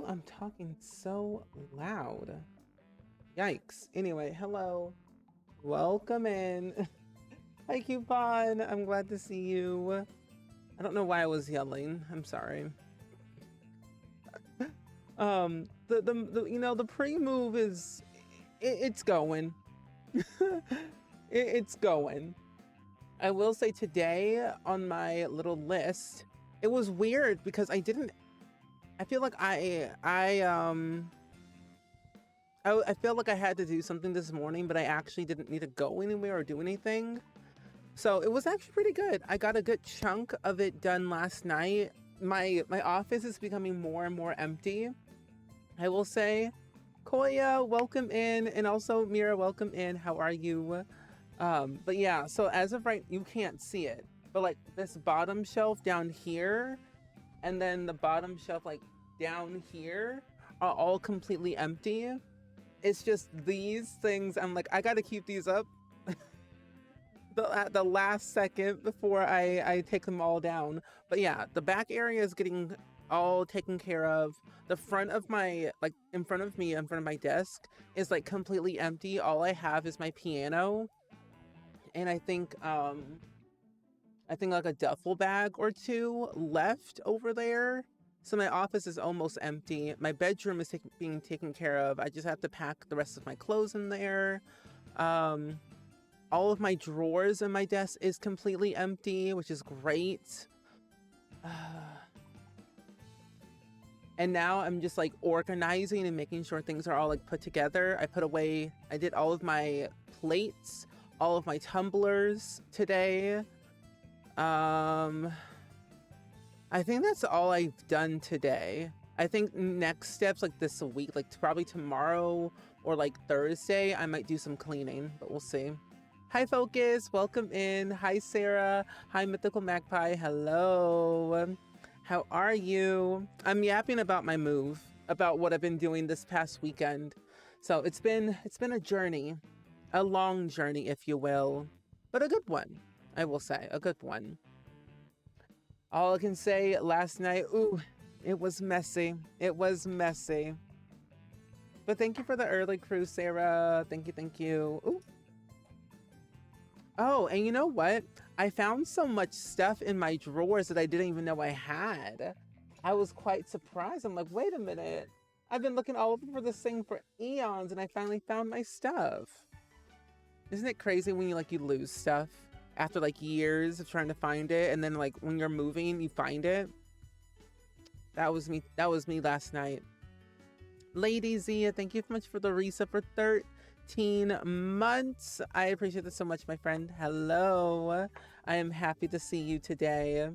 I'm talking so loud. Yikes. Anyway, hello. Welcome in. Hi, Coupon. I'm glad to see you. I don't know why I was yelling. I'm sorry. The pre-move is it's going. It's going. I will say today on my little list, it was weird because I feel like I felt like I had to do something this morning, but I actually didn't need to go anywhere or do anything. So it was actually pretty good. I got a good chunk of it done last night. My office is becoming more and more empty, I will say. Koya, welcome in, and also Mira, welcome in. How are you? But yeah, so as of right, you can't see it, but like this bottom shelf down here, and then the bottom shelf like down here are all completely empty. It's just these things. I'm like, I gotta keep these up at the last second before I take them all down. But yeah, the back area is getting all taken care of. The front of my, like in front of me, in front of my desk is like completely empty. All I have is my piano. And I think like a duffel bag or two left over there. So my office is almost empty. My bedroom is being taken care of. I just have to pack the rest of my clothes in there. All of my drawers in my desk is completely empty, which is great. And now I'm just like organizing and making sure things are all like put together. I did all of my plates, all of my tumblers today. I think that's all I've done today. I think next steps like this week, like probably tomorrow or like Thursday, I might do some cleaning, but we'll see. Hi, Focus. Welcome in. Hi, Sarah. Hi, Mythical Magpie. Hello. How are you? I'm yapping about my move, about what I've been doing this past weekend. So it's been a journey, a long journey, if you will, but a good one. I will say a good one. All I can say last night, ooh, it was messy. It was messy. But thank you for the early crew, Sarah. Thank you, thank you. Ooh. Oh, and you know what? I found so much stuff in my drawers that I didn't even know I had. I was quite surprised. I'm like, wait a minute. I've been looking all over for this thing for eons and I finally found my stuff. Isn't it crazy when you lose stuff after like years of trying to find it, and then like when you're moving, you find it? That was me. That was me last night. Lady Zia, thank you so much for the reset for 13 months. I appreciate this so much, my friend. Hello. I am happy to see you today.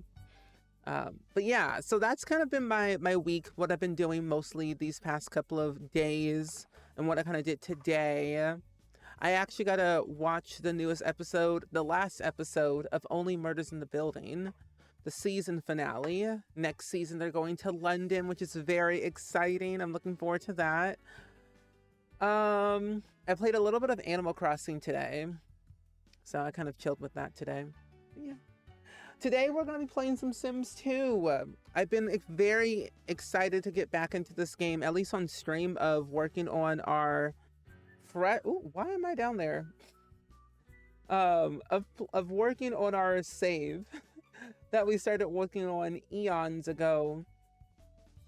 But yeah, so that's kind of been my week, what I've been doing mostly these past couple of days, and what I kind of did today. I actually got to watch the newest episode, the last episode of Only Murders in the Building, the season finale. Next season, they're going to London, which is very exciting. I'm looking forward to that. I played a little bit of Animal Crossing today, so I kind of chilled with that today. Yeah. Today, we're going to be playing some Sims 2. I've been very excited to get back into this game, at least on stream, of working on our... Ooh, why am I down there? Of working on our save that we started working on eons ago.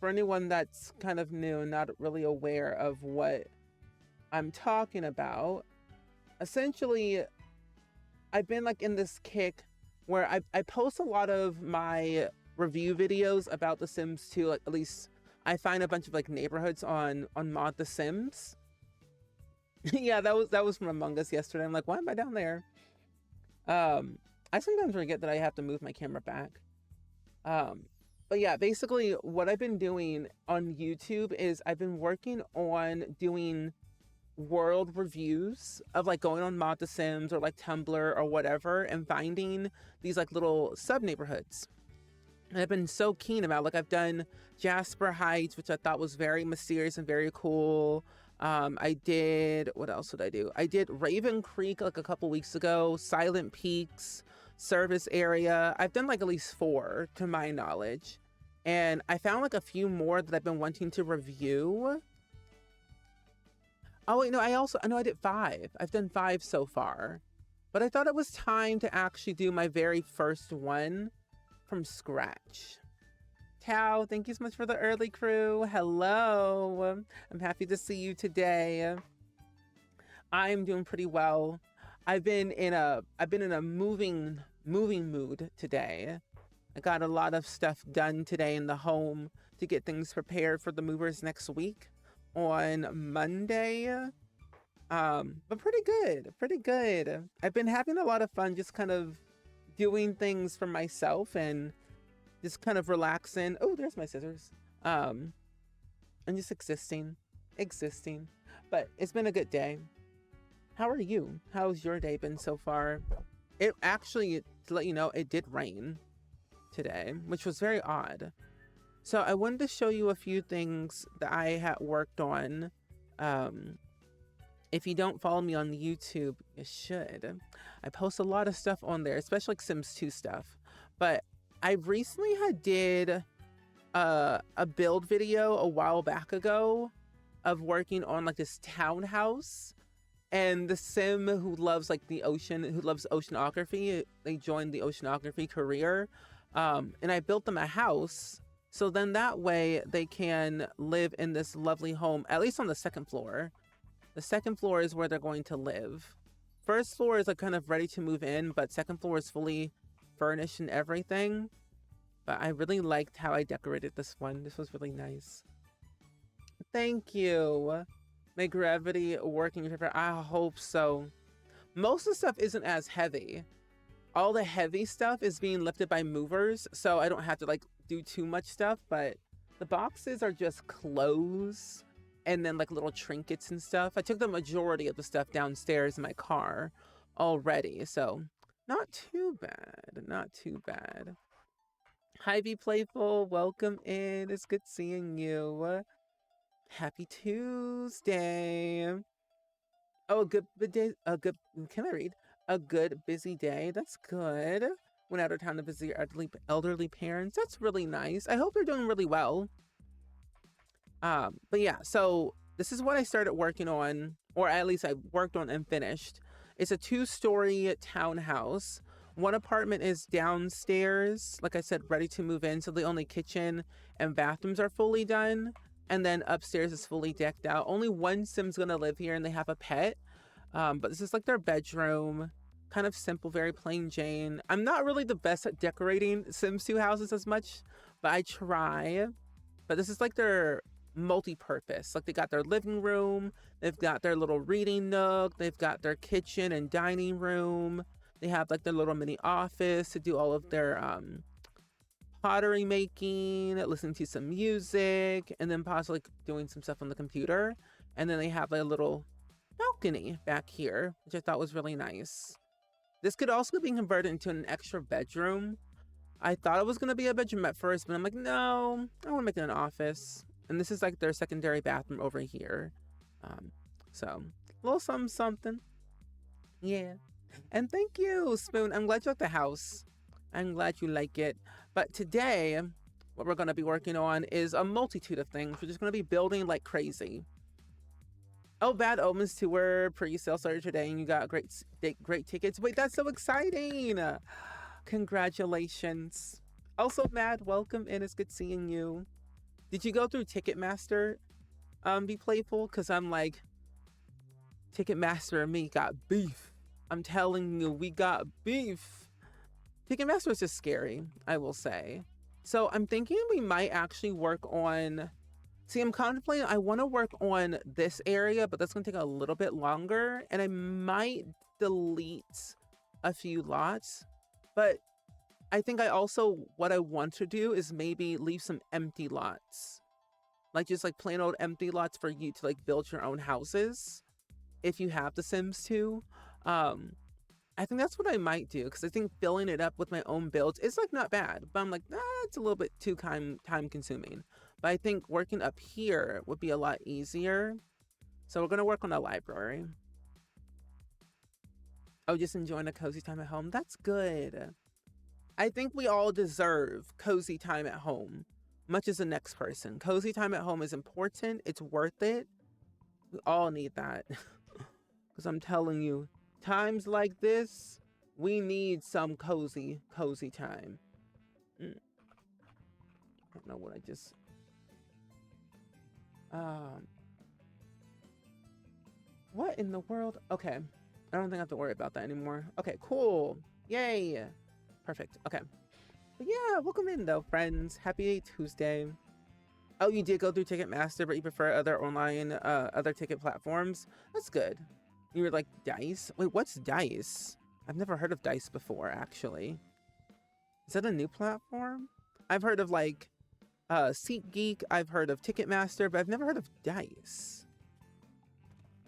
For anyone that's kind of new and not really aware of what I'm talking about, essentially, I've been like in this kick where I post a lot of my review videos about The Sims 2. Like, at least I find a bunch of like neighborhoods on Mod The Sims. Yeah, that was from Among Us yesterday. I'm like, why am I down there? I sometimes forget that I have to move my camera back. But yeah, basically what I've been doing on YouTube is I've been working on doing world reviews of like going on Mod The Sims or like Tumblr or whatever, and finding these like little sub neighborhoods. And I've been so keen about, like, I've done Jasper Heights, which I thought was very mysterious and very cool. What else did I do? I did Raven Creek like a couple weeks ago, Silent Peaks, Service Area. I've done like at least 4 to my knowledge. And I found like a few more that I've been wanting to review. Oh wait, no, I did 5. I've done 5 so far. But I thought it was time to actually do my very first one from scratch. Tao, thank you so much for the early crew. Hello. I'm happy to see you today. I'm doing pretty well. I've been in a moving mood today. I got a lot of stuff done today in the home to get things prepared for the movers next week on Monday. But pretty good. I've been having a lot of fun just kind of doing things for myself and just kind of relaxing. Oh, there's my scissors. And just existing. But it's been a good day. How are you? How's your day been so far? It actually, to let you know, it did rain today, which was very odd. So I wanted to show you a few things that I had worked on. If you don't follow me on YouTube, you should. I post a lot of stuff on there, especially like Sims 2 stuff. But I recently did a build video a while back ago of working on like this townhouse. And the sim who loves like the ocean, who loves oceanography, they joined the oceanography career. And I built them a house. So then that way they can live in this lovely home, at least on the second floor. The second floor is where they're going to live. First floor is like kind of ready to move in, but second floor is fully furnished and everything. But I really liked how I decorated this one. This was really nice. Thank you. May gravity work in your favor. I hope so. Most of the stuff isn't as heavy. All the heavy stuff is being lifted by movers, so I don't have to like do too much stuff, but the boxes are just clothes and then like little trinkets and stuff. I took the majority of the stuff downstairs in my car already, so not too bad. Hi, Be Playful, welcome in. It's good seeing you. Happy Tuesday. Oh, can I read? A good busy day. That's good. Went out of town to visit your elderly parents. That's really nice. I hope they're doing really well. But yeah, so this is what I started working on, or at least I worked on and finished. It's a 2-story townhouse. One apartment is downstairs, like I said, ready to move in. So the only kitchen and bathrooms are fully done. And then upstairs is fully decked out. Only one Sim's gonna live here and they have a pet. But this is like their bedroom. Kind of simple, very plain Jane. I'm not really the best at decorating Sims 2 houses as much, but I try. But this is like their multi-purpose. Like they got their living room, they've got their little reading nook, they've got their kitchen and dining room. They have like their little mini office to do all of their pottery making, listening to some music, and then possibly doing some stuff on the computer. And then they have a little balcony back here, which I thought was really nice. This could also be converted into an extra bedroom. I thought it was going to be a bedroom at first, but I'm like, no, I want to make it an office. And this is like their secondary bathroom over here. So a little something. Yeah. And thank you, Spoon. I'm glad you like the house. I'm glad you like it. But today, what we're going to be working on is a multitude of things. We're just going to be building like crazy. Oh, Bad Omens Tour pre-sale started today and you got great tickets. Wait, that's so exciting. Congratulations. Also, Mad, welcome in. It's good seeing you. Did you go through Ticketmaster, Be Playful? Because I'm like, Ticketmaster and me got beef. I'm telling you, we got beef. Ticketmaster is just scary, I will say. So I'm thinking we might actually work on... See, I'm contemplating, I want to work on this area, but that's going to take a little bit longer. And I might delete a few lots. But I think what I want to do is maybe leave some empty lots. Like just like plain old empty lots for you to like build your own houses. If you have The Sims 2. I think that's what I might do, because I think filling it up with my own builds is like not bad, but I'm like, it's a little bit too time consuming. But I think working up here would be a lot easier. So we're going to work on a library. Oh, just enjoying a cozy time at home. That's good. I think we all deserve cozy time at home. much as the next person. Cozy time at home is important. It's worth it. We all need that. Because I'm telling you, times like this, we need some cozy time. I don't know what I just... What in the world? Okay. I don't think I have to worry about that anymore. Okay, cool. Yay. Perfect. Okay. But yeah, welcome in though, friends. Happy Tuesday. Oh, you did go through Ticketmaster, but you prefer other online, other ticket platforms? That's good. You were like, Dice? Wait, what's Dice? I've never heard of Dice before, actually. Is that a new platform? I've heard of like, SeatGeek. I've heard of Ticketmaster, but I've never heard of Dice.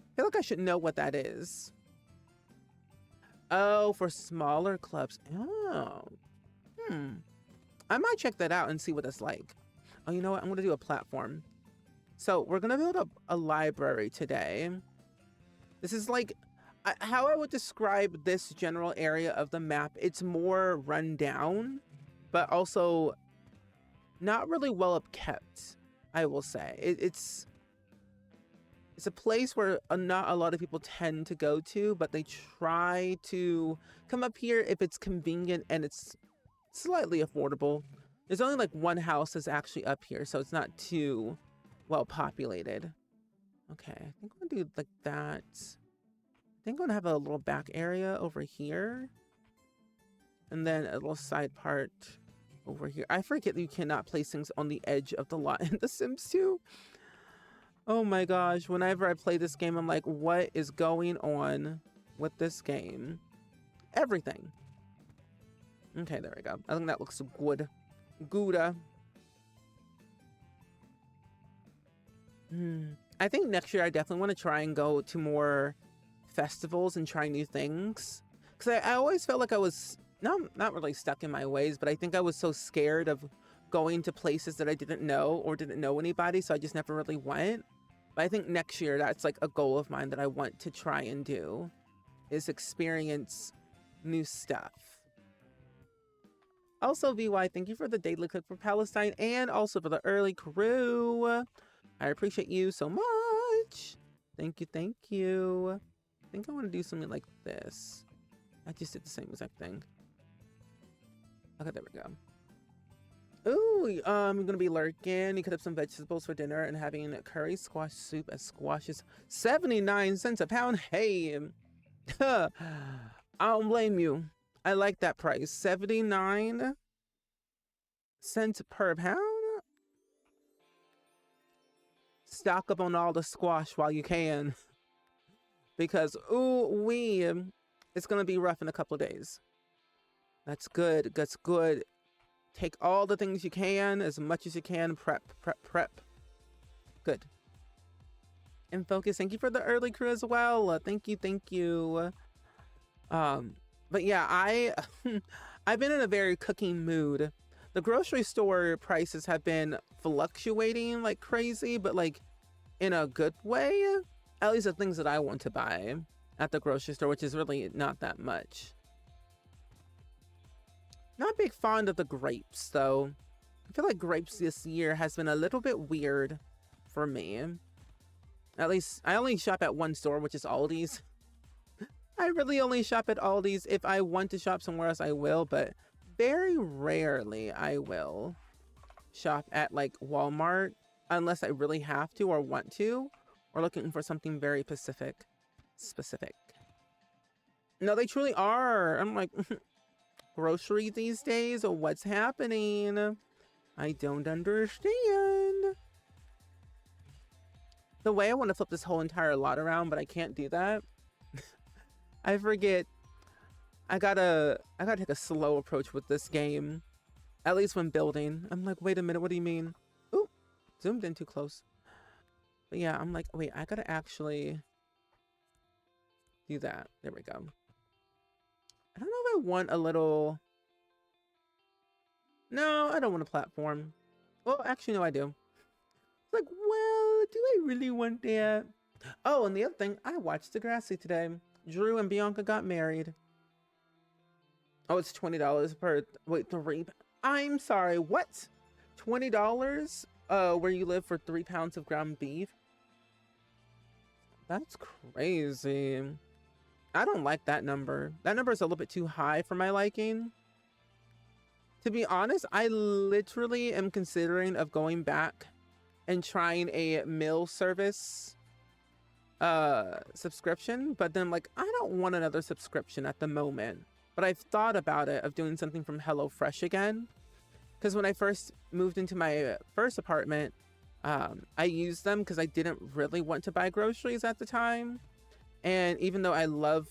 I feel like I should know what that is. Oh, for smaller clubs. Oh. I might check that out and see what it's like. Oh, you know what? I'm going to do a platform. So we're going to build up a library today. This is like how I would describe this general area of the map. It's more run down, but also not really well upkept, I will say. It's a place where not a lot of people tend to go to, but they try to come up here if it's convenient and it's slightly affordable. There's only like one house that's actually up here, so it's not too well populated. Okay, I think I'm gonna do like that. I think I'm gonna have a little back area over here. And then a little side part over here. I forget that you cannot place things on the edge of the lot in The Sims 2. Oh my gosh, whenever I play this game, I'm like, what is going on with this game? Everything. Okay, there we go. I think that looks good. Gouda. I think next year I definitely want to try and go to more festivals and try new things. Because I always felt like I was not really stuck in my ways, but I think I was so scared of going to places that I didn't know or didn't know anybody, so I just never really went. But I think next year that's like a goal of mine that I want to try and do, is experience new stuff. Also, VY, thank you for the daily cook for Palestine and also for the early crew. I appreciate you so much. Thank you, thank you. I think I want to do something like this. I just did the same exact thing. Okay, there we go. Ooh, I'm gonna be lurking. You could have some vegetables for dinner and having curry squash soup as squashes. 79 cents a pound. Hey, I don't blame you. I like that price. 79 cents per pound. Stock up on all the squash while you can. Because, ooh, it's gonna be rough in a couple of days. That's good. That's good. Take all the things you can, as much as you can. Prep. Good. And focus. Thank you for the early crew as well. Thank you. But yeah, I've been in a very cooking mood. The grocery store prices have been fluctuating like crazy, but like in a good way. At least the things that I want to buy at the grocery store, which is really not that much. Not big fond of the grapes, though. I feel like grapes this year has been a little bit weird for me. At least, I only shop at one store, which is Aldi's. I really only shop at Aldi's. If I want to shop somewhere else, I will, but very rarely I will shop at, like, Walmart, unless I really have to or want to, or looking for something very specific. No, they truly are. I'm like... grocery these days? What's happening? I don't understand. The way I want to flip this whole entire lot around, but I can't do that. I forget. I gotta take a slow approach with this game. At least when building. I'm like, wait a minute, what do you mean? Ooh, zoomed in too close. But yeah, I'm like, wait, I gotta actually do that. There we go. I don't know if I want a little... No, I don't want a platform. Well, actually, no, I do. It's like, well, do I really want that? Oh, and the other thing, I watched Degrassi today. Drew and Bianca got married. Oh, it's $20 per... Wait, 3... I'm sorry, what? $20 where you live for 3 pounds of ground beef. That's crazy. I don't like that number. That number is a little bit too high for my liking. To be honest, I literally am considering of going back and trying a meal service subscription, but then like I don't want another subscription at the moment. But I've thought about it of doing something from HelloFresh again. Because when I first moved into my first apartment, I used them because I didn't really want to buy groceries at the time. And even though I love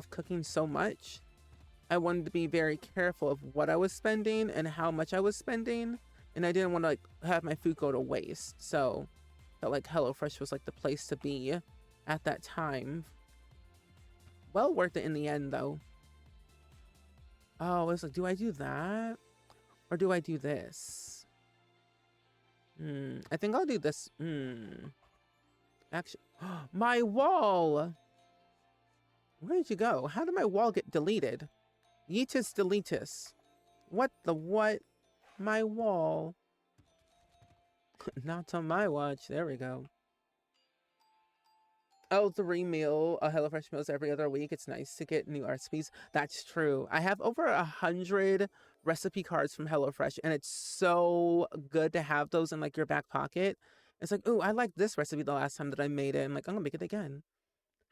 cooking so much, I wanted to be very careful of what I was spending and how much I was spending. And I didn't want to like have my food go to waste. So I felt like HelloFresh was like the place to be at that time. Well worth it in the end though. Oh, it's like, do I do that? Or do I do this? I think I'll do this. Actually, my wall! Where did you go? How did my wall get deleted? Yeetus deletus. What the what? My wall. Not on my watch. There we go. Oh, 3 meal, HelloFresh meals every other week. It's nice to get new recipes. That's true. I have over 100 recipe cards from HelloFresh, and it's so good to have those in like your back pocket. It's like, oh, I like this recipe the last time that I made it. I'm like, I'm gonna make it again.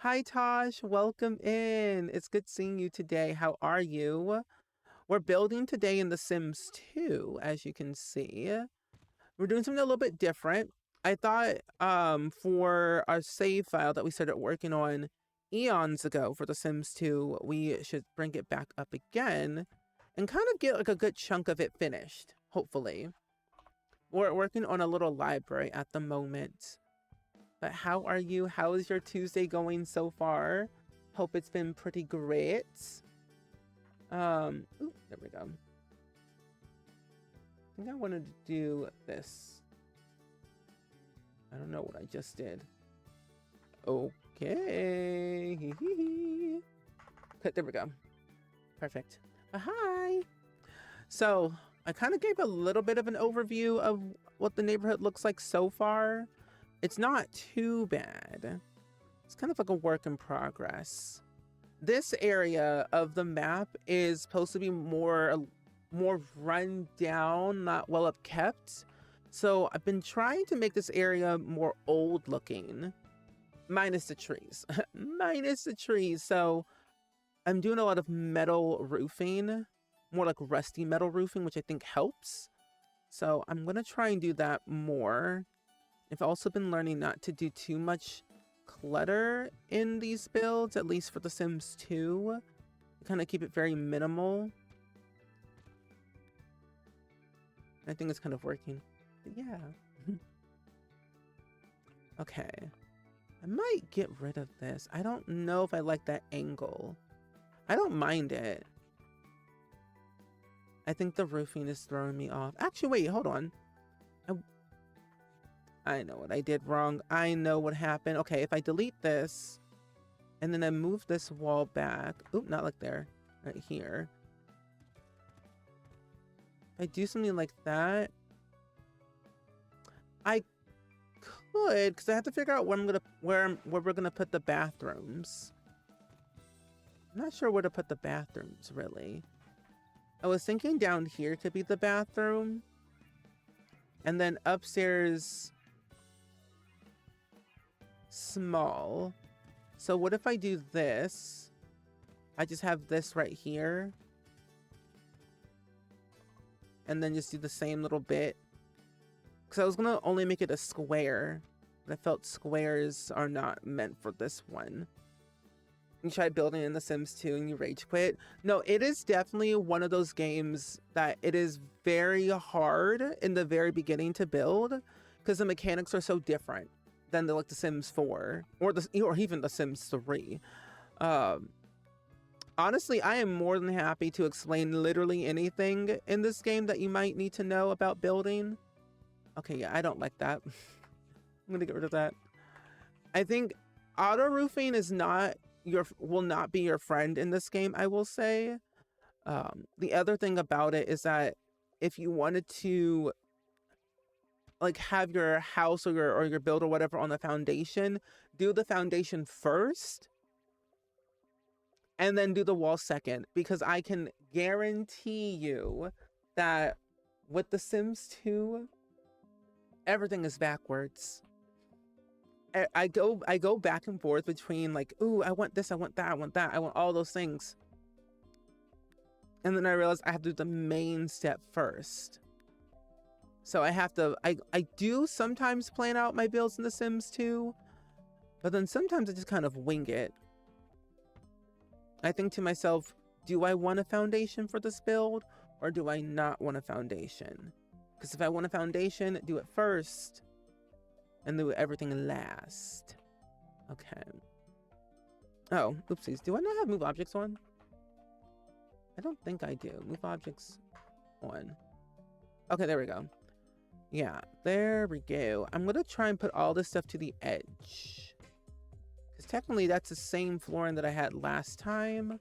Hi, Tosh. Welcome in. It's good seeing you today. How are you? We're building today in The Sims 2, as you can see. We're doing something a little bit different. I thought for our save file that we started working on eons ago for The Sims 2, we should bring it back up again and kind of get like a good chunk of it finished, hopefully. We're working on a little library at the moment. But how are you? How is your Tuesday going so far? Hope it's been pretty great. Ooh, there we go. I think I wanted to do this. I don't know what I just did. Okay. There we go. Perfect. Hi. So I kind of gave a little bit of an overview of what the neighborhood looks like so far. It's not too bad. It's kind of like a work in progress. This area of the map is supposed to be more run down, not well upkept. So I've been trying to make this area more old looking, minus the trees, minus the trees. So I'm doing a lot of metal roofing, more like rusty metal roofing, which I think helps. So I'm going to try and do that more. I've also been learning not to do too much clutter in these builds, at least for The Sims 2. Kind of keep it very minimal. I think it's kind of working. But yeah. Okay. I might get rid of this. I don't know if I like that angle. I don't mind it. I think the roofing is throwing me off. Actually, wait, hold on. I know what I did wrong. I know what happened. Okay, if I delete this and then I move this wall back. Oop, not like there. Right here. If I do something like that, I could, because I have to figure out where we're gonna put the bathrooms. I'm not sure where to put the bathrooms, really. I was thinking down here could be the bathroom. And then upstairs, small. So what if I do this? I just have this right here. And then just do the same little bit. Because I was going to only make it a square. But I felt squares are not meant for this one. You tried building in The Sims 2 and you rage quit. No, it is definitely one of those games that it is very hard in the very beginning to build. Because the mechanics are so different than the Sims 4 or even The Sims 3. Honestly, I am more than happy to explain literally anything in this game that you might need to know about building. Okay, yeah, I don't like that. I'm gonna get rid of that. I think auto roofing will not be your friend in this game, I will say. The other thing about it is that if you wanted to like have your house or your build or whatever on the foundation, do the foundation first and then do the wall second, because I can guarantee you that with The Sims 2, everything is backwards. I go back and forth between like, ooh, I want this, I want that, I want that, I want all those things. And then I realize I have to do the main step first. So I have to, I do sometimes plan out my builds in The Sims 2, but then sometimes I just kind of wing it. I think to myself, do I want a foundation for this build or do I not want a foundation? Because if I want a foundation, do it first and do everything last. Okay. Oh, oopsies. Do I not have move objects on? I don't think I do. Move objects on. Okay, there we go. Yeah, there we go. I'm going to try and put all this stuff to the edge. Because technically that's the same flooring that I had last time.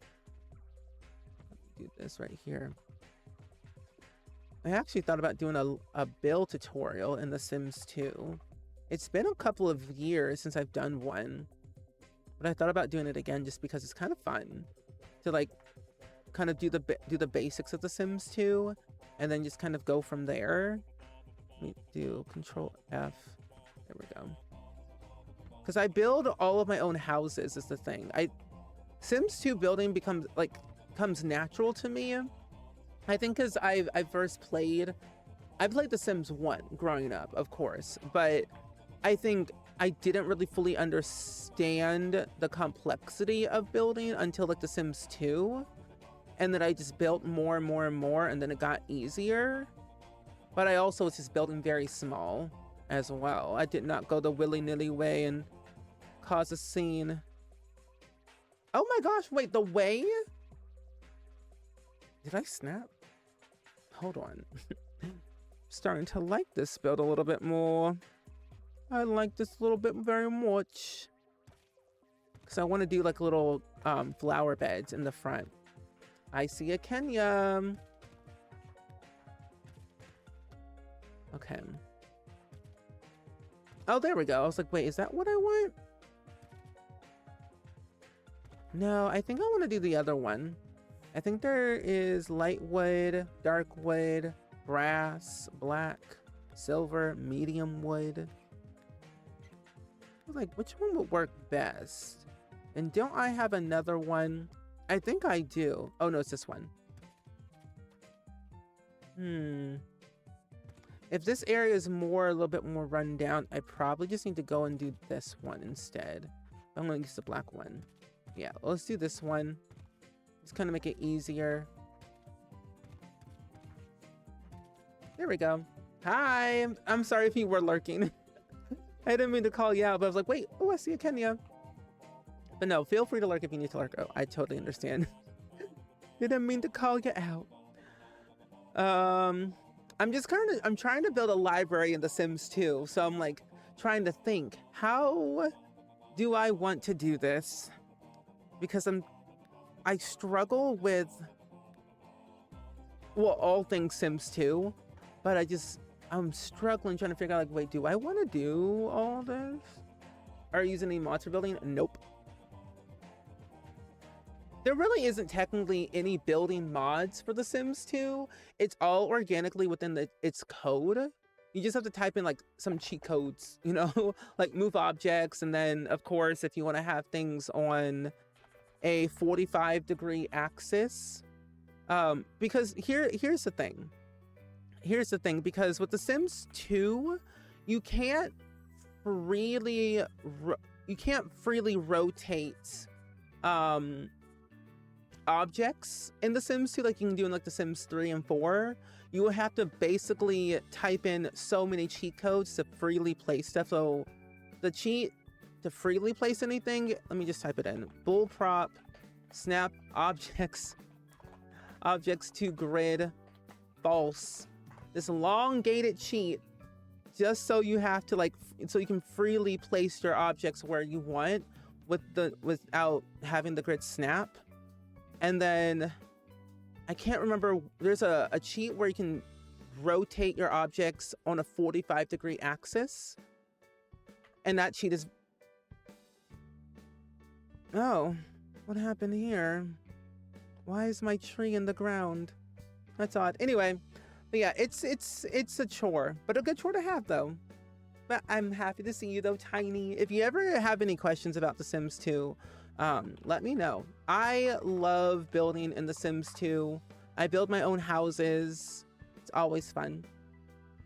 Do this right here. I actually thought about doing a build tutorial in The Sims 2. It's been a couple of years since I've done one, but I thought about doing it again just because it's kind of fun to like kind of do the basics of The Sims 2 and then just kind of go from there. Let me do Control F. There we go. Because I build all of my own houses is the thing. Sims 2 building comes natural to me. I think because I played The Sims 1 growing up, of course, but I think I didn't really fully understand the complexity of building until like The Sims 2, and then I just built more and more and more, and then it got easier. But I also was just building very small as well. I did not go the willy-nilly way and cause a scene. Oh my gosh, wait, the way? Did I snap? Hold on. Starting to like this build a little bit more. I like this a little bit very much. Because I want to do like little flower beds in the front. I see a Kenya. Okay. Oh, there we go. I was like, wait, is that what I want? No, I think I want to do the other one. I think there is light wood, dark wood, brass, black, silver, medium wood. I was like, which one would work best? And don't I have another one? I think I do. Oh no, it's this one. If this area is a little bit more run down, I probably just need to go and do this one instead. I'm gonna use the black one. Yeah, let's do this one. Just kind of make it easier. There we go. Hi, I'm sorry if you were lurking. I didn't mean to call you out, but I was like, wait, oh, I see a Kenya. But no, feel free to lurk if you need to lurk. Oh, I totally understand. Didn't mean to call you out. I'm trying to build a library in The Sims 2. So I'm like trying to think, how do I want to do this? Because I struggle with, well, all things Sims 2, but I'm struggling trying to figure out like, wait, do I want to do all this? Are you using any mods for building? Nope. There really isn't technically any building mods for The Sims 2. It's all organically within its code. You just have to type in like some cheat codes, you know, like move objects. And then of course, if you want to have things on a 45-degree axis, because here's the thing. Here's the thing, because with The Sims 2, you can't freely rotate objects in The Sims 2 like you can do in like The Sims 3 and 4. You will have to basically type in so many cheat codes to freely place stuff. So the cheat to freely place anything, let me just type it in. Bull prop, snap objects to grid, false. This elongated cheat, just so you have to like, so you can freely place your objects where you want without having the grid snap. And then I can't remember, there's a cheat where you can rotate your objects on a 45-degree axis. And that cheat is... Oh, what happened here? Why is my tree in the ground? That's odd. Anyway, but yeah, it's a chore, but a good chore to have though. But I'm happy to see you though, Tiny. If you ever have any questions about The Sims 2, let me know. I love building in The Sims 2. I build my own houses. It's always fun.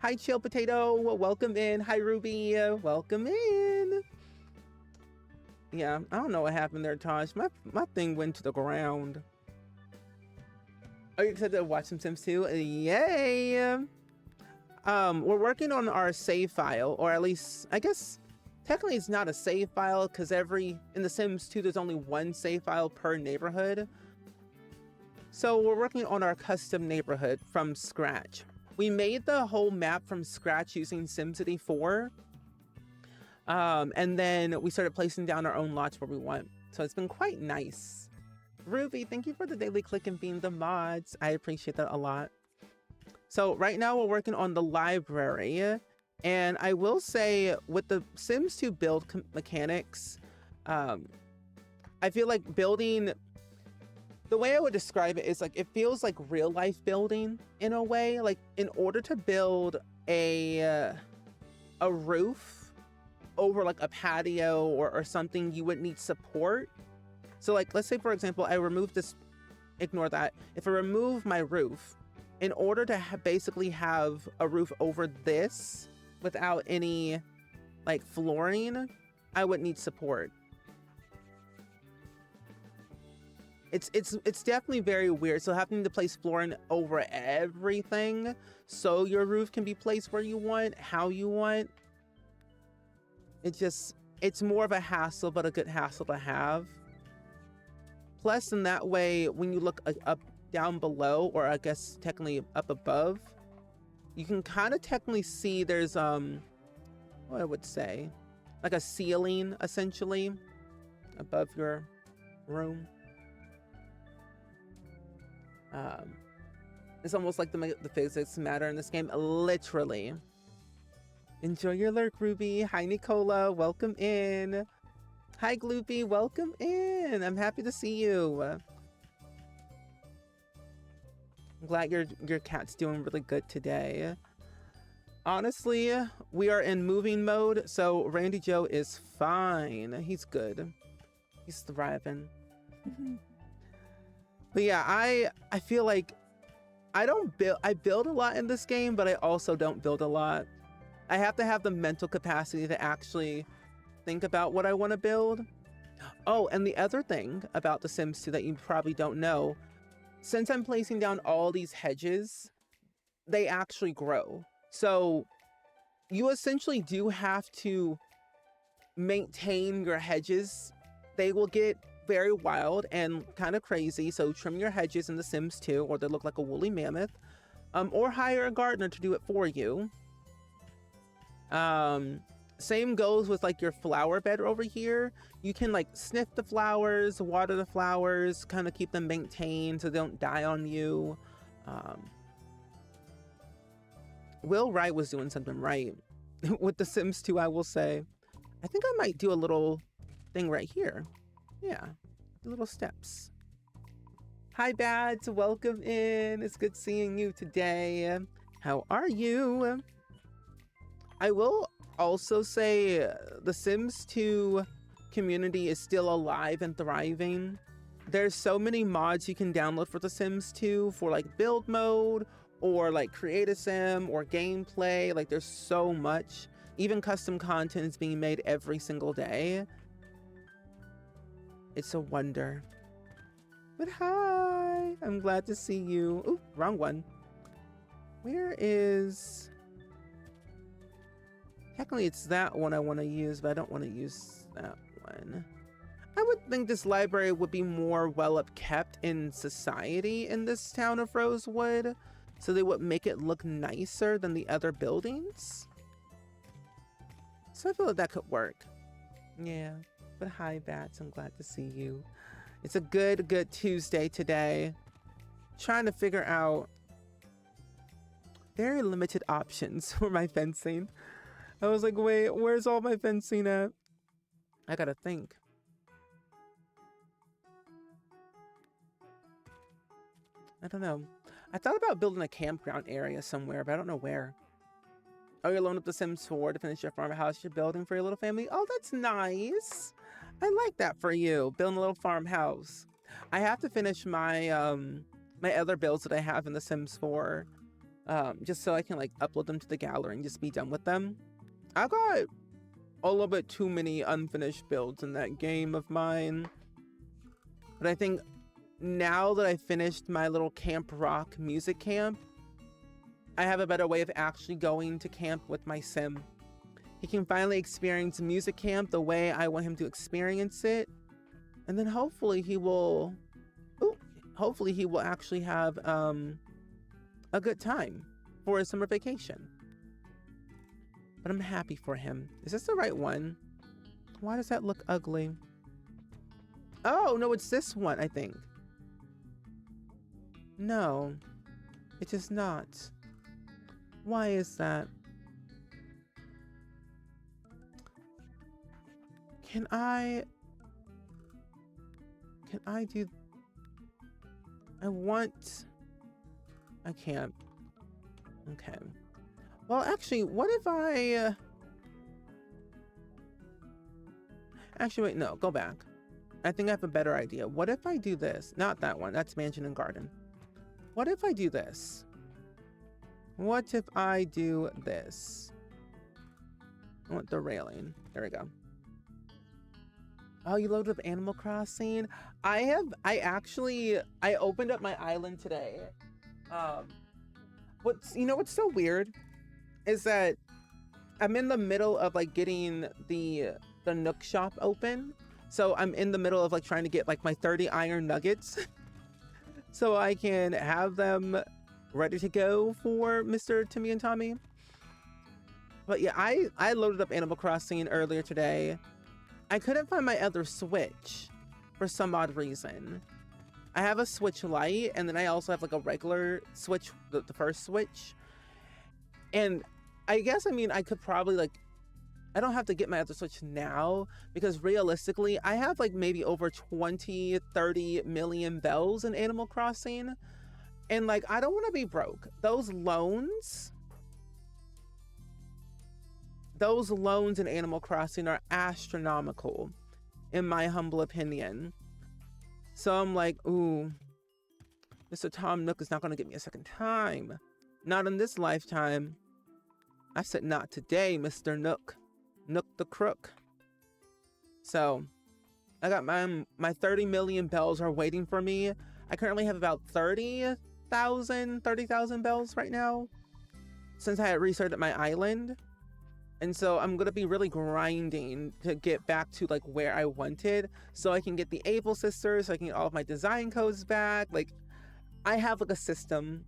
Hi, Chill Potato. Welcome in. Hi, Ruby. Welcome in. Yeah, I don't know what happened there, Tosh. My thing went to the ground. Are you excited to watch some Sims 2? Yay! We're working on our save file, or at least, I guess, technically it's not a save file, because in The Sims 2, there's only one save file per neighborhood. So we're working on our custom neighborhood from scratch. We made the whole map from scratch using SimCity 4. And then we started placing down our own lots where we want. So it's been quite nice. Ruby, thank you for the daily click and being the mods. I appreciate that a lot. So right now we're working on the library. And I will say with the Sims 2 build mechanics, I feel like building... The way I would describe it is like, it feels like real life building in a way. Like in order to build a roof over like a patio or something, you would need support. So like, let's say for example, I remove this, ignore that. If I remove my roof, in order to basically have a roof over this without any like flooring, I would need support. It's definitely very weird. So having to place flooring over everything so your roof can be placed where you want, how you want. It's more of a hassle, but a good hassle to have. Plus, in that way, when you look up down below, or I guess technically up above, you can kind of technically see there's what I would say, like a ceiling essentially above your room. It's almost like the physics matter in this game, literally. Enjoy your lurk, Ruby. Hi, Nicola. Welcome in. Hi, Gloopy. Welcome in. I'm happy to see you. I'm glad your cat's doing really good today. Honestly, we are in moving mode, so Randy Joe is fine. He's good. He's thriving. But yeah, I feel like I build a lot in this game, but I also don't build a lot. I have to have the mental capacity to actually think about what I want to build. Oh, and the other thing about The Sims 2 that you probably don't know, since I'm placing down all these hedges, they actually grow. So you essentially do have to maintain your hedges. They will get very wild and kind of crazy, so trim your hedges in The Sims 2 or they look like a woolly mammoth, or hire a gardener to do it for you. Same goes with like your flower bed over here. You can like sniff the flowers, water the flowers, kind of keep them maintained so they don't die on you. Will Wright was doing something right with The Sims 2, I will say. I think I might do a little thing right here. Yeah, little steps. Hi, Bads. Welcome in. It's good seeing you today. How are you? I will also say the Sims 2 community is still alive and thriving. There's so many mods you can download for The Sims 2 for like build mode or like create a sim or gameplay. Like there's so much. Even custom content is being made every single day. It's a wonder. But hi, I'm glad to see you. Ooh, wrong one. Where is... Technically it's that one I want to use, but I don't want to use that one. I would think this library would be more well kept in society in this town of Rosewood, so they would make it look nicer than the other buildings. So I feel like that could work. Yeah. But hi, Bats. I'm glad to see you. It's a good Tuesday today. Trying to figure out very limited options for my fencing. I was like, wait, where's all my fencing at? I gotta think. I don't know. I thought about building a campground area somewhere, but I don't know where. Oh, you're loaning up the Sims 4 to finish your farmhouse you're building for your little family? Oh, that's nice. I like that for you, building a little farmhouse. I have to finish my my other builds that I have in the Sims 4, just so I can like upload them to the gallery and just be done with them. I got a little bit too many unfinished builds in that game of mine, but I think now that I finished my little Camp Rock music camp, I have a better way of actually going to camp with my sim. He can finally experience music camp the way I want him to experience it, and then hopefully he will actually have a good time for his summer vacation. But I'm happy for him. Is this the right one? Why does that look ugly? Oh no, it's this one, I think. No, it is not. Why is that? Can I do... I can't. Okay. Well, actually, what if I... Actually, wait, no, go back. I think I have a better idea. What if I do this? Not that one, that's mansion and garden. What if I do this? What if I do this? I want the railing. There we go. Oh, you loaded up Animal Crossing? I opened up my island today. What's so weird is that I'm in the middle of like getting the Nook shop open. So I'm in the middle of like trying to get like my 30 iron nuggets so I can have them ready to go for Mr. Timmy and Tommy. But yeah, I loaded up Animal Crossing earlier today. I couldn't find my other Switch for some odd reason. I have a Switch Lite, and then I also have like a regular Switch, the first Switch. And I guess, I mean, I could probably like, I don't have to get my other Switch now, because realistically, I have like maybe over 20, 30 million bells in Animal Crossing. And like, I don't want to be broke. Those loans in Animal Crossing are astronomical, in my humble opinion. So I'm like, ooh, Mr. Tom Nook is not going to get me a second time. Not in this lifetime. I said not today, Mr. Nook. Nook the Crook. So, I got my 30 million bells are waiting for me. I currently have about 30,000 bells right now, since I had restarted my island. And so I'm going to be really grinding to get back to like where I wanted, so I can get the Able Sisters, so I can get all of my design codes back. Like, I have like a system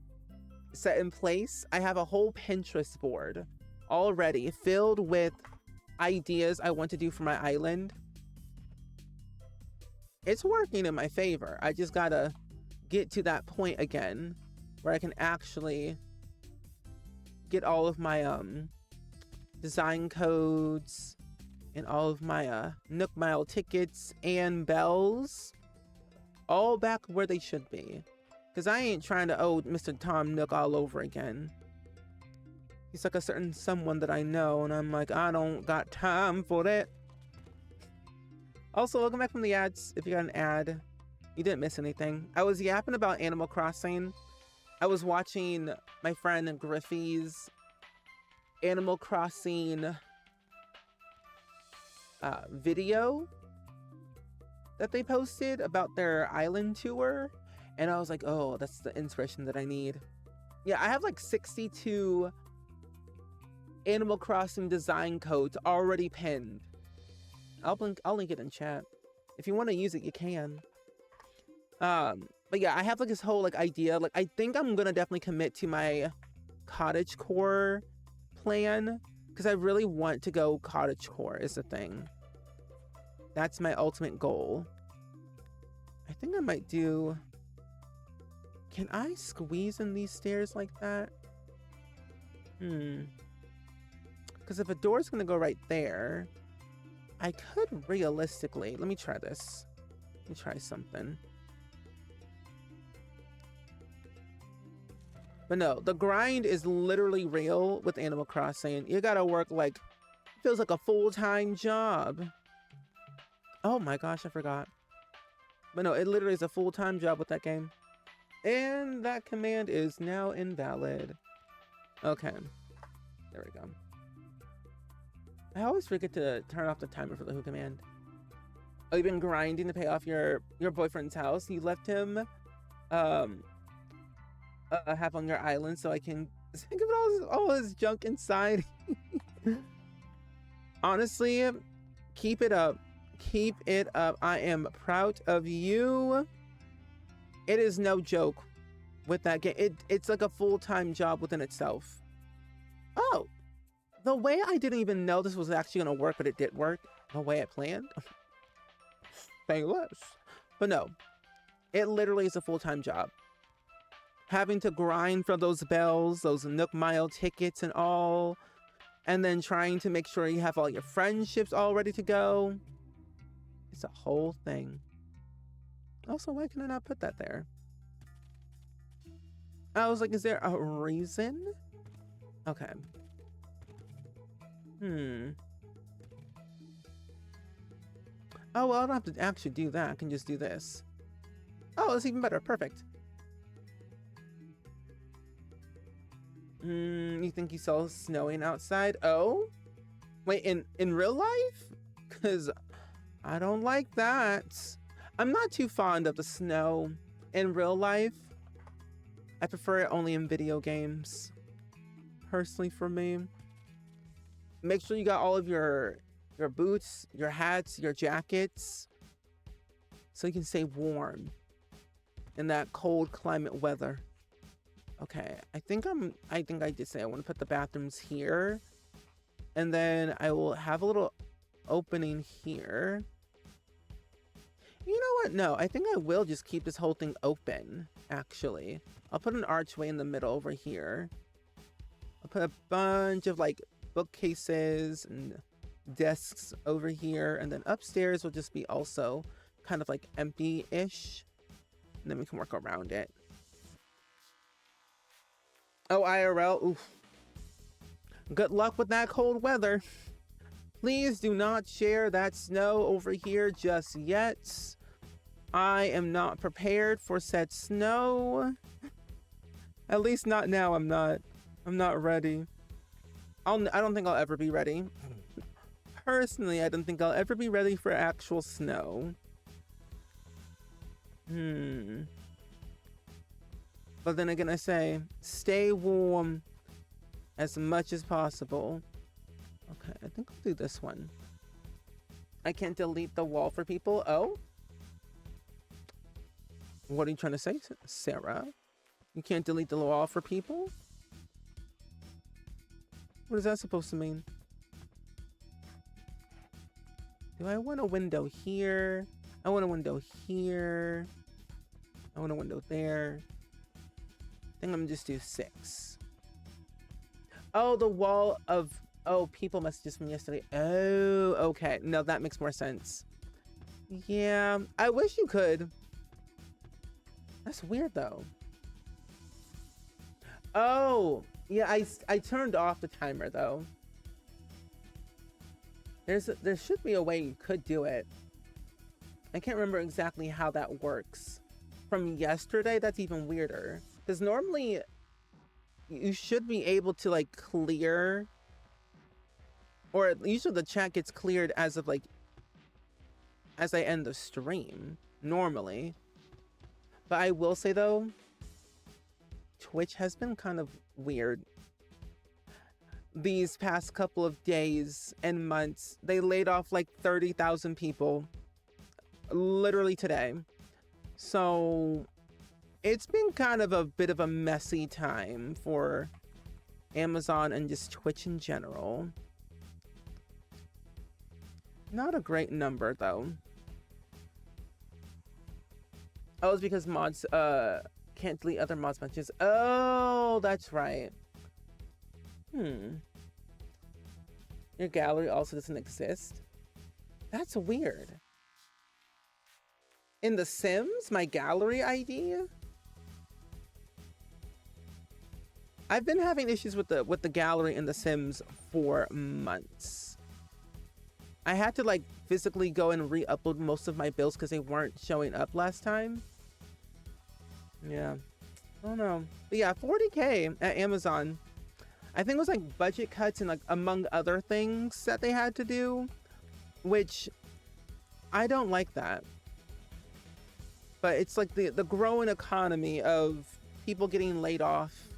set in place. I have a whole Pinterest board already filled with ideas I want to do for my island. It's working in my favor. I just gotta get to that point again where I can actually get all of my design codes and all of my Nook Mile tickets and bells all back where they should be, because I ain't trying to owe Mr. Tom Nook all over again. He's like a certain someone that I know, and I'm like, I don't got time for that. Also, welcome back from the ads. If you got an ad, you didn't miss anything. I was yapping about Animal Crossing. I was watching my friend Griffey's Animal Crossing video that they posted about their island tour, and I was like, oh, that's the inspiration that I need. Yeah, I have like 62 Animal Crossing design codes already pinned. I'll link it in chat. If you want to use it, you can. But yeah, I have like this whole like idea. Like, I think I'm gonna definitely commit to my cottagecore plan, because I really want to go cottagecore is the thing. That's my ultimate goal. I think I might do... Can I squeeze in these stairs like that? Because if a door's gonna go right there, I could realistically, let me try this. Let me try something. But no, the grind is literally real with Animal Crossing. You gotta work like, feels like a full-time job. Oh my gosh, I forgot. But no, it literally is a full-time job with that game. And that command is now invalid. Okay, there we go. I always forget to turn off the timer for the who command. Oh, you've been grinding to pay off your boyfriend's house. You left him have on your island so I can think of all his junk inside. Honestly, keep it up. Keep it up. I am proud of you. It is no joke with that game. It's like a full-time job within itself. Oh, the way I didn't even know this was actually going to work, but it did work the way I planned. Say less. But no, it literally is a full-time job. Having to grind for those bells, those Nook Mile tickets and all, and then trying to make sure you have all your friendships all ready to go. It's a whole thing. Also, why can I not put that there? I was like, is there a reason? Okay. Oh, well, I don't have to actually do that. I can just do this. Oh, that's even better. Perfect. You think you saw snowing outside? Oh? Wait, in real life? Because I don't like that. I'm not too fond of the snow in real life. I prefer it only in video games. Personally, for me. Make sure you got all of your boots, your hats, your jackets, so you can stay warm in that cold climate weather. Okay, I think I did say I want to put the bathrooms here, and then I will have a little opening here. You know what? No, I think I will just keep this whole thing open, actually. I'll put an archway in the middle over here. I'll put a bunch of like bookcases and desks over here, and then upstairs will just be also kind of like empty-ish, and then we can work around it. Oh, IRL, oof. Good luck with that cold weather. Please do not share that snow over here just yet. I am not prepared for said snow. At least not now. I'm not ready. I don't think I'll ever be ready. Personally, I don't think I'll ever be ready for actual snow. But then again, I say, stay warm as much as possible. Okay, I think I'll do this one. I can't delete the wall for people. Oh? What are you trying to say, Sarah? You can't delete the wall for people? What is that supposed to mean? Do I want a window here? I want a window here. I want a window there. I think I'm gonna just do 6. Oh, the wall of... Oh, people messages from yesterday. Oh, okay. No, that makes more sense. Yeah, I wish you could. That's weird, though. Oh, yeah, I turned off the timer, though. There should be a way you could do it. I can't remember exactly how that works. From yesterday, that's even weirder. Because normally, you should be able to, like, clear... Or usually the chat gets cleared as of, like... as I end the stream. Normally. But I will say, though... Twitch has been kind of weird. These past couple of days and months. They laid off, like, 30,000 people. Literally today. So... it's been kind of a bit of a messy time for Amazon and just Twitch in general. Not a great number, though. Oh, it's because mods can't delete other mods matches. Oh, that's right. Your gallery also doesn't exist? That's weird. In The Sims, my gallery ID? I've been having issues with the gallery in The Sims for months. I had to like physically go and re-upload most of my builds because they weren't showing up last time. Yeah. I don't know. But yeah, 40K at Amazon. I think it was like budget cuts and like among other things that they had to do, which I don't like that. But it's like the growing economy of people getting laid off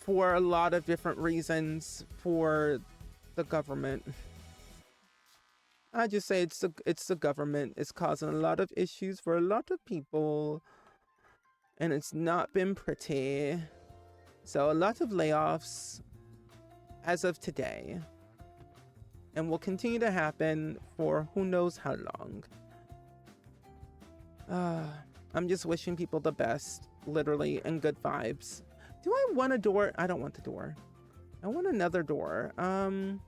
for a lot of different reasons for the government. I just say it's the government. It's causing a lot of issues for a lot of people, and it's not been pretty. So a lot of layoffs as of today, and will continue to happen for who knows how long. I'm just wishing people the best, literally, and good vibes. Do I want a door? I don't want the door. I want another door. I'm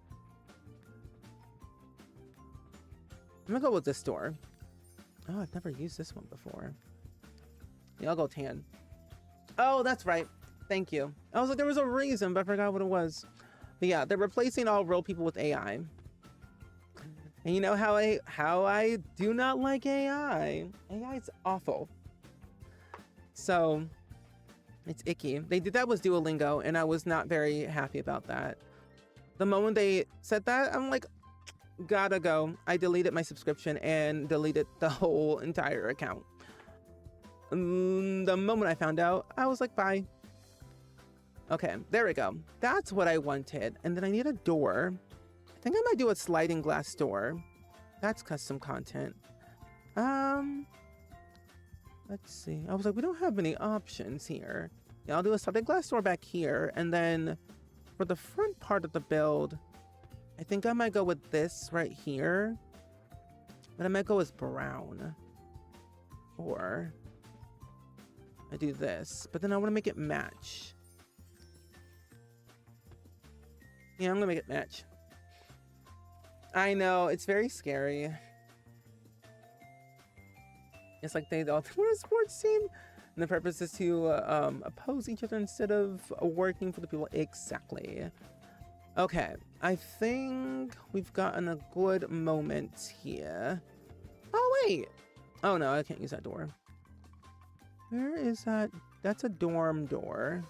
gonna go with this door. Oh, I've never used this one before. Yeah, I'll go tan. Oh, that's right. Thank you. I was like, there was a reason, but I forgot what it was. But yeah, they're replacing all real people with AI. And you know how I do not like AI. AI is awful. So it's icky. They did that with Duolingo, and I was not very happy about that. The moment they said that, I'm like, gotta go. I deleted my subscription and deleted the whole entire account. The moment I found out, I was like, bye. Okay, there we go. That's what I wanted. And then I need a door. I think I might do a sliding glass door. That's custom content. Let's see. I was like, we don't have many options here. Yeah, I'll do a sliding glass door back here. And then for the front part of the build, I think I might go with this right here. But I might go with brown. Or I do this. But then I want to make it match. Yeah, I'm gonna make it match. I know, it's very scary. It's like they all want a sports team, and the purpose is to oppose each other instead of working for the people. Exactly. Okay, I think we've gotten a good moment here. Oh wait. Oh no, I can't use that door. Where is that? That's a dorm door.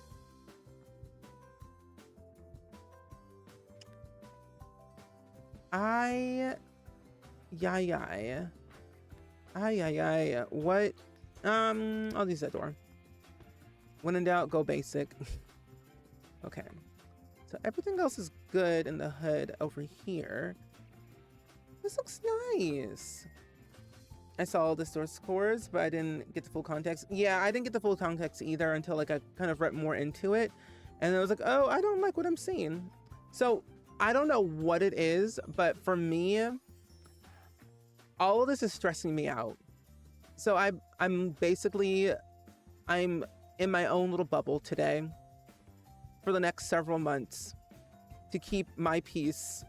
What? I'll use that door. When in doubt, go basic. Okay. So everything else is good in the hood over here. This looks nice. I saw all the store scores, but I didn't get the full context. Yeah, I didn't get the full context either until like I kind of read more into it. And I was like, oh, I don't like what I'm seeing. So I don't know what it is, but for me, all of this is stressing me out. So I'm in my own little bubble today for the next several months to keep my peace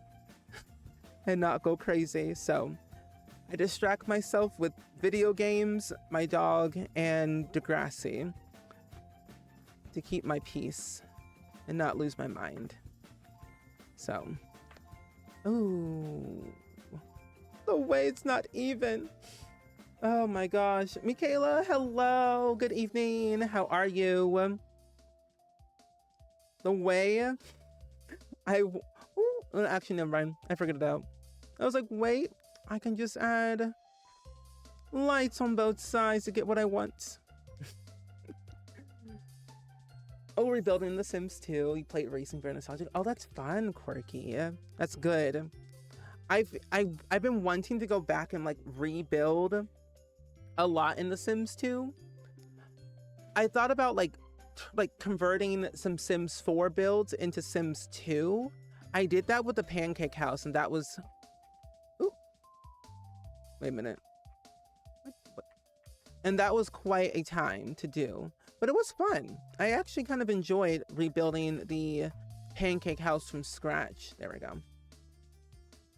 and not go crazy. So I distract myself with video games, my dog, and Degrassi to keep my peace and not lose my mind. So, ooh, the weight's not even. Oh my gosh. Michaela, hello. Good evening. How are you? The way actually, never mind. I figured it out. I was like, wait, I can just add lights on both sides to get what I want. Oh, rebuilding The Sims 2. You played racing, very nostalgic. Oh, that's fun, Quirky. That's good. I've been wanting to go back and like rebuild a lot in The Sims 2. I thought about like converting some Sims 4 builds into Sims 2. I did that with the pancake house, and that was. Ooh. Wait a minute. What? And that was quite a time to do. But it was fun. I actually kind of enjoyed rebuilding the pancake house from scratch. There we go.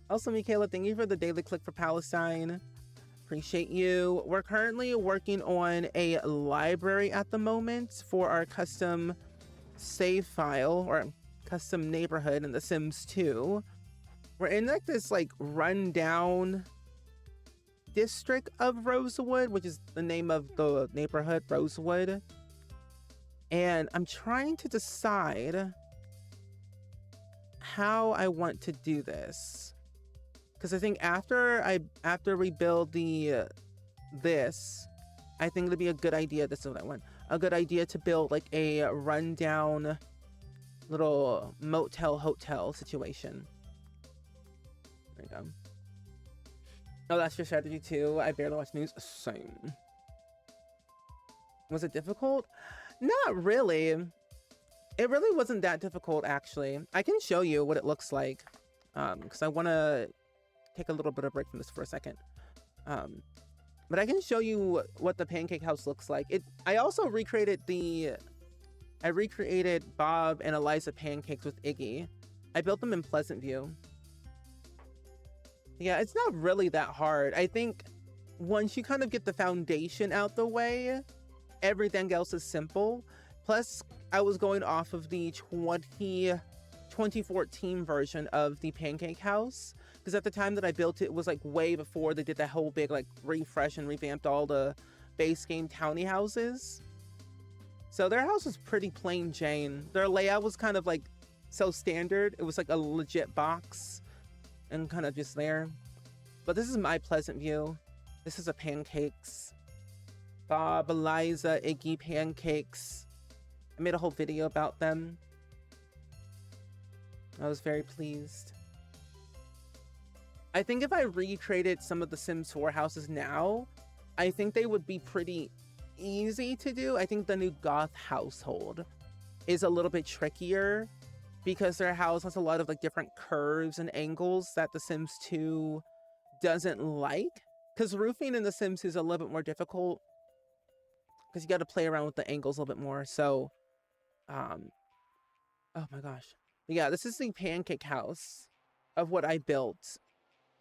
Also, Michaela, thank you for the daily click for Palestine. Appreciate you. We're currently working on a library at the moment for our custom save file or custom neighborhood in The Sims 2. We're in like this like rundown district of Rosewood, which is the name of the neighborhood, Rosewood. And I'm trying to decide how I want to do this. Because I think after we build this, I think it'd be a good idea. This is what I want. A good idea to build like a rundown little motel hotel situation. There you go. Oh, that's your strategy too. I barely watch news. Same. Was it difficult? Not really. It really wasn't that difficult, actually. I can show you what it looks like, because I want to take a little bit of break from this for a second. But I can show you what the pancake house looks like. I also recreated Bob and Eliza pancakes with Iggy. I built them in Pleasant View. Yeah, it's not really that hard. I think once you kind of get the foundation out the way, everything else is simple. Plus, I was going off of the 2014 version of the pancake house, because at the time that I built it, it was like way before they did that whole big like refresh and revamped all the base game townie houses. So their house was pretty plain Jane. Their layout was kind of like so standard. It was like a legit box and kind of just there. But this is my Pleasant View. This is a pancakes. Bob, Eliza, Iggy pancakes. I made a whole video about them. I was very pleased. I think if I recreated some of the Sims 4 houses now, I think they would be pretty easy to do. I think the new Goth household is a little bit trickier because their house has a lot of like different curves and angles that the Sims 2 doesn't like. Because roofing in the Sims is a little bit more difficult because you got to play around with the angles a little bit more. So, oh my gosh. But yeah, this is the pancake house of what I built.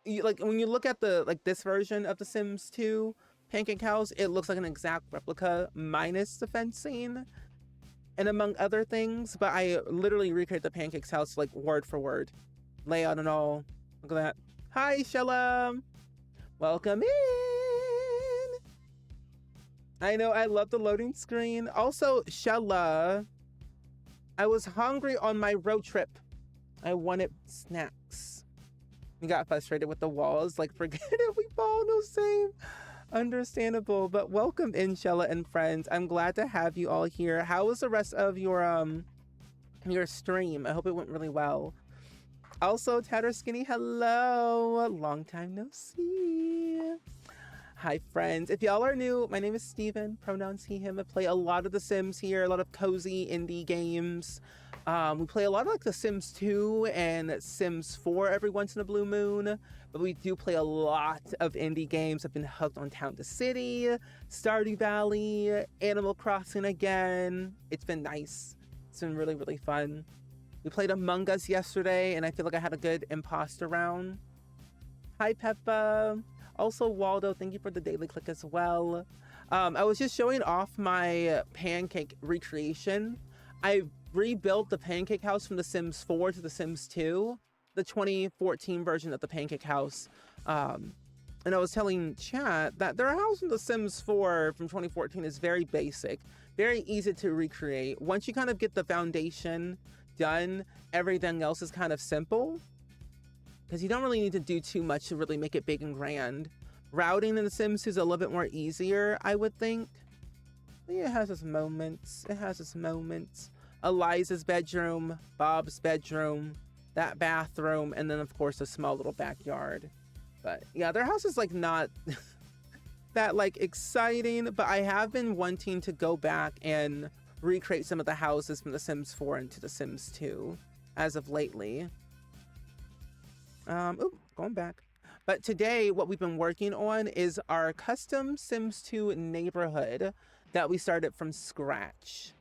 Like when you look at this version of the Sims 2 pancake house, it looks like an exact replica minus the fencing and among other things. But I literally recreated the pancakes house like word for word, layout and all. Look at that. Hi, Shella. Welcome in. I know, I love the loading screen. Also, Shella, I was hungry on my road trip. I wanted snacks. We got frustrated with the walls. Like, forget it, we fall, no same. Understandable, but welcome in, Shella and friends. I'm glad to have you all here. How was the rest of your stream? I hope it went really well. Also, Tatter Skinny, hello. Long time no see. Hi, friends. If y'all are new, my name is Steven, pronouns he, him. I play a lot of The Sims here, a lot of cozy indie games. We play a lot of like The Sims 2 and Sims 4 every once in a blue moon, but we do play a lot of indie games. I've been hooked on Town to City, Stardew Valley, Animal Crossing again. It's been nice. It's been really, really fun. We played Among Us yesterday, and I feel like I had a good imposter round. Hi, Peppa. Also, Waldo, thank you for the daily click as well. I was just showing off my pancake recreation. I rebuilt the pancake house from The Sims 4 to The Sims 2, the 2014 version of the pancake house. And I was telling chat that their house in The Sims 4 from 2014 is very basic, very easy to recreate. Once you kind of get the foundation done, everything else is kind of simple because you don't really need to do too much to really make it big and grand. Routing in The Sims is a little bit more easier, I would think. But yeah, it has its moments. It has its moments. Eliza's bedroom, Bob's bedroom, that bathroom, and then of course a small little backyard. But yeah, their house is like not that like exciting, but I have been wanting to go back and recreate some of the houses from The Sims 4 into The Sims 2 as of lately. Going back. But today, what we've been working on is our custom Sims 2 neighborhood that we started from scratch.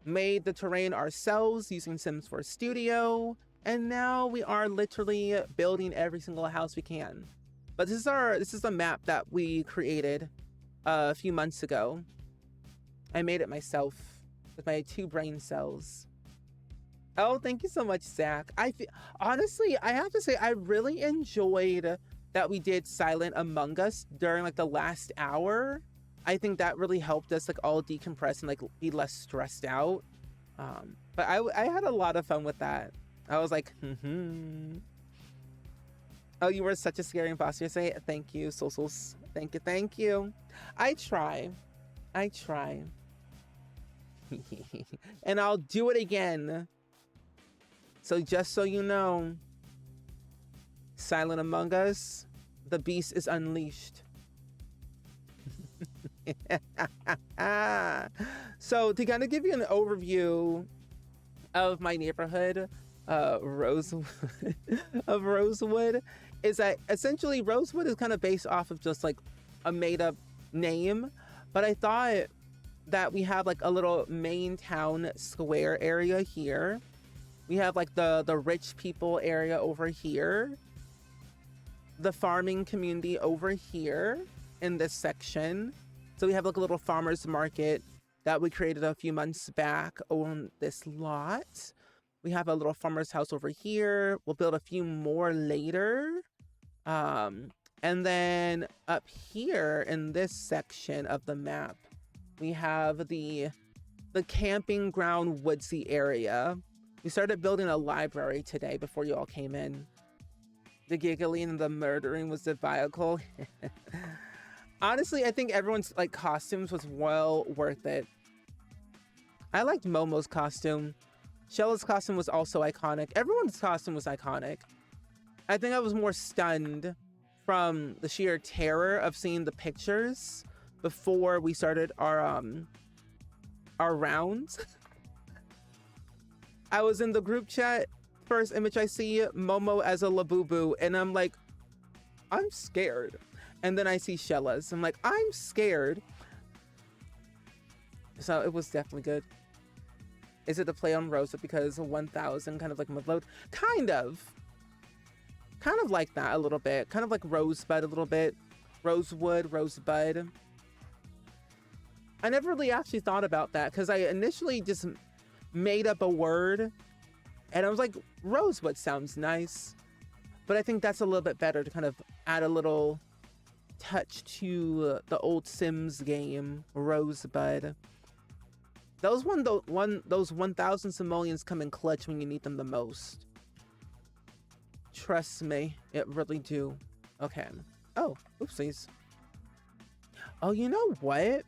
made the terrain ourselves using Sims 4 Studio, and now we are literally building every single house we can. But this is a map that we created a few months ago. I made it myself with my 2 brain cells. Oh, thank you so much, Zach. Honestly, I have to say, I really enjoyed that we did Silent Among Us during like the last hour. I think that really helped us like all decompress and like be less stressed out. But I had a lot of fun with that. I was like, Oh, you were such a scary imposter. Say thank you, Socials. Thank you. I try. And I'll do it again. So just so you know, Silent Among Us, the beast is unleashed. So to kind of give you an overview of my neighborhood, Rosewood, is that essentially Rosewood is kind of based off of just like a made up name, but I thought that we have like a little main town square area here. We have like the rich people area over here, the farming community over here in this section. So we have like a little farmer's market that we created a few months back on this lot. We have a little farmer's house over here. We'll build a few more later. And then up here in this section of the map, we have the camping ground woodsy area. We started building a library today before you all came in. The giggling and the murdering was the vehicle. Honestly, I think everyone's like costumes was well worth it. I liked Momo's costume. Shella's costume was also iconic. Everyone's costume was iconic. I think I was more stunned from the sheer terror of seeing the pictures before we started our rounds. I was in the group chat, first image I see Momo as a Labubu, and I'm like, I'm scared. And then I see Shella's, I'm like, I'm scared. So it was definitely good. Is it the play on Rosa because 1000 kind of like Midload? Kind of like that a little bit. Kind of like Rosebud a little bit. Rosewood, Rosebud. I never really actually thought about that because I initially just made up a word and I was like, Rosewood sounds nice. But I think that's a little bit better to kind of add a little touch to the old Sims game, Rosebud. Those 1000 simoleons come in clutch when you need them the most. Trust me, it really do. Okay. Oh, oopsies. Oh, you know what?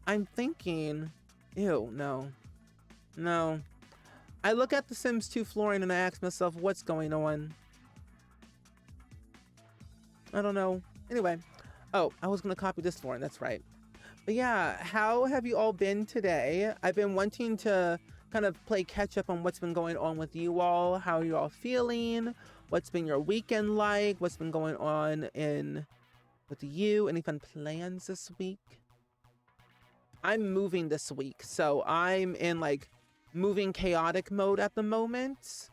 I'm thinking, ew, no. I look at the Sims 2 flooring and I ask myself, what's going on? I don't know. Anyway. Oh, I was gonna copy this flooring, that's right. But yeah, how have you all been today? I've been wanting to kind of play catch up on what's been going on with you all. How are you all feeling? What's been your weekend like? What's been going on with you? Any fun plans this week? I'm moving this week, so I'm in like moving chaotic mode at the moment.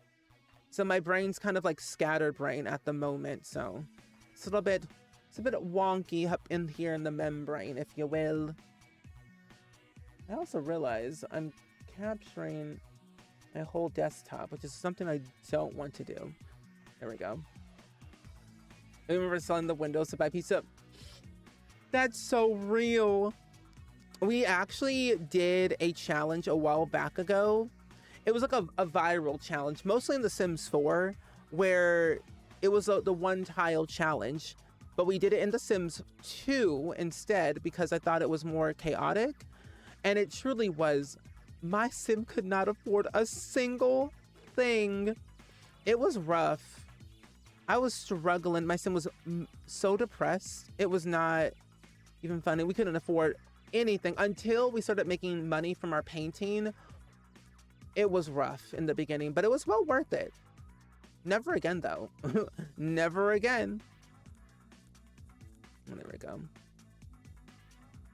So my brain's kind of like scatterbrain at the moment, so it's a bit wonky up in here in the membrane, if you will. I also realize I'm capturing my whole desktop, which is something I don't want to do. There we go. I remember selling the Windows to buy pizza. That's so real. We actually did a challenge a while back ago. It was like a viral challenge, mostly in The Sims 4, where it was the one tile challenge. But we did it in The Sims 2 instead because I thought it was more chaotic. And it truly was. My Sim could not afford a single thing. It was rough. I was struggling. My Sim was so depressed. It was not even funny. We couldn't afford anything until we started making money from our painting. It was rough in the beginning, but it was well worth it. Never again, though. Never again. There we go.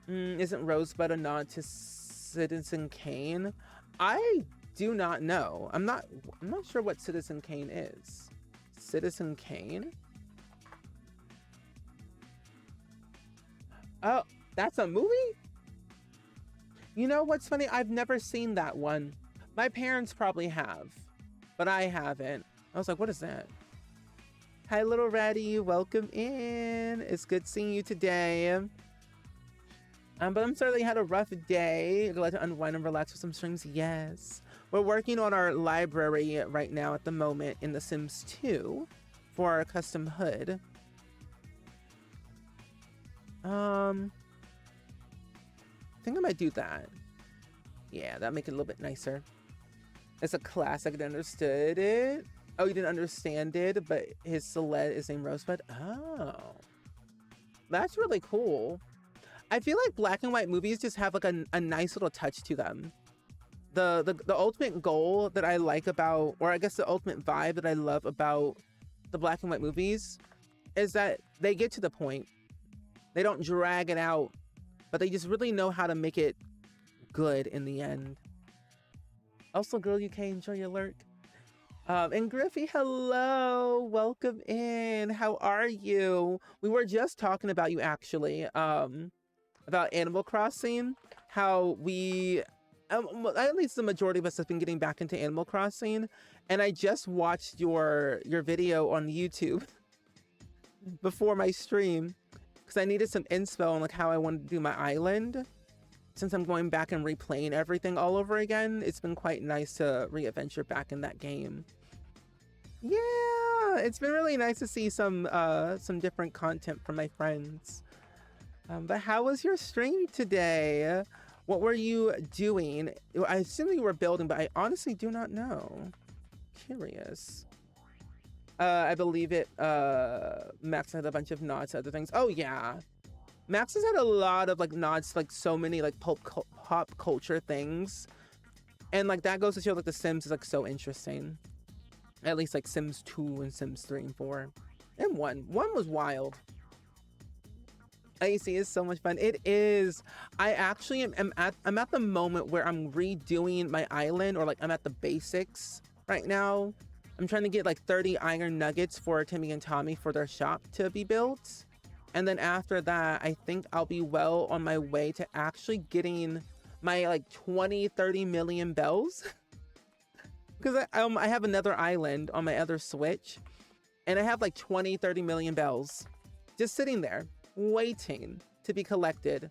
Isn't Rosebud a nod to Citizen Kane. I do not know. I'm not sure what Citizen Kane is. Citizen Kane? Oh, that's a movie? You know what's funny? I've never seen that one. My parents probably have, but I haven't. I was like, what is that? Hi, little Ratty. Welcome in. It's good seeing you today. But I'm sorry you had a rough day. You're glad to unwind and relax with some strings. Yes. We're working on our library right now at the moment in The Sims 2 for our custom hood. I think I might do that. Yeah, that'll make it a little bit nicer. It's a classic. I understood it. Oh, you didn't understand it, but his Celeste is named Rosebud. Oh, that's really cool. I feel like black and white movies just have like a nice little touch to them. The ultimate goal that I like about, or I guess the ultimate vibe that I love about the black and white movies is that they get to the point. They don't drag it out, but they just really know how to make it good in the end. Also, Girl UK, enjoy your lurk. And Griffey, hello, welcome in. How are you? We were just talking about you actually, about Animal Crossing, how we, at least the majority of us have been getting back into Animal Crossing. And I just watched your video on YouTube before my stream because I needed some inspo on like how I wanted to do my island. Since I'm going back and replaying everything all over again, it's been quite nice to re-adventure back in that game. Yeah, it's been really nice to see some different content from my friends. But how was your stream today? What were you doing? I assume you were building, but I honestly do not know. Curious. I believe it, Max had a bunch of nods to other things. Oh yeah. Max has had a lot of like nods to like so many like pop culture things. And like that goes to show like The Sims is like so interesting. At least like Sims 2 and Sims 3 and 4. And 1. 1 was wild. AC is so much fun. It is. I actually am at the moment where I'm redoing my island, or like I'm at the basics right now. I'm trying to get like 30 iron nuggets for Timmy and Tommy for their shop to be built. And then after that, I think I'll be well on my way to actually getting my like 20-30 million bells. Because I have another island on my other Switch. And I have like 20-30 million bells just sitting there waiting to be collected.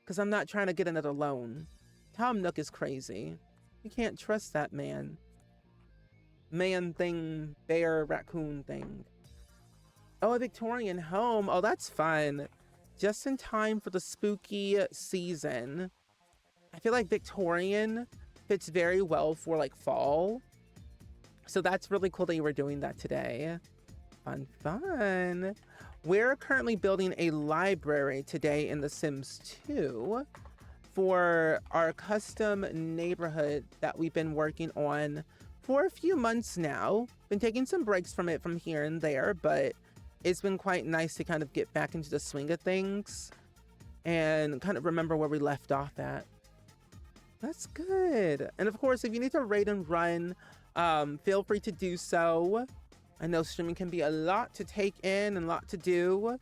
Because I'm not trying to get another loan. Tom Nook is crazy. You can't trust that man. Man thing, bear, raccoon thing. Oh, a Victorian home. Oh, that's fun. Just in time for the spooky season. I feel like Victorian fits very well for like fall. So that's really cool that you were doing that today. Fun, fun. We're currently building a library today in The Sims 2 for our custom neighborhood that we've been working on for a few months now. Been taking some breaks from it from here and there, but it's been quite nice to kind of get back into the swing of things and kind of remember where we left off at. That's good. And of course, if you need to raid and run, feel free to do so. I know streaming can be a lot to take in and a lot to do.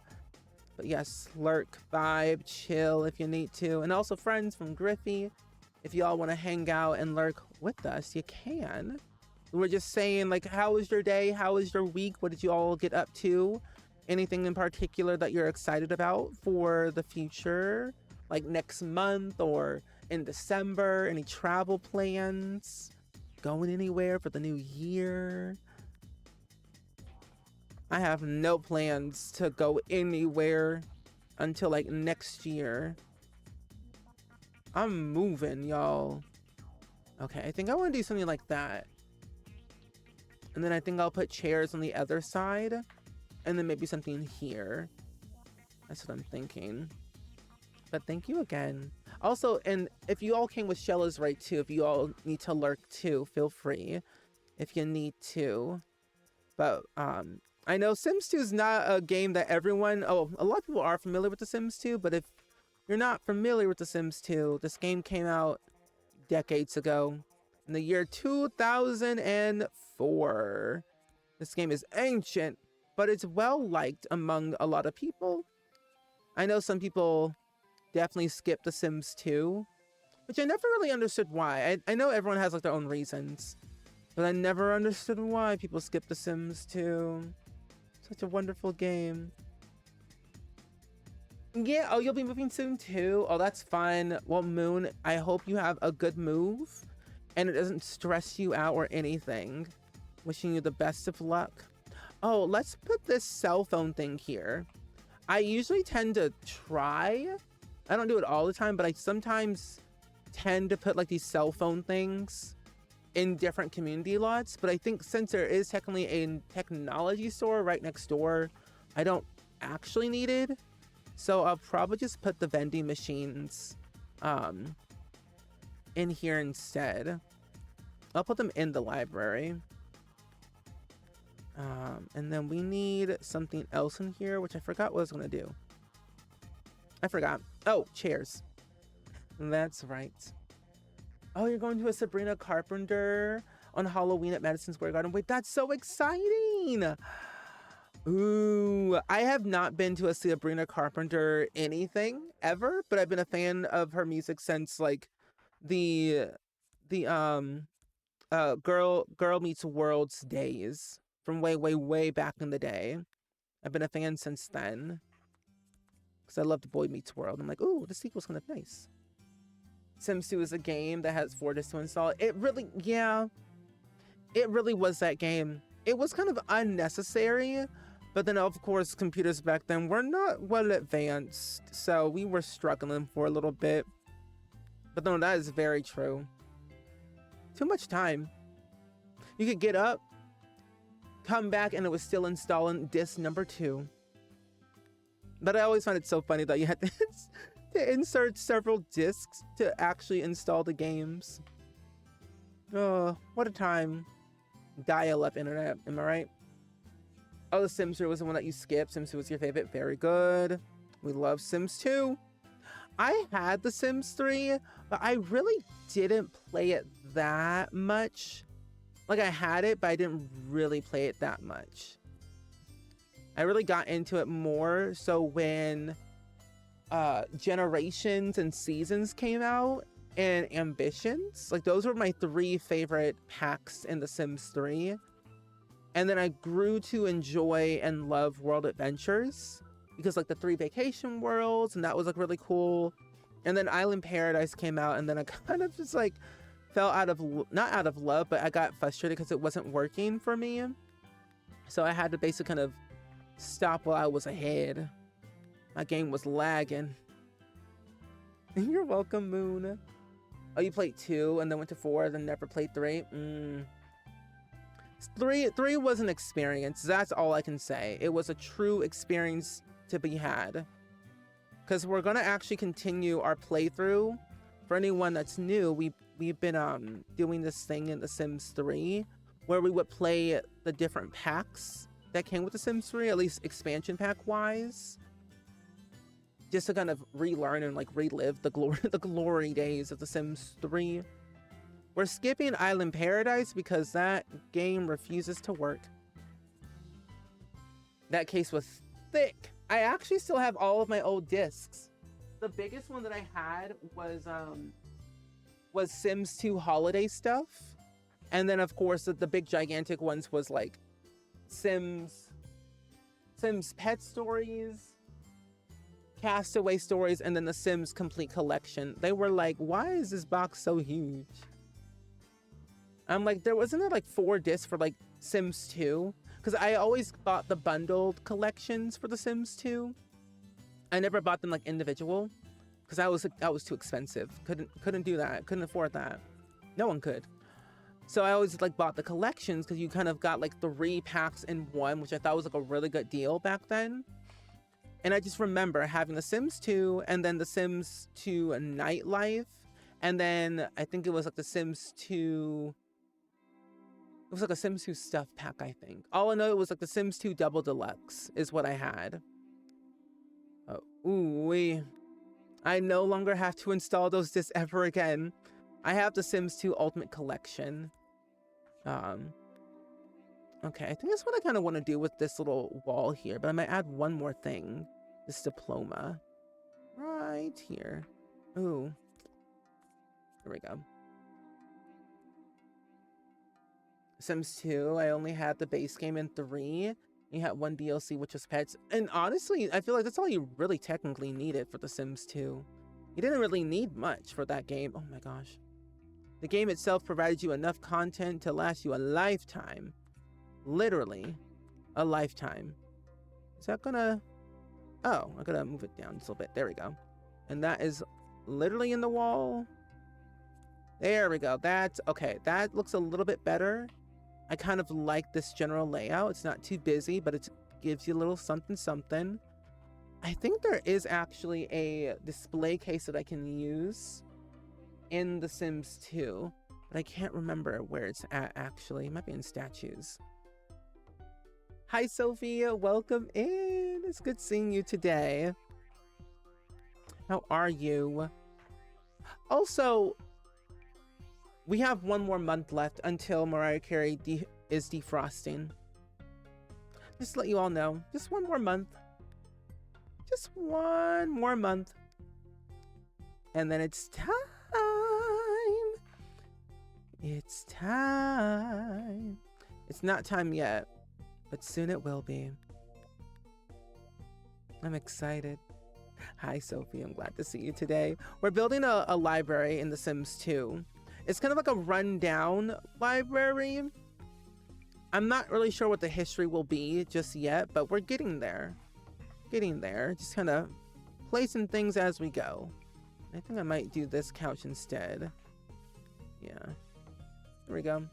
But yes, lurk, vibe, chill if you need to. And also friends from Griffey, if y'all want to hang out and lurk with us, you can. We're just saying, like, how was your day? How was your week? What did you all get up to? Anything in particular that you're excited about for the future? Like next month or in December? Any travel plans? Going anywhere for the new year? I have no plans to go anywhere until like next year. I'm moving, y'all. Okay, I think I want to do something like that. And then I think I'll put chairs on the other side. And then maybe something here. That's what I'm thinking. But thank you again. Also, and if you all came with Shella's right too, if you all need to lurk too, feel free. If you need to. But I know Sims 2 is not a game that everyone... Oh, a lot of people are familiar with The Sims 2. But if you're not familiar with The Sims 2, this game came out decades ago in the year 2004. This game is ancient, but it's well liked among a lot of people. I know some people definitely skip The Sims 2, which I never really understood why. I know everyone has like their own reasons, but I never understood why people skip The Sims 2. Such a wonderful game. Yeah, oh, you'll be moving soon too? Oh, that's fun. Well, Moon, I hope you have a good move and it doesn't stress you out or anything. Wishing you the best of luck. Oh, let's put this cell phone thing here. I usually tend to try. I don't do it all the time, but I sometimes tend to put like these cell phone things in different community lots. But I think since there is technically a technology store right next door, I don't actually need it. So I'll probably just put the vending machines in here instead. I'll put them in the library. And then we need something else in here, which I forgot what I was going to do. I forgot. Oh, chairs. That's right. Oh, you're going to a Sabrina Carpenter on Halloween at Madison Square Garden. Wait, that's so exciting. Ooh, I have not been to a Sabrina Carpenter anything ever, but I've been a fan of her music since like the Girl Meets World's days from way back in the day. I've been a fan since then because I loved Boy Meets World. I'm like, ooh, the sequel's kind of nice. Sims 2 is a game that has 4 discs to install. It really, yeah, it really was that game. It was kind of unnecessary, but then of course computers back then were not well advanced, so we were struggling for a little bit. But no, that is very true. Too much time. You could get up, come back, and it was still installing disc number 2. But I always find it so funny that you had to insert several discs to actually install the games. Oh, what a time. Dial-up internet, am I right? Oh, the Sims 3 was the one that you skipped. Sims 2 was your favorite. Very good. We love Sims 2. I had the Sims 3, but I really didn't play it that much. Like, I had it, but I didn't really play it that much. I really got into it more so when Generations and Seasons came out, and Ambitions. Like, those were my 3 favorite packs in The Sims 3. And then I grew to enjoy and love World Adventures because like the 3 vacation worlds, and that was like really cool. And then Island Paradise came out, and then I kind of just like fell out of, not out of love, but I got frustrated because it wasn't working for me. So I had to basically kind of stop while I was ahead. My game was lagging. You're welcome, Moon. Oh, you played 2 and then went to 4, then never played 3? 3 was an experience. That's all I can say. It was a true experience to be had. Because we're going to actually continue our playthrough. For anyone that's new, we've been doing this thing in The Sims 3 where we would play the different packs that came with The Sims 3, at least expansion pack wise. Just to kind of relearn and like relive the glory days of The Sims 3. We're skipping Island Paradise because that game refuses to work. That case was thick. I actually still have all of my old discs. The biggest one that I had was Sims 2 holiday stuff. And then of course the big gigantic ones was like Sims Pet Stories, Castaway Stories, and then the Sims Complete Collection. They were like, why is this box so huge? I'm like, wasn't there like 4 discs for like Sims 2? Because I always bought the bundled collections for the Sims 2. I never bought them like individual because that was too expensive. Couldn't do that. Couldn't afford that. No one could. So I always like bought the collections because you kind of got like 3 packs in one, which I thought was like a really good deal back then. And I just remember having the Sims 2 and then the Sims 2 Nightlife. And then I think it was like the Sims 2... It was like a Sims 2 stuff pack, I think. All I know, it was like the Sims 2 Double Deluxe is what I had. Oh, ooh, I no longer have to install those discs ever again. I have the Sims 2 Ultimate Collection. Okay, I think that's what I kind of want to do with this little wall here, but I might add one more thing. This diploma. Right here. Ooh. There we go. Sims 2, I only had the base game in 3. You had one DLC, which was pets. And honestly, I feel like that's all you really technically needed for the Sims 2. You didn't really need much for that game. Oh my gosh. The game itself provided you enough content to last you a lifetime. Literally, a lifetime. Is that gonna... Oh, I gotta move it down just a little bit. There we go. And that is literally in the wall. There we go. That's... Okay, that looks a little bit better. I kind of like this general layout. It's not too busy, but it gives you a little something something. I think there is actually a display case that I can use in The Sims 2, but I can't remember where it's at actually. It might be in statues. Hi Sophia, welcome in. It's good seeing you today. How are you? Also, we have one more month left until Mariah Carey is defrosting. Just to let you all know, just one more month. Just one more month. And then it's time. It's time. It's not time yet, but soon it will be. I'm excited. Hi Sophie, I'm glad to see you today. We're building a library in The Sims 2. It's kind of like a rundown library. I'm not really sure what the history will be just yet, but we're getting there. Getting there. Just kind of placing things as we go. I think I might do this couch instead. Yeah. There we go.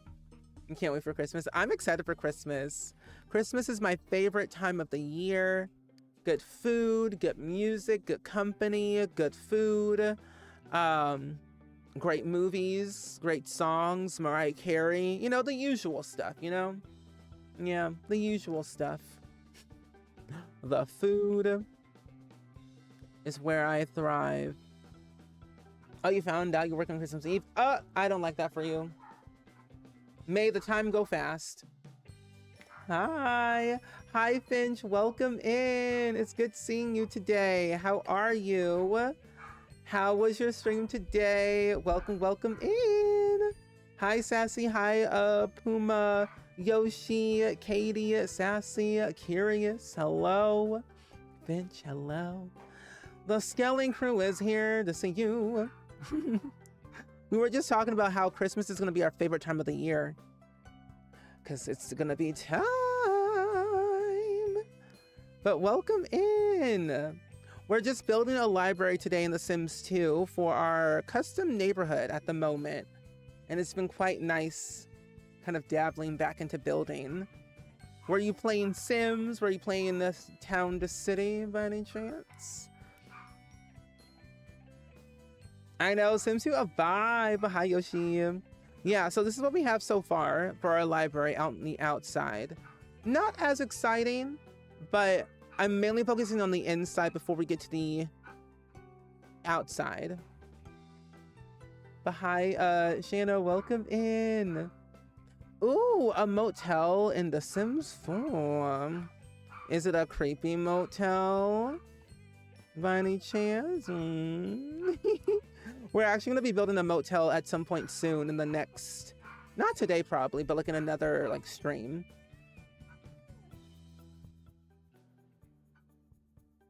I can't wait for Christmas. I'm excited for Christmas. Christmas is my favorite time of the year. Good food, good music, good company, good food. Great movies, great songs, Mariah Carey, you know, the usual stuff, you know? Yeah, the usual stuff. The food is where I thrive. Oh, you found out you're working on Christmas Eve? I don't like that for you. May the time go fast. Hi. Hi, Finch. Welcome in. It's good seeing you today. How are you? How was your stream today? Welcome, welcome in. Hi, Sassy. Hi, Puma, Yoshi, Katie, Sassy, Curious. Hello. Finch, hello. The Scaling crew is here to see you. We were just talking about how Christmas is going to be our favorite time of the year. Because it's going to be time. But welcome in. We're just building a library today in The Sims 2 for our custom neighborhood at the moment. And it's been quite nice kind of dabbling back into building. Were you playing Sims? Were you playing this town to city by any chance? I know, Sims 2 a vibe. Hi, Yoshi. Yeah, so this is what we have so far for our library out in the outside. Not as exciting, but I'm mainly focusing on the inside before we get to the outside. But hi, Shanna, welcome in. Ooh, a motel in The Sims 4. Is it a creepy motel? By any chance? We're actually going to be building a motel at some point soon in the next... Not today, probably, but like in another like stream.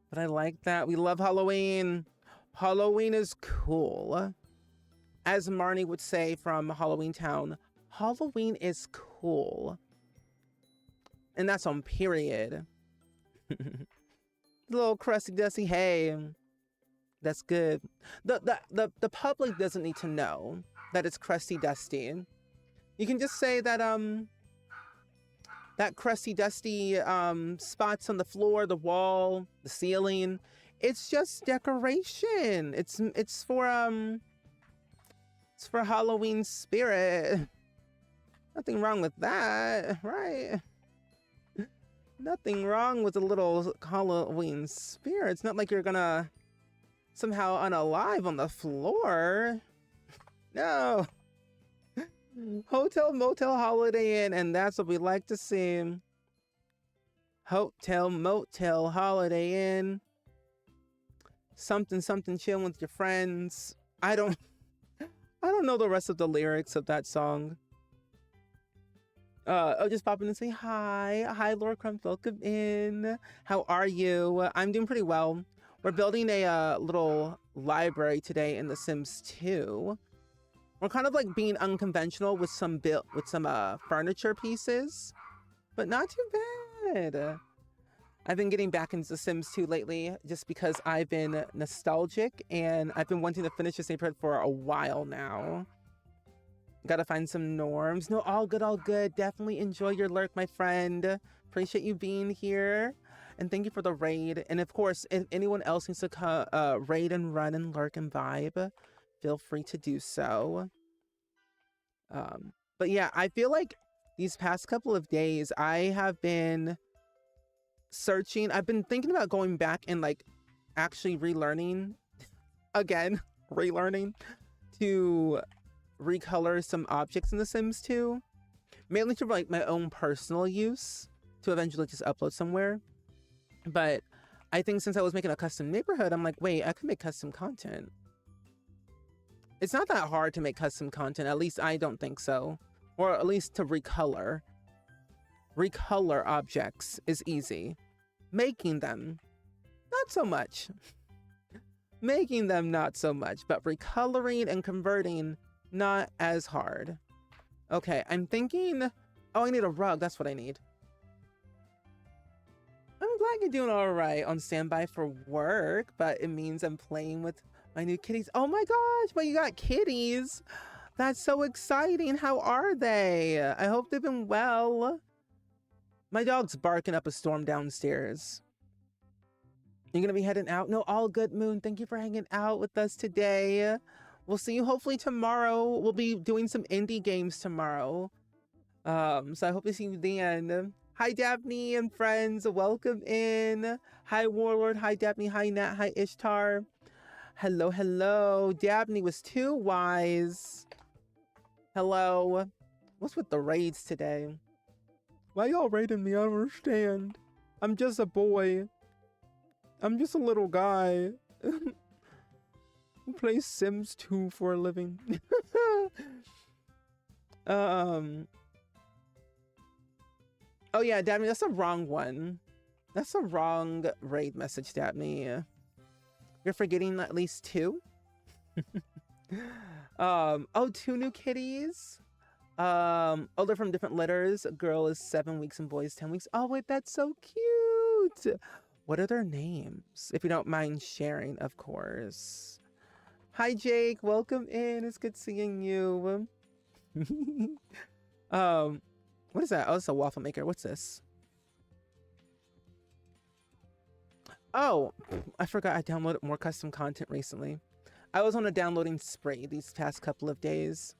But I like that. We love Halloween. Halloween is cool. As Marnie would say from Halloween Town, Halloween is cool. And that's on period. Little crusty dusty, hey. That's good. The public doesn't need to know that it's crusty dusty. You can just say that that crusty dusty spots on the floor, the wall, the ceiling. It's just decoration. It's for Halloween spirit. Nothing wrong with that, right? Nothing wrong with a little Halloween spirit. It's not like you're gonna somehow unalive on the floor. No. Hotel, motel, Holiday Inn, and that's what we like to see. Hotel, motel, Holiday Inn. Something, something, chilling with your friends. I don't know the rest of the lyrics of that song. I'll just pop in and say hi. Hi, Lord Crump, welcome in. How are you? I'm doing pretty well. We're building a little library today in The Sims 2. We're kind of like being unconventional with some furniture pieces, but not too bad. I've been getting back into The Sims 2 lately just because I've been nostalgic and I've been wanting to finish this neighborhood for a while now. Gotta find some norms. No, all good, all good. Definitely enjoy your lurk, my friend. Appreciate you being here. And thank you for the raid. And of course, if anyone else needs to raid and run and lurk and vibe, feel free to do so. But yeah, I feel like these past couple of days, I have been searching. I've been thinking about going back and like actually relearning again, relearning to recolor some objects in The Sims 2, mainly for like my own personal use to eventually just upload somewhere. But I think since I was making a custom neighborhood, I'm like, wait, I could make custom content. It's not that hard to make custom content, at least I don't think so. Or at least to recolor. Recolor objects is easy. Making them, not so much. Making them, not so much. But recoloring and converting, not as hard. Okay, I'm thinking... Oh, I need a rug. That's what I need. I'm glad you're doing all right on standby for work, but it means I'm playing with my new kitties. Oh my gosh, but you got kitties. That's so exciting. How are they? I hope they've been well. My dog's barking up a storm downstairs. You're gonna be heading out? No, all good, Moon. Thank you for hanging out with us today. We'll see you hopefully tomorrow. We'll be doing some indie games tomorrow. So I hope to see you then. Hi, Daphne and friends. Welcome in. Hi, Warlord. Hi, Daphne. Hi, Nat. Hi, Ishtar. Hello, hello. Daphne was too wise. Hello. What's with the raids today? Why y'all raiding me? I don't understand. I'm just a boy. I'm just a little guy. Who plays Sims 2 for a living. Oh yeah, Dabney, that's the wrong one. That's the wrong raid message, Dabney. You're forgetting at least 2? Oh, 2 new kitties. Oh, they're from different litters. A girl is 7 weeks and boy is 10 weeks. Oh wait, that's so cute. What are their names? If you don't mind sharing, of course. Hi Jake, welcome in. It's good seeing you. What is that? Oh, it's a waffle maker. What's this? Oh, I forgot I downloaded more custom content recently. I was on a downloading spree these past couple of days.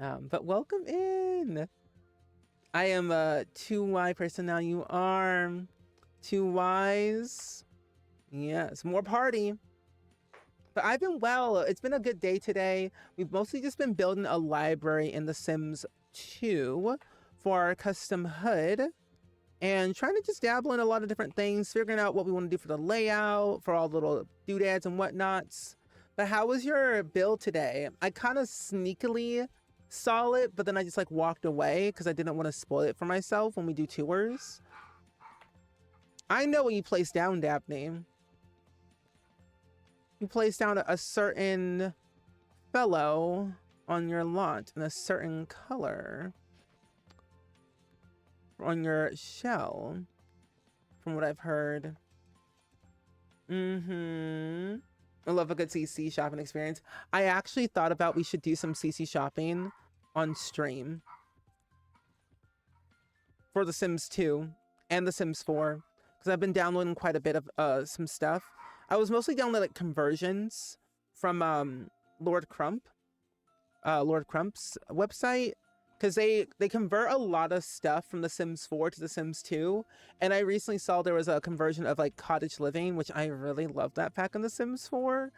But welcome in. I am a 2Y person now. You are 2Ys. Yes, more party. But I've been well. It's been a good day today. We've mostly just been building a library in The Sims 2 for our custom hood and trying to just dabble in a lot of different things, figuring out what we want to do for the layout, for all the little doodads and whatnots. But how was your build today? I kind of sneakily saw it, but then I just like walked away because I didn't want to spoil it for myself when we do tours. I know what you placed down, Daphne. You placed down a certain fellow on your lot in a certain color on your shell, from what I've heard. I love a good CC shopping experience. I actually thought about we should do some CC shopping on stream for The Sims 2 and The Sims 4 because I've been downloading quite a bit of some stuff. I was mostly downloading like conversions from Lord Crump's website, because they convert a lot of stuff from The Sims 4 to The Sims 2, and I recently saw there was a conversion of like cottage living, which I really love that pack in The Sims 4.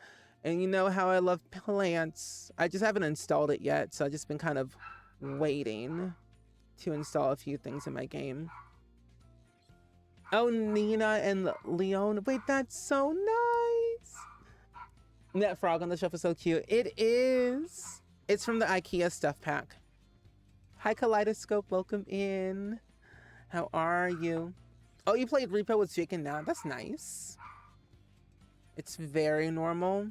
And you know how I love plants. I just haven't installed it yet, so I've just been kind of waiting to install a few things in my game. Oh, Nina and Leon. Wait, that's so nice. That frog on the shelf is so cute. It is. It's from the IKEA stuff pack. Hi, Kaleidoscope. Welcome in. How are you? Oh, you played Repo with Jake and Nat. That's nice. It's very normal.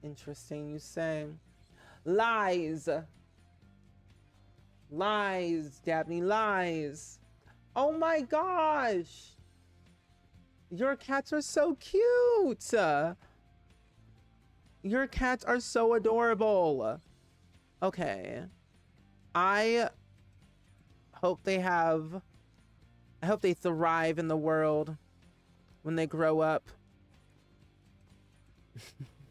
Interesting, you say. Lies. Lies, Dabney, lies. Oh my gosh. Your cats are so cute. Your cats are so adorable. Okay. I hope they thrive in the world when they grow up.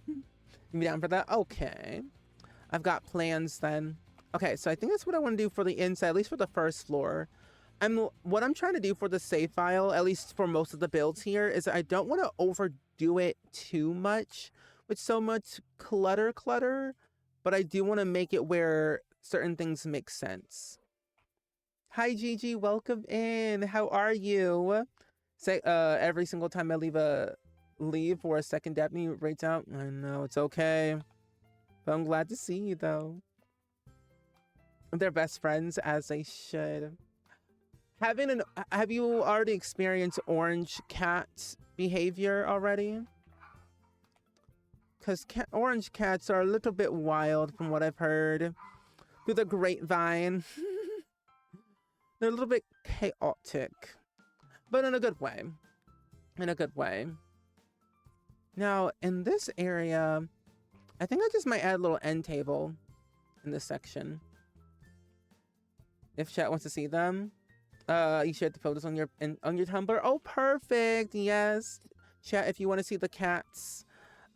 You be down for that? Okay. I've got plans then. Okay, so I think that's what I want to do for the inside, at least for the first floor. What I'm trying to do for the save file, at least for most of the builds here, is I don't want to overdo it too much with so much clutter, but I do want to make it where certain things make sense. Hi, Gigi. Welcome in. How are you? Say, every single time I leave for a second, Daphne rates out. I know, it's okay. But I'm glad to see you, though. They're best friends, as they should. Have you already experienced orange cat behavior already? Because orange cats are a little bit wild from what I've heard through the grapevine. They're a little bit chaotic, but in a good way. In a good way. Now, in this area, I think I just might add a little end table in this section. If chat wants to see them. You shared the photos on your Tumblr. Oh, perfect. Yes. Chat, if you want to see the cats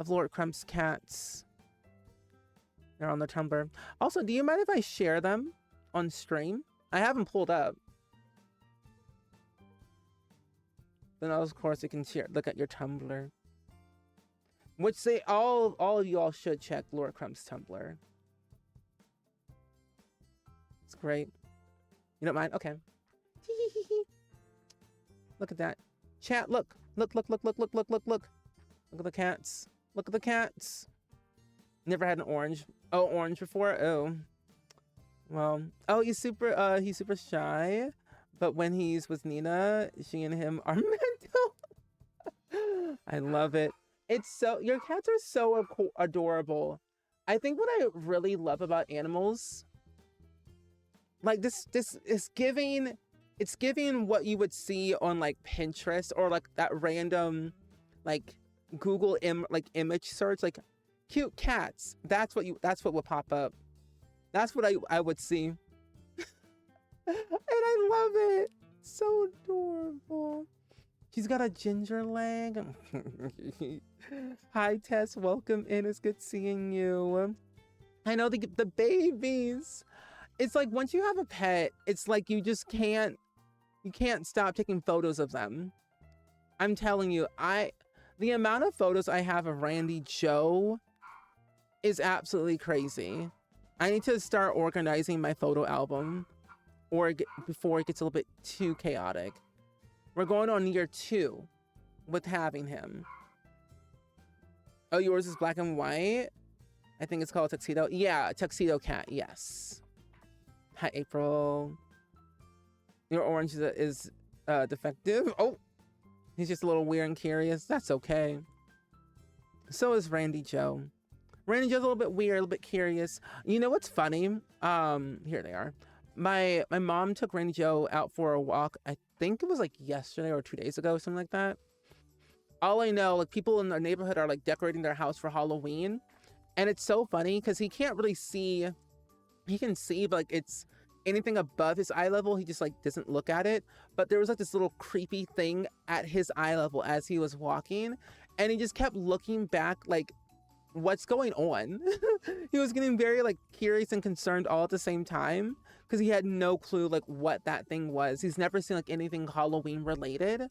of Lord Crump's cats. They're on the Tumblr. Also, do you mind if I share them on stream? I have them pulled up. Then, of course, you can look at your Tumblr. Which they all of you all should check Lord Crump's Tumblr. It's great. You don't mind? Okay. Look at that. Chat, look. Look. Look at the cats. Look at the cats. Never had an orange. Oh, orange before? Oh. Well. Oh, he's super shy. But when he's with Nina, she and him are mental. I love it. Your cats are so adorable. I think what I really love about animals, like this is giving, it's giving what you would see on like Pinterest or like that random like Google image search, like cute cats. That's what would pop up. That's what I would see. And I love it. So adorable. She's got a ginger leg. Hi Tess, welcome in. It's good seeing you. I know the babies. It's like once you have a pet, it's like you can't stop taking photos of them. I'm telling you, the amount of photos I have of Randy Joe is absolutely crazy. I need to start organizing my photo album before it gets a little bit too chaotic. We're going on year 2 with having him. Oh, yours is black and white? I think it's called Tuxedo. Yeah, Tuxedo Cat, yes. Hi, April. Your orange is defective. Oh, he's just a little weird and curious. That's okay. So is Randy Joe. Randy Joe's a little bit weird, a little bit curious. You know what's funny? Here they are. My mom took Randy Joe out for a walk. I think it was like yesterday or 2 days ago, something like that. All I know, like people in our neighborhood are like decorating their house for Halloween. And it's so funny because he can't really see. He can see, but like it's anything above his eye level, he just like doesn't look at it. But there was like this little creepy thing at his eye level as he was walking. And he just kept looking back like what's going on? He was getting very like curious and concerned all at the same time because he had no clue like what that thing was. He's never seen like anything Halloween related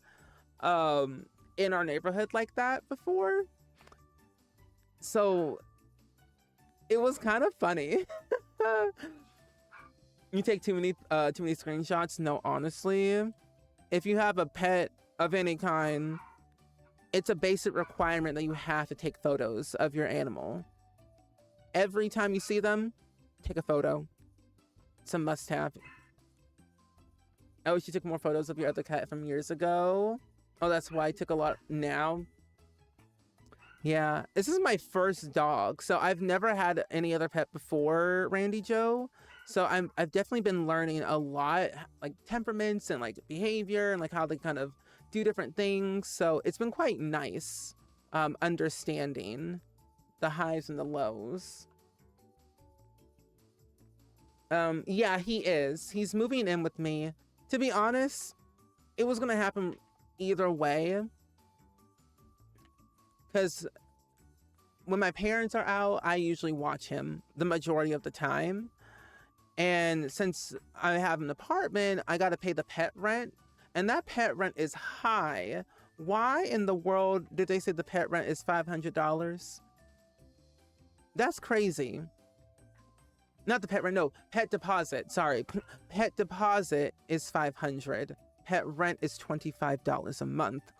in our neighborhood like that before. So it was kind of funny. You take too many screenshots? No, honestly. If you have a pet of any kind, it's a basic requirement that you have to take photos of your animal. Every time you see them, take a photo. It's a must-have. I wish you took more photos of your other cat from years ago. Oh, that's why I took a lot now. Yeah, this is my first dog, so I've never had any other pet before Randy Joe. So I've definitely been learning a lot, like temperaments and like behavior and like how they kind of do different things. So it's been quite nice understanding the highs and the lows. Yeah, he is. He's moving in with me. To be honest, it was gonna happen either way. Because when my parents are out, I usually watch him the majority of the time. And since I have an apartment, I got to pay the pet rent. And that pet rent is high. Why in the world did they say the pet rent is $500? That's crazy. Not the pet rent, no, pet deposit. Sorry. Pet deposit is $500. Pet rent is $25 a month.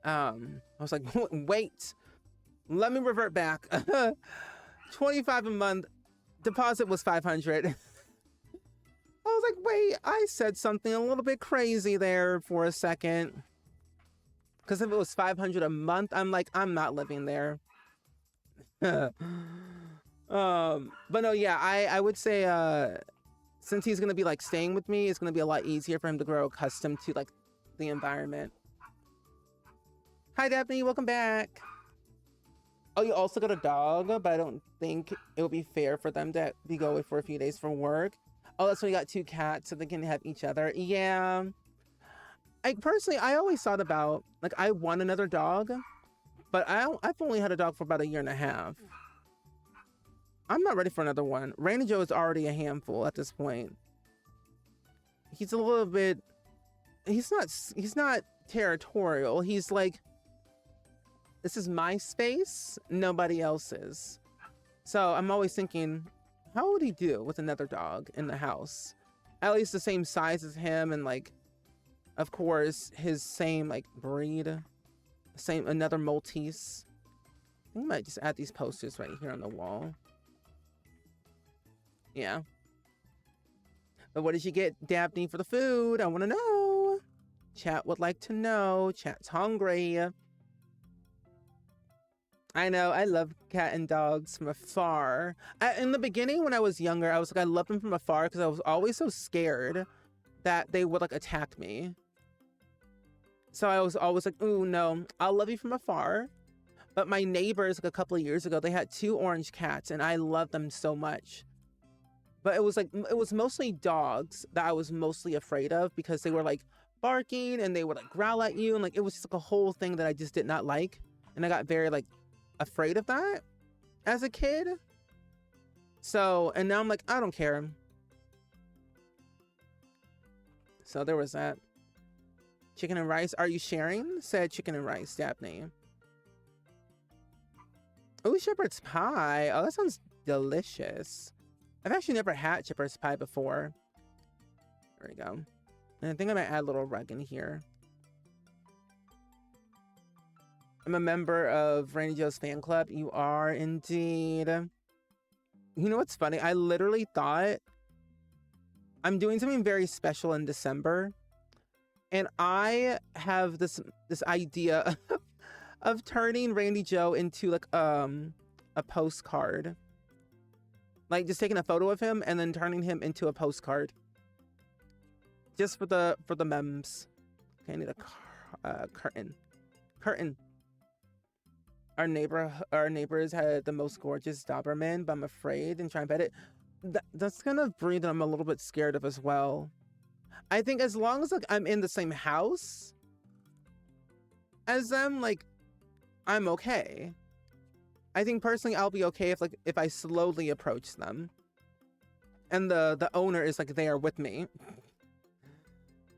I was like, wait, let me revert back. 25 a month, deposit was 500. I was like, wait, I said something a little bit crazy there for a second. Because if it was 500 a month, I'm like, I'm not living there. But no, yeah, I would say, since he's going to be like staying with me, it's going to be a lot easier for him to grow accustomed to like the environment. Hi, Daphne, welcome back. Oh, you also got a dog, but I don't think it would be fair for them to be away for a few days for work. Oh, that's why you got 2 cats, so they can have each other. Yeah. I always thought about, like, I want another dog, but I've only had a dog for about 1.5 years. I'm not ready for another one. Randy Joe is already a handful at this point. He's a little bit, he's not territorial. He's like, this is my space, nobody else's. So I'm always thinking, how would he do with another dog in the house? At least the same size as him, and like, of course, his same like breed, another Maltese. I think I might just add these posters right here on the wall. Yeah. But what did you get, Daphne, for the food? I want to know. Chat would like to know. Chat's hungry. I know, I love cat and dogs from afar. In the beginning, when I was younger, I was like, I loved them from afar because I was always so scared that they would like attack me. So I was always like, ooh, no, I'll love you from afar. But my neighbors, like a couple of years ago, they had 2 orange cats and I loved them so much. But it was mostly dogs that I was mostly afraid of because they were like barking and they would like growl at you. And like, it was just like a whole thing that I just did not like. And I got very like afraid of that as a kid. So, and now I'm like, I don't care. So there was that. Chicken and rice. Are you sharing? Said chicken and rice, Daphne. Oh, shepherd's pie. Oh, that sounds delicious. I've actually never had shepherd's pie before. There we go. And I think I might add a little rug in here. I'm a member of Randy Joe's fan club. You are indeed. You know what's funny? I literally thought I'm doing something very special in December. And I have this idea of turning Randy Joe into like a postcard. Like just taking a photo of him and then turning him into a postcard. Just for the memes. Okay, I need a curtain. Curtain. Our neighbors had the most gorgeous Doberman, but I'm afraid and try and pet it. That's kind of breed that I'm a little bit scared of as well. I think as long as like I'm in the same house as them, like I'm okay. I think personally I'll be okay if I slowly approach them and the owner is like there with me.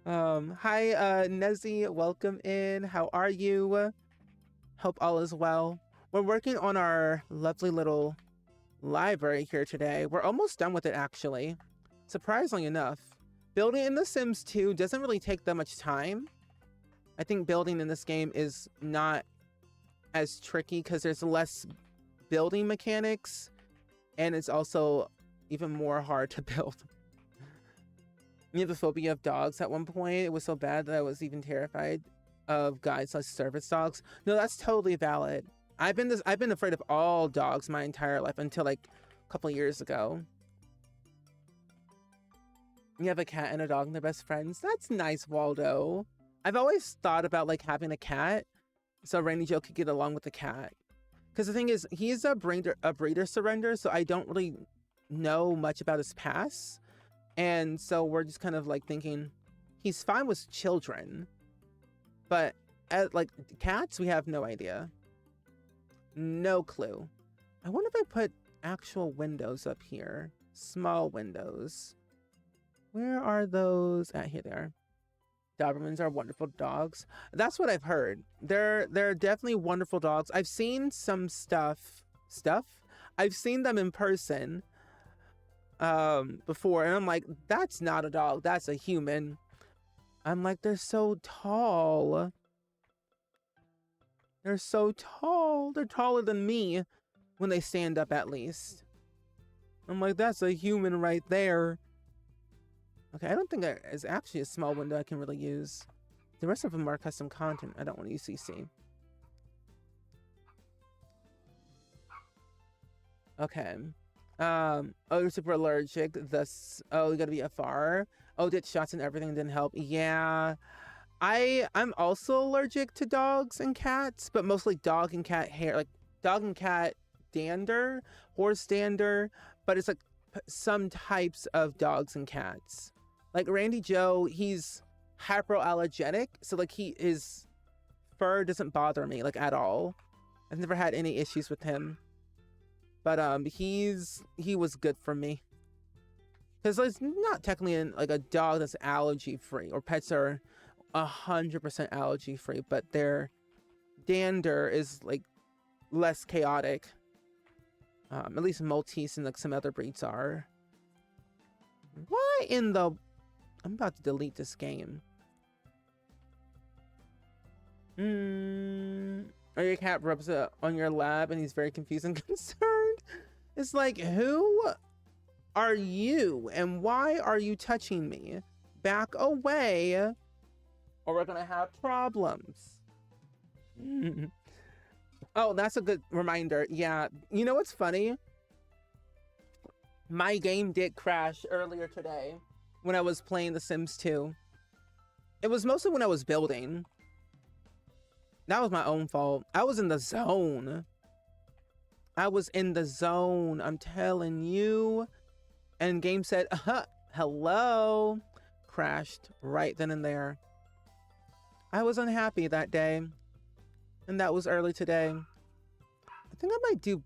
Hi, Nezzy, welcome in. How are you? Hope all is well. We're working on our lovely little library here today. We're almost done with it, actually. Surprisingly enough. Building in The Sims 2 doesn't really take that much time. I think building in this game is not as tricky because there's less building mechanics, and it's also even more hard to build. You have a phobia of dogs at one point. It was so bad that I was even terrified of guys/service dogs. No, that's totally valid. I've been afraid of all dogs my entire life until like a couple of years ago. You have a cat and a dog and they're best friends. That's nice, Waldo. I've always thought about like having a cat so Randy Joe could get along with the cat. Because the thing is, he's a breeder surrender, so I don't really know much about his past. And so we're just kind of like thinking he's fine with children, but as like cats, we have no idea. No clue. I wonder if I put actual windows up here. Small windows. Where are those? Here they are. Dobermans are wonderful dogs. That's what I've heard. They're definitely wonderful dogs. I've seen some stuff. I've seen them in person before, and I'm like, that's not a dog, that's a human. I'm like, they're so tall. They're so tall. They're taller than me when they stand up, at least. I'm like, that's a human right there. Okay, I don't think there is actually a small window I can really use. The rest of them are custom content. I don't want to use CC. Okay. Oh, you're super allergic. Oh, you gotta be FR. Oh, did shots and everything didn't help. Yeah. I'm also allergic to dogs and cats, but mostly dog and cat hair, like dog and cat dander, horse dander, but it's like some types of dogs and cats. Like Randy Joe, he's hypoallergenic, so like his fur doesn't bother me like at all. I've never had any issues with him. But he was good for me. Because it's not technically like a dog that's allergy free, or pets are 100% allergy free, but their dander is like less chaotic. At least Maltese and like some other breeds are. Why in the... I'm about to delete this game. Or your cat rubs on your lap and he's very confused and concerned. It's like, who are you and why are you touching me? Back away or we're gonna have problems. Oh, that's a good reminder. Yeah, you know what's funny? My game did crash earlier today when I was playing The Sims 2. It was mostly when I was building. That was my own fault. I was in the zone. I was in the zone, I'm telling you. And game said, hello. Crashed right then and there. I was unhappy that day. And that was early today. I think I might do...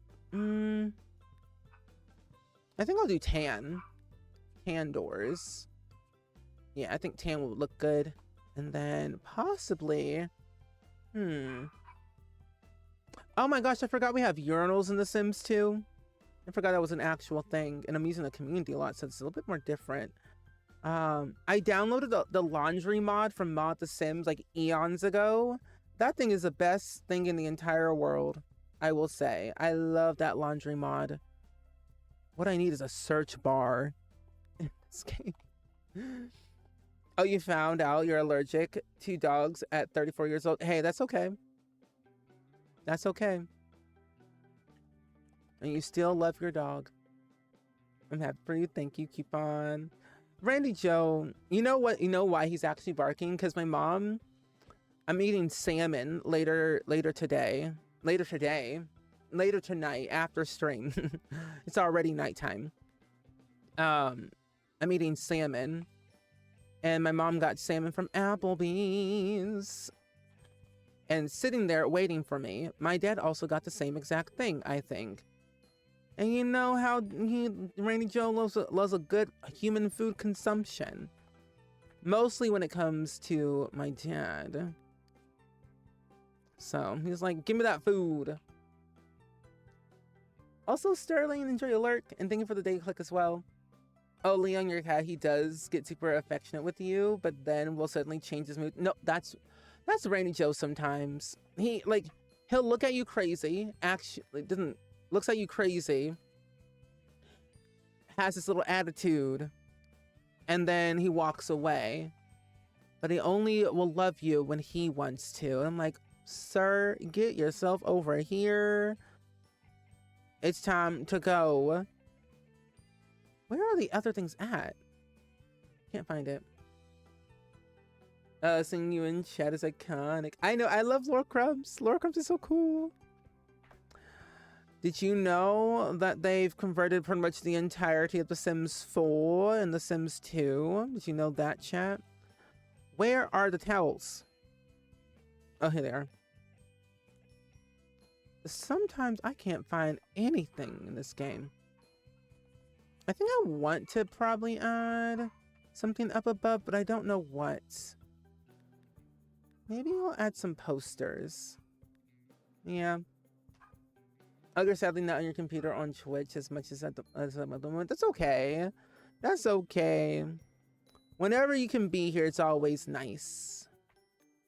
I think I'll do tan. Tan doors. Yeah, I think tan will look good. And then possibly... Oh my gosh, I forgot we have urinals in The Sims 2. I forgot that was an actual thing. And I'm using the community a lot, so it's a little bit more different. I downloaded the laundry mod from Mod The Sims like eons ago. That thing is the best thing in the entire world, I will say. I love that laundry mod. What I need is a search bar in this game. Oh, you found out you're allergic to dogs at 34 years old. Hey, that's okay. That's okay. And you still love your dog. I'm happy for you. Thank you. Keep on. Randy Joe, you know what? You know why he's actually barking? Because my mom, I'm eating salmon later today. Later tonight after stream. It's already nighttime. I'm eating salmon. And my mom got salmon from Applebee's. and sitting there waiting for me. My dad also got the same exact thing, I think. And you know how Randy Joe loves a good human food consumption. Mostly when it comes to my dad. So he's like, give me that food. Also, Sterling, enjoy your lurk, and thank you for the day click as well. Oh, Leon, your cat, he does get super affectionate with you, but then will suddenly change his mood. No, that's Randy Joe sometimes. He'll look at you crazy, actually looks at you crazy, has this little attitude, and then he walks away. But he only will love you when he wants to. And I'm like, sir, get yourself over here. It's time to go. Where are the other things at? Can't find it. Seeing you in chat is iconic. I know, I love Lore Crumbs. Lore Crumbs is so cool. Did you know that they've converted pretty much the entirety of The Sims 4 and The Sims 2? Did you know that, chat? Where are the towels? Oh, here they are. Sometimes I can't find anything in this game. I think I want to probably add something up above, but I don't know what. Maybe I'll add some posters. Yeah. You're sadly not on your computer on Twitch as much as at the moment. That's okay. That's okay. Whenever you can be here, it's always nice.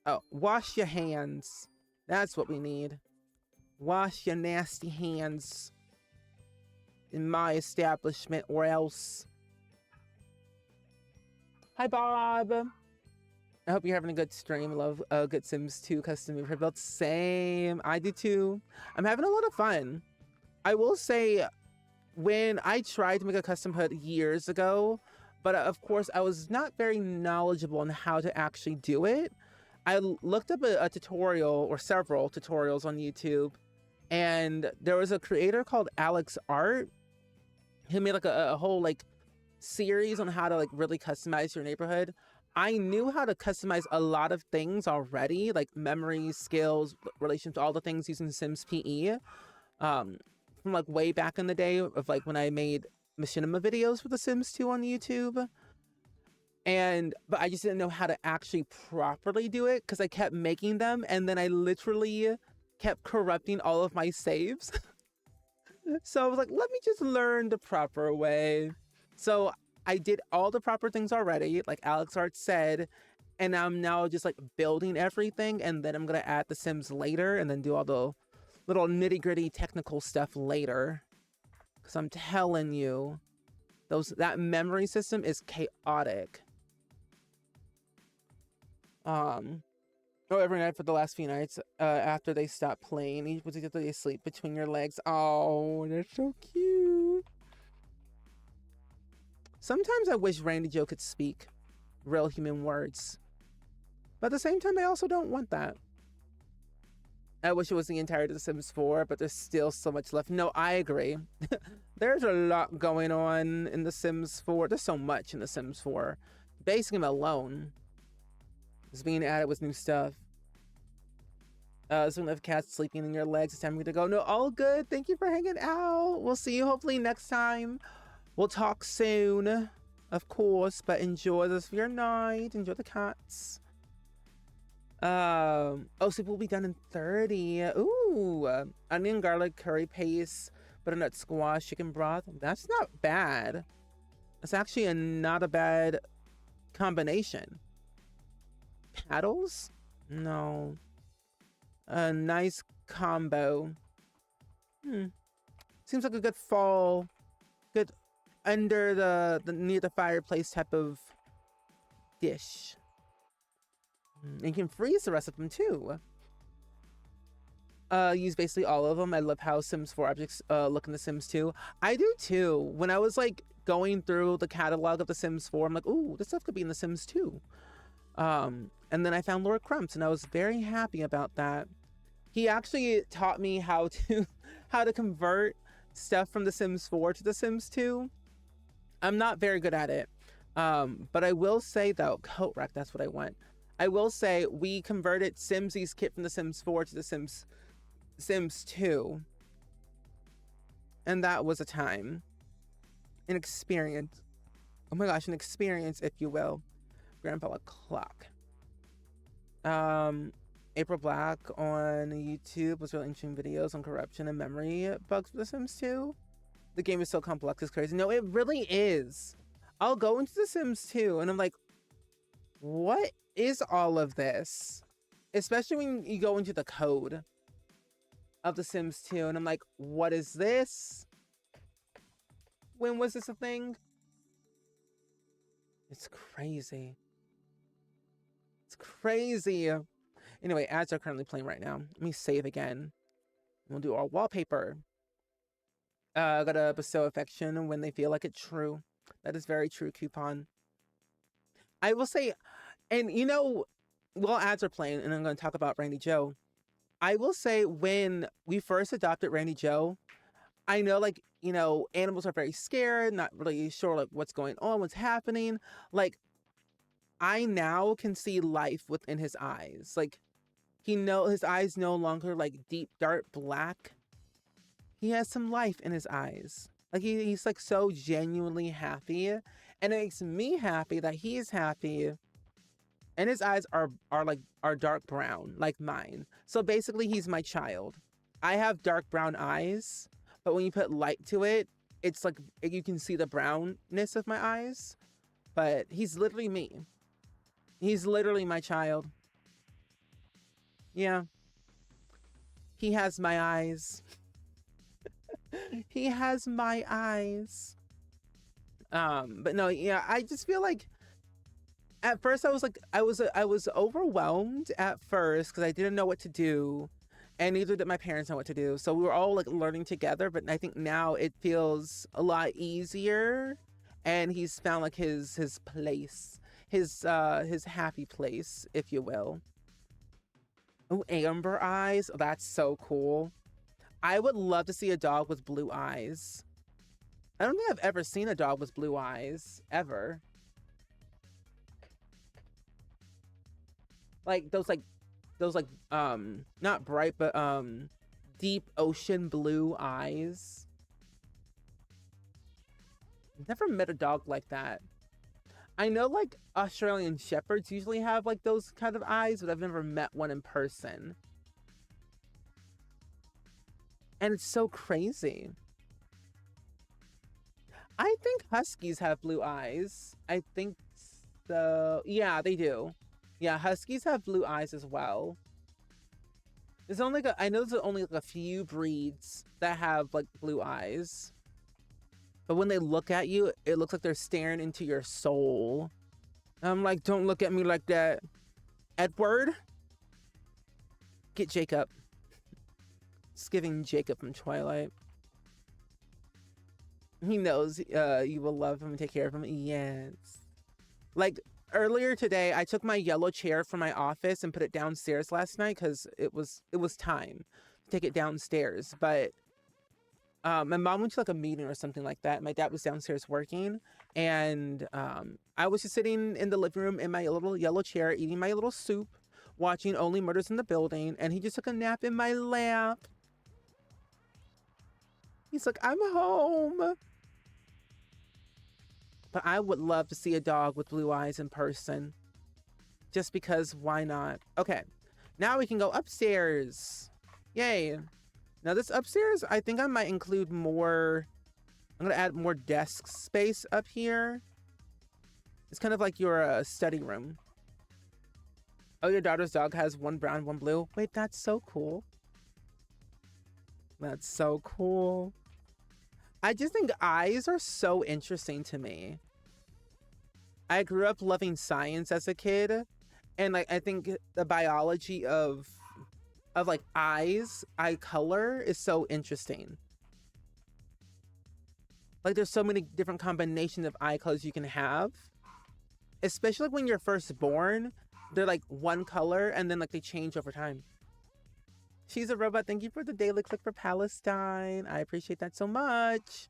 Oh, wash your hands. That's what we need. Wash your nasty hands in my establishment or else. Hi, Bob. I hope you're having a good stream. Love good Sims 2 custom move build. Same. I do too. I'm having a lot of fun. I will say, when I tried to make a custom HUD years ago, but of course I was not very knowledgeable on how to actually do it. I looked up a tutorial or several tutorials on YouTube, and there was a creator called Alex Art who made like a whole like series on how to like really customize your neighborhood. I knew how to customize a lot of things already, like memories, skills, relation to all the things using Sims PE, from like way back in the day of like when I made machinima videos for The Sims 2 on YouTube. But I just didn't know how to actually properly do it because I kept making them and then I literally kept corrupting all of my saves. So I was like, let me just learn the proper way. So I did all the proper things already, like Alex Art said, and I'm now just like building everything, and then I'm gonna add the Sims later and then do all the little nitty-gritty technical stuff later. Because I'm telling you, that memory system is chaotic. Every night for the last few nights, after they stop playing, each particular they sleep between your legs. Oh, they're so cute. Sometimes I wish Randy Joe could speak real human words. But at the same time, I also don't want that. I wish it was the entirety of The Sims 4, but there's still so much left. No, I agree. There's a lot going on in The Sims 4. There's so much in The Sims 4. Basic game alone is being added with new stuff. Some of cats sleeping in your legs. It's time for me to go. No, all good. Thank you for hanging out. We'll see you hopefully next time. We'll talk soon, of course, but enjoy this for your night. Enjoy the cats. Oh, so we'll be done in 30. Ooh, onion, garlic, curry paste, butternut squash, chicken broth. That's not bad. It's actually not a bad combination. Paddles? No. A nice combo. Seems like a good fall, good under the near the fireplace type of dish. And you can freeze the rest of them too. Use basically all of them. I love how Sims 4 objects look in The Sims 2. I do too. When I was like going through the catalog of The Sims 4, I'm like, ooh, this stuff could be in The Sims 2. And then I found Lord Crumps, and I was very happy about that. He actually taught me how to convert stuff from The Sims 4 to The Sims 2. I'm not very good at it. But I will say though, coat rack, that's what I want. I will say we converted Simsy's kit from The Sims 4 to The Sims 2. And that was a time. An experience. Oh my gosh, an experience, if you will. Grandpa clock. April Black on YouTube was really interesting videos on corruption and memory bugs for The Sims 2. The game is so complex, it's crazy. No, it really is. I'll go into The Sims 2 and I'm like, what is all of this? Especially when you go into the code of The Sims 2 and I'm like, what is this? When was this a thing? It's crazy. It's crazy. Anyway, ads are currently playing right now. Let me save again. We'll do our wallpaper. Gotta bestow affection when they feel like it's true. That is very true, Coupon. I will say, and you know, while ads are playing, and I'm going to talk about Randy Joe, I will say when we first adopted Randy Joe, I know, like, you know, animals are very scared, not really sure like what's going on, what's happening. Like, I now can see life within his eyes. Like, his eyes no longer like deep dark black. He has some life in his eyes. Like he's like so genuinely happy, and it makes me happy that he's happy. And his eyes are dark brown like mine. So basically he's my child. I have dark brown eyes, but when you put light to it, it's like you can see the brownness of my eyes. But he's literally me. He's literally my child. Yeah. He has my eyes. He has my eyes. But no, yeah, I just feel like at first I was overwhelmed at first because I didn't know what to do, and neither did my parents know what to do. So we were all like learning together, but I think now it feels a lot easier, and he's found like his place, his happy place, if you will. Oh, amber eyes. Oh, that's so cool. I would love to see a dog with blue eyes. I don't think I've ever seen a dog with blue eyes, ever. Like those not bright, but deep ocean blue eyes. Never met a dog like that. I know like Australian Shepherds usually have like those kind of eyes, but I've never met one in person. And it's so crazy. I think Huskies have blue eyes. I think so. Yeah, they do. Yeah, Huskies have blue eyes as well. There's only I know there's only like a few breeds that have like blue eyes. But when they look at you, it looks like they're staring into your soul. I'm like, don't look at me like that. Edward? Get Jacob. It's giving Jacob from Twilight. He knows you will love him and take care of him. Yes. Like earlier today, I took my yellow chair from my office and put it downstairs last night because it was time to take it downstairs. But my mom went to like a meeting or something like that. My dad was downstairs working, and I was just sitting in the living room in my little yellow chair, eating my little soup, watching Only Murders in the Building, and he just took a nap in my lap. He's like, I'm home. But I would love to see a dog with blue eyes in person. Just because, why not? Okay, now we can go upstairs. Yay. Now this upstairs, I think I might include more. I'm going to add more desk space up here. It's kind of like your study room. Oh, your daughter's dog has one brown, one blue. Wait, that's so cool. That's so cool. I just think eyes are so interesting to me. I grew up loving science as a kid, and like I think the biology of like eyes, eye color is so interesting. Like there's so many different combinations of eye colors you can have, especially when you're first born. They're like one color and then like they change over time. She's a robot. Thank you for the daily click for Palestine. I appreciate that so much.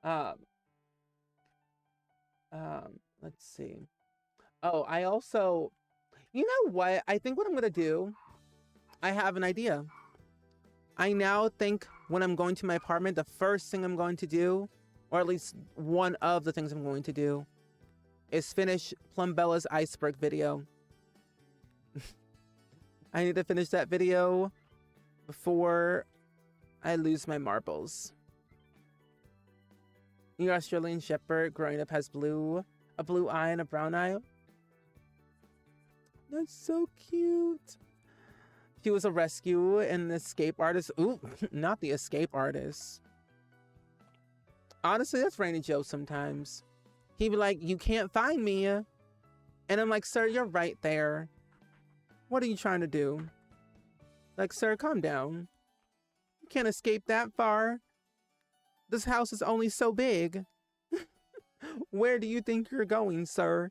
Let's see. Oh, I also, you know what? I think what I'm gonna do, I have an idea. I now think when I'm going to my apartment, the first thing I'm going to do, or at least one of the things I'm going to do, is finish Plumbella's iceberg video. I need to finish that video before I lose my marbles. Your Australian Shepherd growing up has a blue eye and a brown eye. That's so cute. She was a rescue and an escape artist. Ooh, not the escape artist. Honestly, that's Rainy Joe sometimes. He'd be like, you can't find me. And I'm like, sir, you're right there. What are you trying to do? Like, sir, calm down. You can't escape that far. This house is only so big. Where do you think you're going, sir?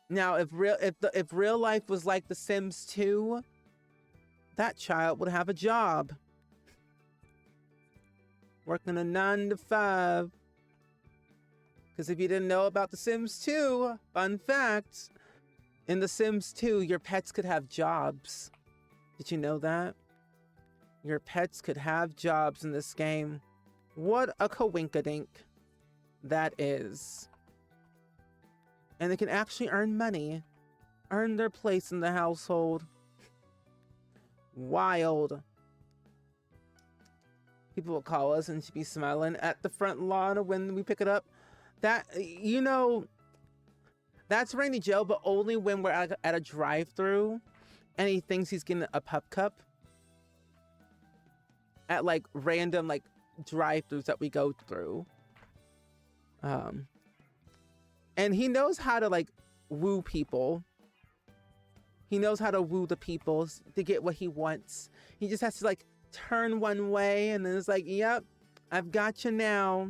Now, if real life was like The Sims 2, that child would have a job. Working a 9 to 5. Because if you didn't know about The Sims 2, fun fact, in The Sims 2, your pets could have jobs. Did you know that? Your pets could have jobs in this game. What a coinkadink that is. And they can actually earn money. Earn their place in the household. Wild. People will call us and she'd be smiling at the front lawn when we pick it up. That, you know, that's Rainy Joe, but only when we're at a drive-thru and he thinks he's getting a pup cup. At like random like drive-thrus that we go through. And he knows how to like woo people. He knows how to woo the people to get what he wants. He just has to like turn one way and then it's like, yep, I've got you now.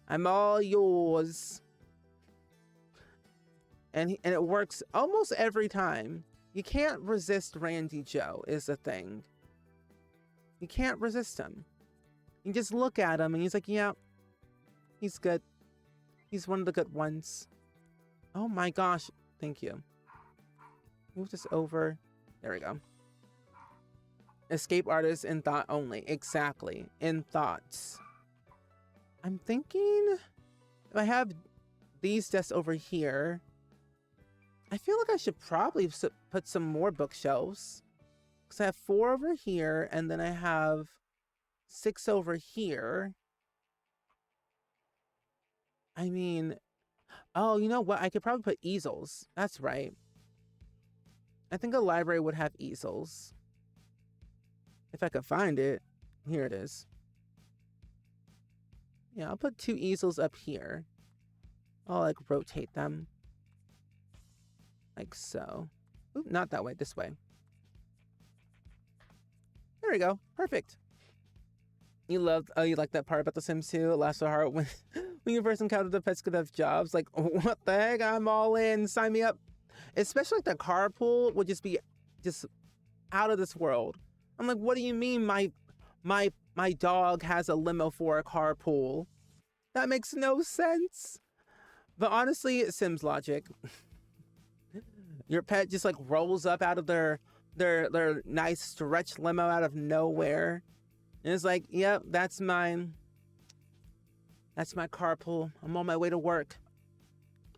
I'm all yours. And it works almost every time. You can't resist Randy Joe is the thing. You can't resist him. You just look at him and he's like, yeah, he's good. He's one of the good ones. Oh my gosh. Thank you. Move this over. There we go. Escape artist in thought only. Exactly. In thoughts. I'm thinking if I have these desks over here, I feel like I should probably put some more bookshelves. Because I have 4 over here and then I have 6 over here. I mean, oh, you know what? I could probably put easels. That's right. I think a library would have easels. If I could find it. Here it is. Yeah, I'll put 2 easels up here. I'll like rotate them. Like so. Ooh, not that way, this way. There we go. Perfect. You like that part about The Sims 2? It laughed so hard when you first encountered the pets could have jobs. Like, what the heck? I'm all in. Sign me up. Especially like the carpool would just be just out of this world. I'm like, what do you mean my dog has a limo for a carpool? That makes no sense. But honestly, it's Sims logic. Your pet just like rolls up out of their nice stretch limo out of nowhere. And it's like, yep, that's mine. That's my carpool. I'm on my way to work.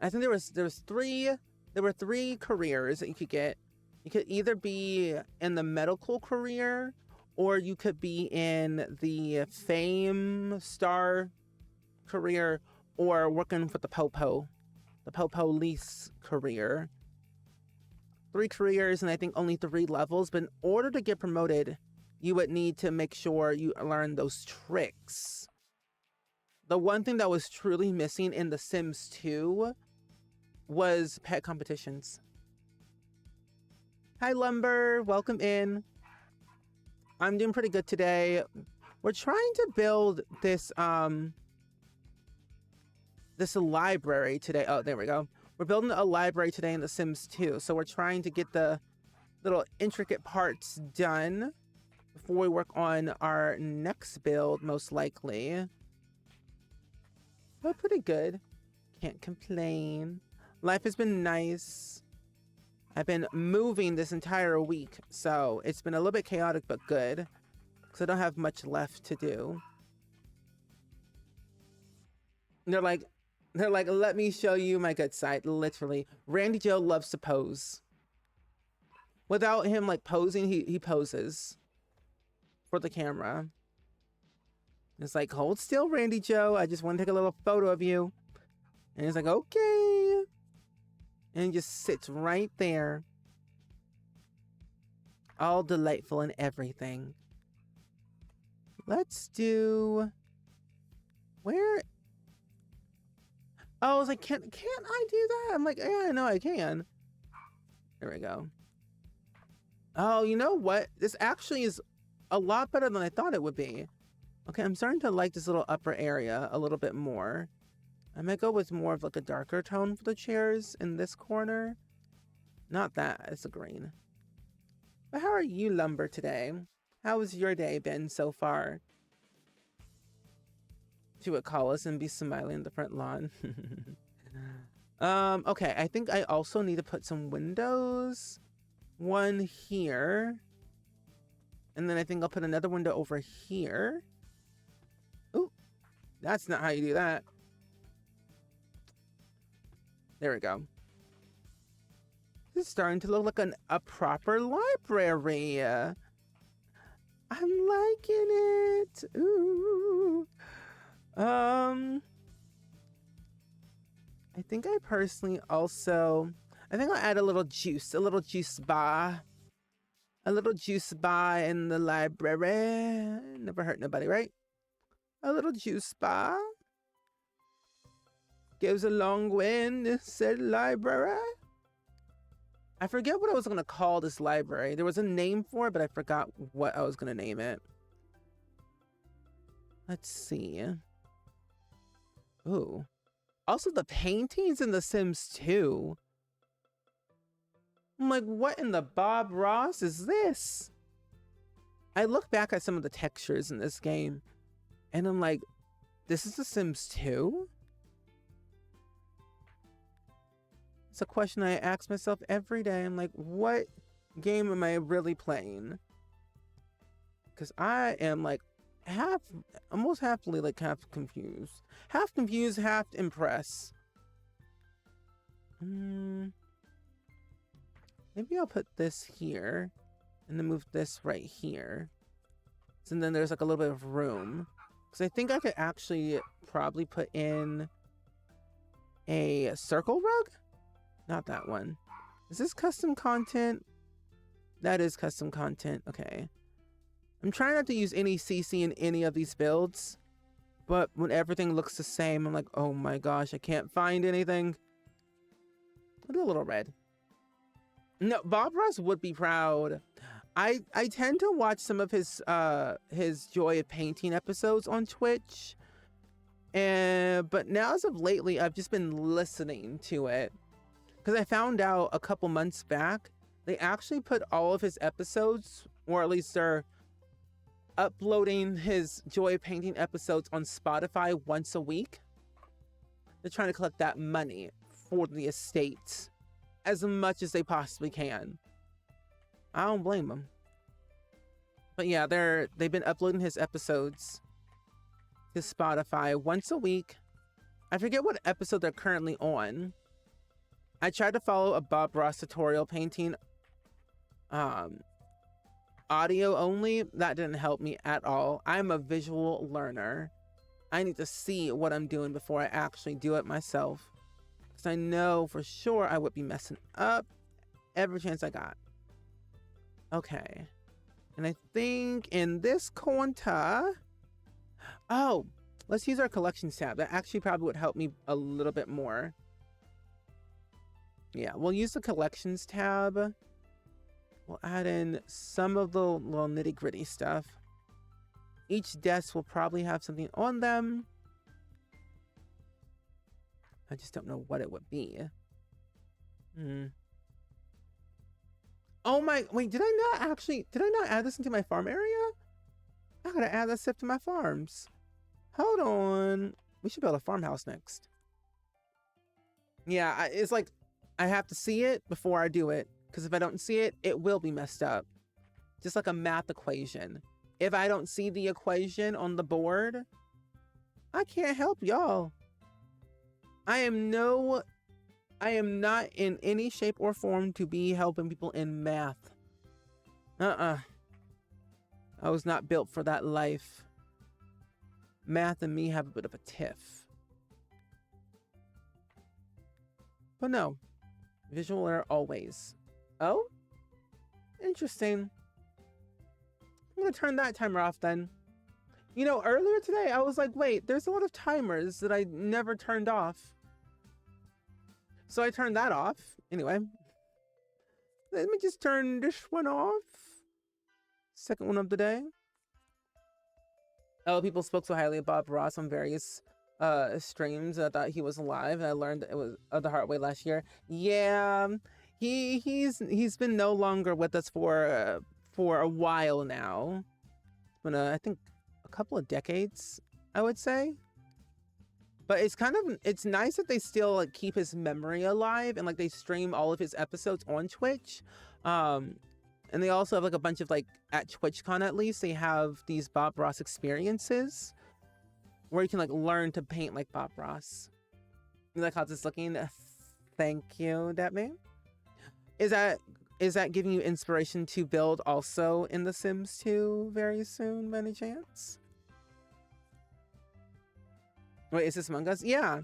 I think there were 3 careers that you could get. You could either be in the medical career or you could be in the fame star career or working for the Popo lease career. 3 careers and I think only 3 levels, but in order to get promoted, you would need to make sure you learn those tricks. The one thing that was truly missing in The Sims 2 was pet competitions. Hi Lumber, welcome in. I'm doing pretty good today. We're trying to build this this library today. Oh, there we go. We're building a library today in The Sims 2. So we're trying to get the little intricate parts done before we work on our next build, most likely. But pretty good. Can't complain. Life has been nice. I've been moving this entire week, so it's been a little bit chaotic, but good. Because I don't have much left to do. They're like, let me show you my good side, literally. Randy Joe loves to pose. Without him like posing, he poses for the camera. It's like, hold still, Randy Joe. I just want to take a little photo of you. And he's like, okay. And he just sits right there. All delightful and everything. Let's do... Where... Oh, I was like, can't I do that? I'm like, yeah, I know I can. There we go. Oh, you know what? This actually is a lot better than I thought it would be. Okay, I'm starting to like this little upper area a little bit more. I might go with more of like a darker tone for the chairs in this corner. Not that, it's a green. But how are you, Lumber, today? How has your day been so far? She would call us and be smiling in the front lawn. Okay, I think I also need to put some windows. One here. And then I think I'll put another window over here. Ooh, that's not how you do that. There we go. This is starting to look like a proper library. I'm liking it. Ooh. I think I personally also... I think I'll add a little juice bar. A little juice bar in the library. Never hurt nobody, right? A little juice bar. Goes a long way in said library. I forget what I was going to call this library. There was a name for it, but I forgot what I was going to name it. Let's see. Ooh. Also, the paintings in The Sims 2. I'm like, what in the Bob Ross is this? I look back at some of the textures in this game, and I'm like, this is The Sims 2? It's a question I ask myself every day. I'm like, what game am I really playing? Because I am like almost happily like half confused. Half confused, half impressed. Maybe I'll put this here and then move this right here. So then there's like a little bit of room. Because I think I could actually probably put in a circle rug? Not that one. Is this custom content? That is custom content. Okay. I'm trying not to use any CC in any of these builds. But when everything looks the same, I'm like, oh my gosh, I can't find anything. I'll do a little red. No, Bob Ross would be proud. I tend to watch some of his Joy of Painting episodes on Twitch. But now as of lately, I've just been listening to it. Because I found out a couple months back, they actually put all of his episodes, or at least they're uploading his Joy of Painting episodes on Spotify once a week. They're trying to collect that money for the estate as much as they possibly can. I don't blame them. But yeah, they've been uploading his episodes to Spotify once a week. I forget what episode they're currently on. I tried to follow a Bob Ross tutorial painting audio only. That didn't help me at all. I'm a visual learner. I need to see what I'm doing before I actually do it myself. Because I know for sure I would be messing up every chance I got. Okay. And I think in this corner... Oh, let's use our collections tab. That actually probably would help me a little bit more. Yeah, we'll use the collections tab. We'll add in some of the little nitty-gritty stuff. Each desk will probably have something on them. I just don't know what it would be. Oh my, wait, did I not add this into my farm area? I gotta add that stuff to my farms. Hold on. We should build a farmhouse next. Yeah, it's like I have to see it before I do it, because if I don't see it, it will be messed up. Just like a math equation. If I don't see the equation on the board, I can't help y'all. I am not in any shape or form to be helping people in math. I was not built for that life. Math and me have a bit of a tiff. But no, visual alert always. Oh, interesting. I'm gonna turn that timer off then. You know, earlier today I was like, wait, there's a lot of timers that I never turned off. So I turned that off. Anyway, let me just turn this one off. Second one of the day. Oh, people spoke so highly of Bob Ross on various streams. I thought he was alive, and I learned it was the hard way last year. Yeah, he's been no longer with us for a while now. It's been I think a couple of decades, I would say. But it's nice that they still like keep his memory alive, and like they stream all of his episodes on Twitch. And they also have like a bunch of like at TwitchCon, at least they have these Bob Ross experiences where you can like learn to paint like Bob Ross. You like how this is looking? Thank you, Debbie. Is that giving you inspiration to build also in The Sims 2 very soon, by any chance? Wait, is this Among Us? Yeah.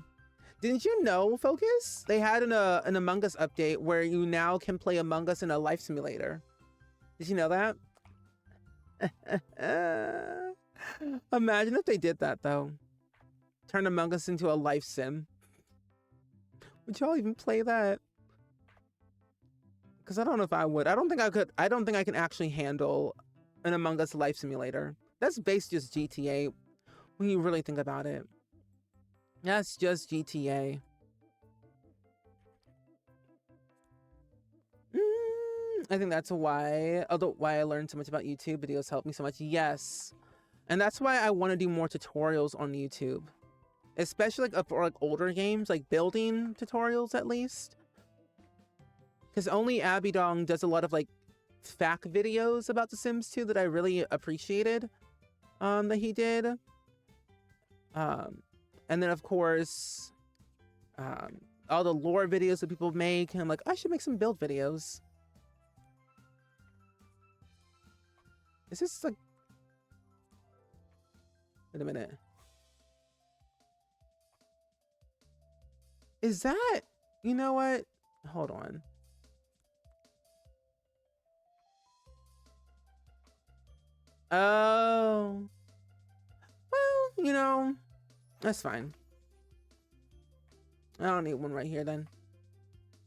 Didn't you know, Focus? They had an Among Us update where you now can play Among Us in a life simulator. Did you know that? Imagine if they did that, though. Turn Among Us into a life sim. Would y'all even play that? Because I don't know if I would. I don't think I could. I don't think I can actually handle an Among Us life simulator. That's based just GTA when you really think about it. That's just GTA. I think that's why I learned so much about YouTube. Videos help me so much. Yes. And that's why I want to do more tutorials on YouTube. Especially like for like older games, like building tutorials at least. Because only Abidong does a lot of like fact videos about The Sims 2 that I really appreciated that he did. And then of course all the lore videos that people make, and I'm like, I should make some build videos. Is this like, wait a minute, is that, you know what, hold on, oh well, you know, that's fine. I don't need one right here then.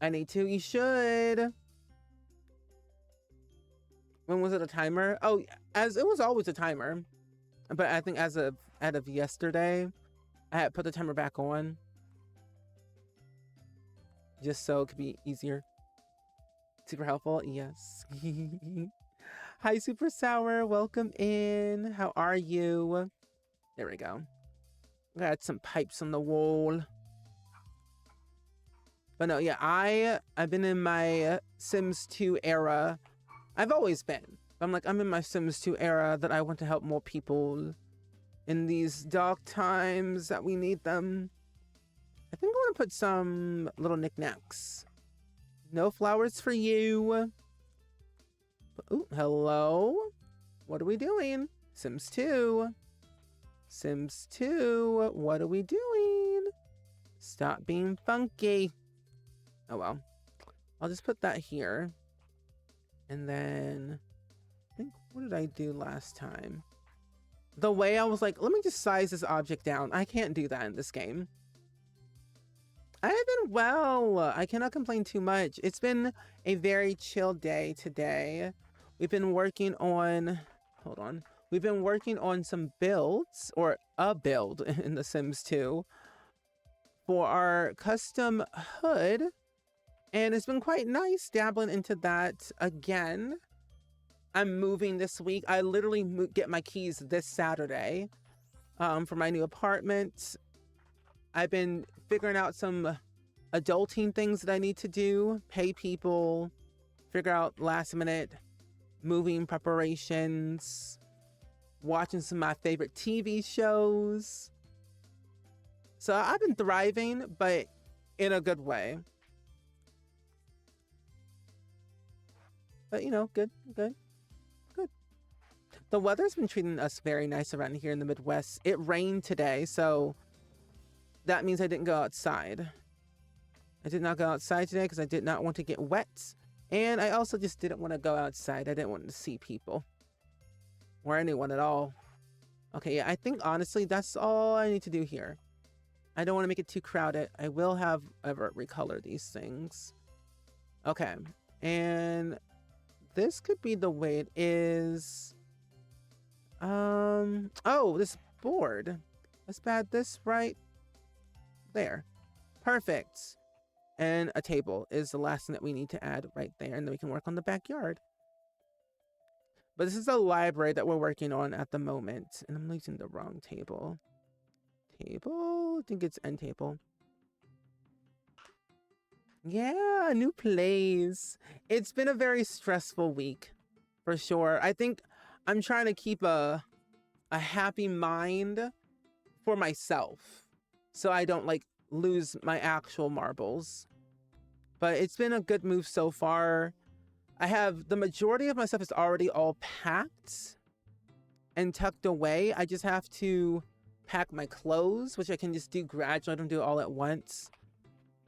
I need two. You should. When was it a timer? Oh, as it was always a timer, but I think as of yesterday, I had put the timer back on just so it could be easier. Super helpful. Yes. Hi, Super Sour. Welcome in. How are you? There we go. Got some pipes on the wall. But no, yeah, I've been in my Sims 2 era. I've always been. I'm in my Sims 2 era that I want to help more people in these dark times that we need them. I think I'm gonna put some little knickknacks. No flowers for you. Oh, hello. What are we doing? Sims 2. Sims 2. What are we doing? Stop being funky. Oh well. I'll just put that here. And then, I think, what did I do last time? The way I was like, let me just size this object down. I can't do that in this game. I have been well. I cannot complain too much. It's been a very chill day today. We've been working on, hold on. We've been working on some builds, or a build in The Sims 2 for our custom hood. And it's been quite nice dabbling into that again. I'm moving this week. I literally get my keys this Saturday for my new apartment. I've been figuring out some adulting things that I need to do, pay people, figure out last minute moving preparations, watching some of my favorite TV shows. So I've been thriving, but in a good way. But you know, good. The weather's been treating us very nice around here in the Midwest. It rained today, so that means I didn't go outside. I did not go outside today because I did not want to get wet. And I also just didn't want to go outside. I didn't want to see people. Or anyone at all. Okay, yeah, I think honestly that's all I need to do here. I don't want to make it too crowded. I will have Everett recolor these things. Okay, and this could be the way it is. Oh, this board. Let's add this right there. Perfect. And a table is the last thing that we need to add right there, and then we can work on the backyard. But this is a library that we're working on at the moment, and I'm using the wrong table. I think it's end table. Yeah, new plays. It's been a very stressful week, for sure. I think I'm trying to keep a happy mind for myself, so I don't like lose my actual marbles. But it's been a good move so far. I have the majority of my stuff is already all packed and tucked away. I just have to pack my clothes, which I can just do gradually. I don't do it all at once.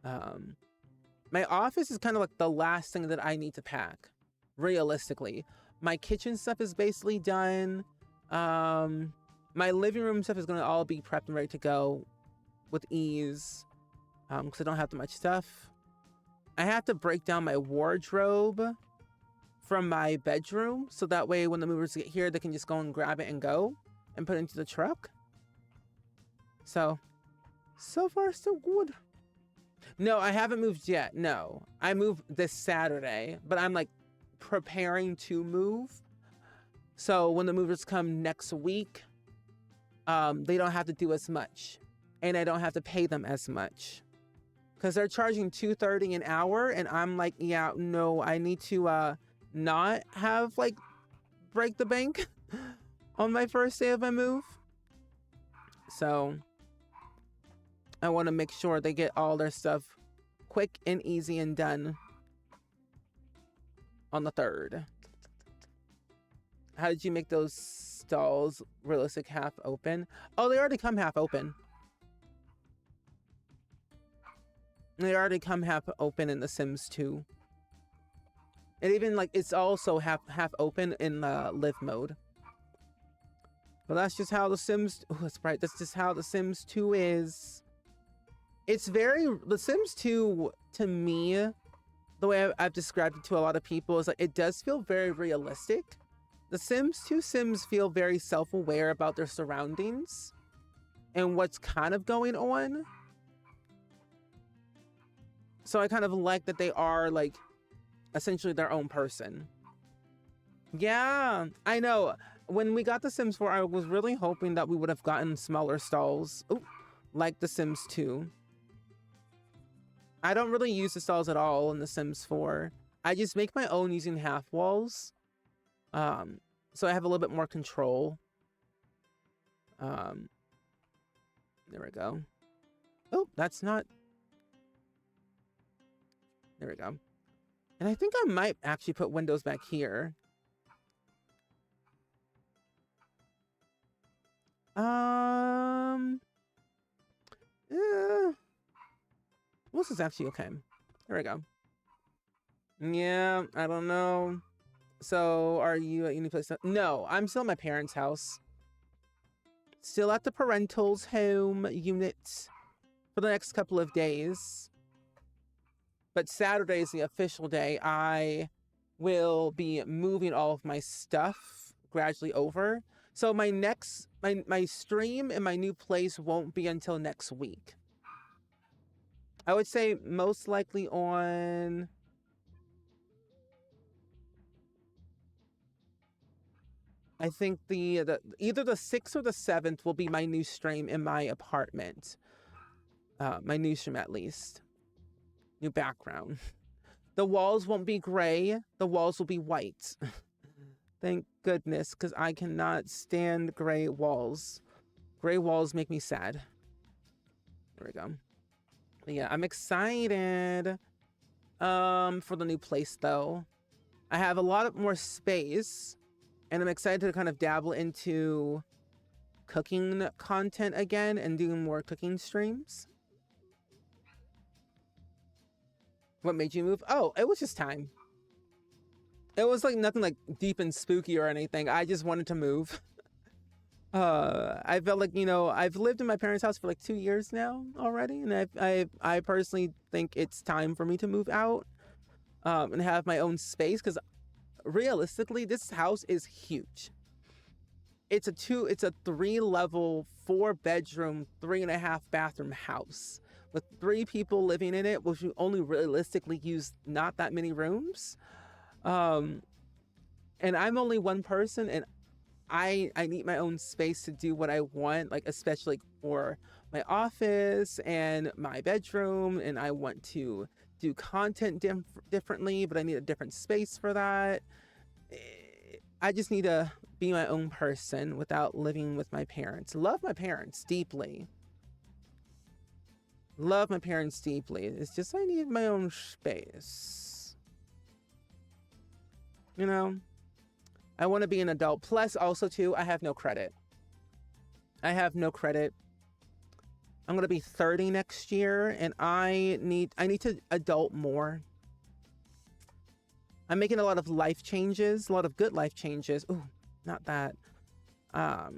My office is kind of like the last thing that I need to pack, realistically. My kitchen stuff is basically done. My living room stuff is going to all be prepped and ready to go with ease, because I don't have too much stuff. I have to break down my wardrobe from my bedroom, so that way when the movers get here, they can just go and grab it and go and put it into the truck. So far so good. No, I haven't moved yet. No, I moved this Saturday, but I'm like preparing to move. So when the movers come next week, they don't have to do as much, and I don't have to pay them as much, because they're charging $2.30 an hour, and I'm like, yeah, no, I need to not have like break the bank on my first day of my move. So I want to make sure they get all their stuff quick and easy and done on the 3rd. How did you make those stalls realistic half open? Oh, they already come half open. They already come half open in The Sims 2. And even like it's also half open in live mode. But that's just how The Sims. Oh, that's right. That's just how The Sims 2 is. It's very The Sims 2 to me. The way I've described it to a lot of people is like it does feel very realistic. The Sims 2 Sims feel very self-aware about their surroundings and what's kind of going on. So I kind of like that they are like essentially their own person. Yeah, I know. When we got The Sims 4, I was really hoping that we would have gotten smaller stalls. Ooh, like The Sims 2. I don't really use the stalls at all in The Sims 4. I just make my own using half walls. So I have a little bit more control. There we go. Oh, that's not. There we go. And I think I might actually put windows back here. This is actually okay. There we go. Yeah, I don't know. So, are you at any place? No, I'm still at my parents' house. Still at the parental's home unit for the next couple of days. But Saturday is the official day. I will be moving all of my stuff gradually over. So my stream in my new place won't be until next week. I would say most likely on... I think either the 6th or the 7th will be my new stream in my apartment. My new stream, at least. new background. The walls won't be gray. The walls will be white. Thank goodness, because I cannot stand gray walls. Gray walls make me sad. There we go. But yeah, I'm excited for the new place though. I have a lot of more space and I'm excited to kind of dabble into cooking content again and doing more cooking streams. What made you move? Oh, it was just time. It was like nothing like deep and spooky or anything. I just wanted to move. I felt like, you know, I've lived in my parents' house for like 2 years now already, and I personally think it's time for me to move out and have my own space, because realistically, this house is huge. It's a 3-level, 4-bedroom, 3.5 bathroom house with 3 people living in it, which you only realistically use not that many rooms. And I'm only one person, and I need my own space to do what I want, like especially for my office and my bedroom, and I want to do content differently, but I need a different space for that. I just need to be my own person without living with my parents. Love my parents deeply. Love my parents deeply. It's just I need my own space. You know? I want to be an adult. Plus, also, too, I have no credit. I have no credit. I'm going to be 30 next year, and I need to adult more. I'm making a lot of life changes, a lot of good life changes. Ooh, not that. But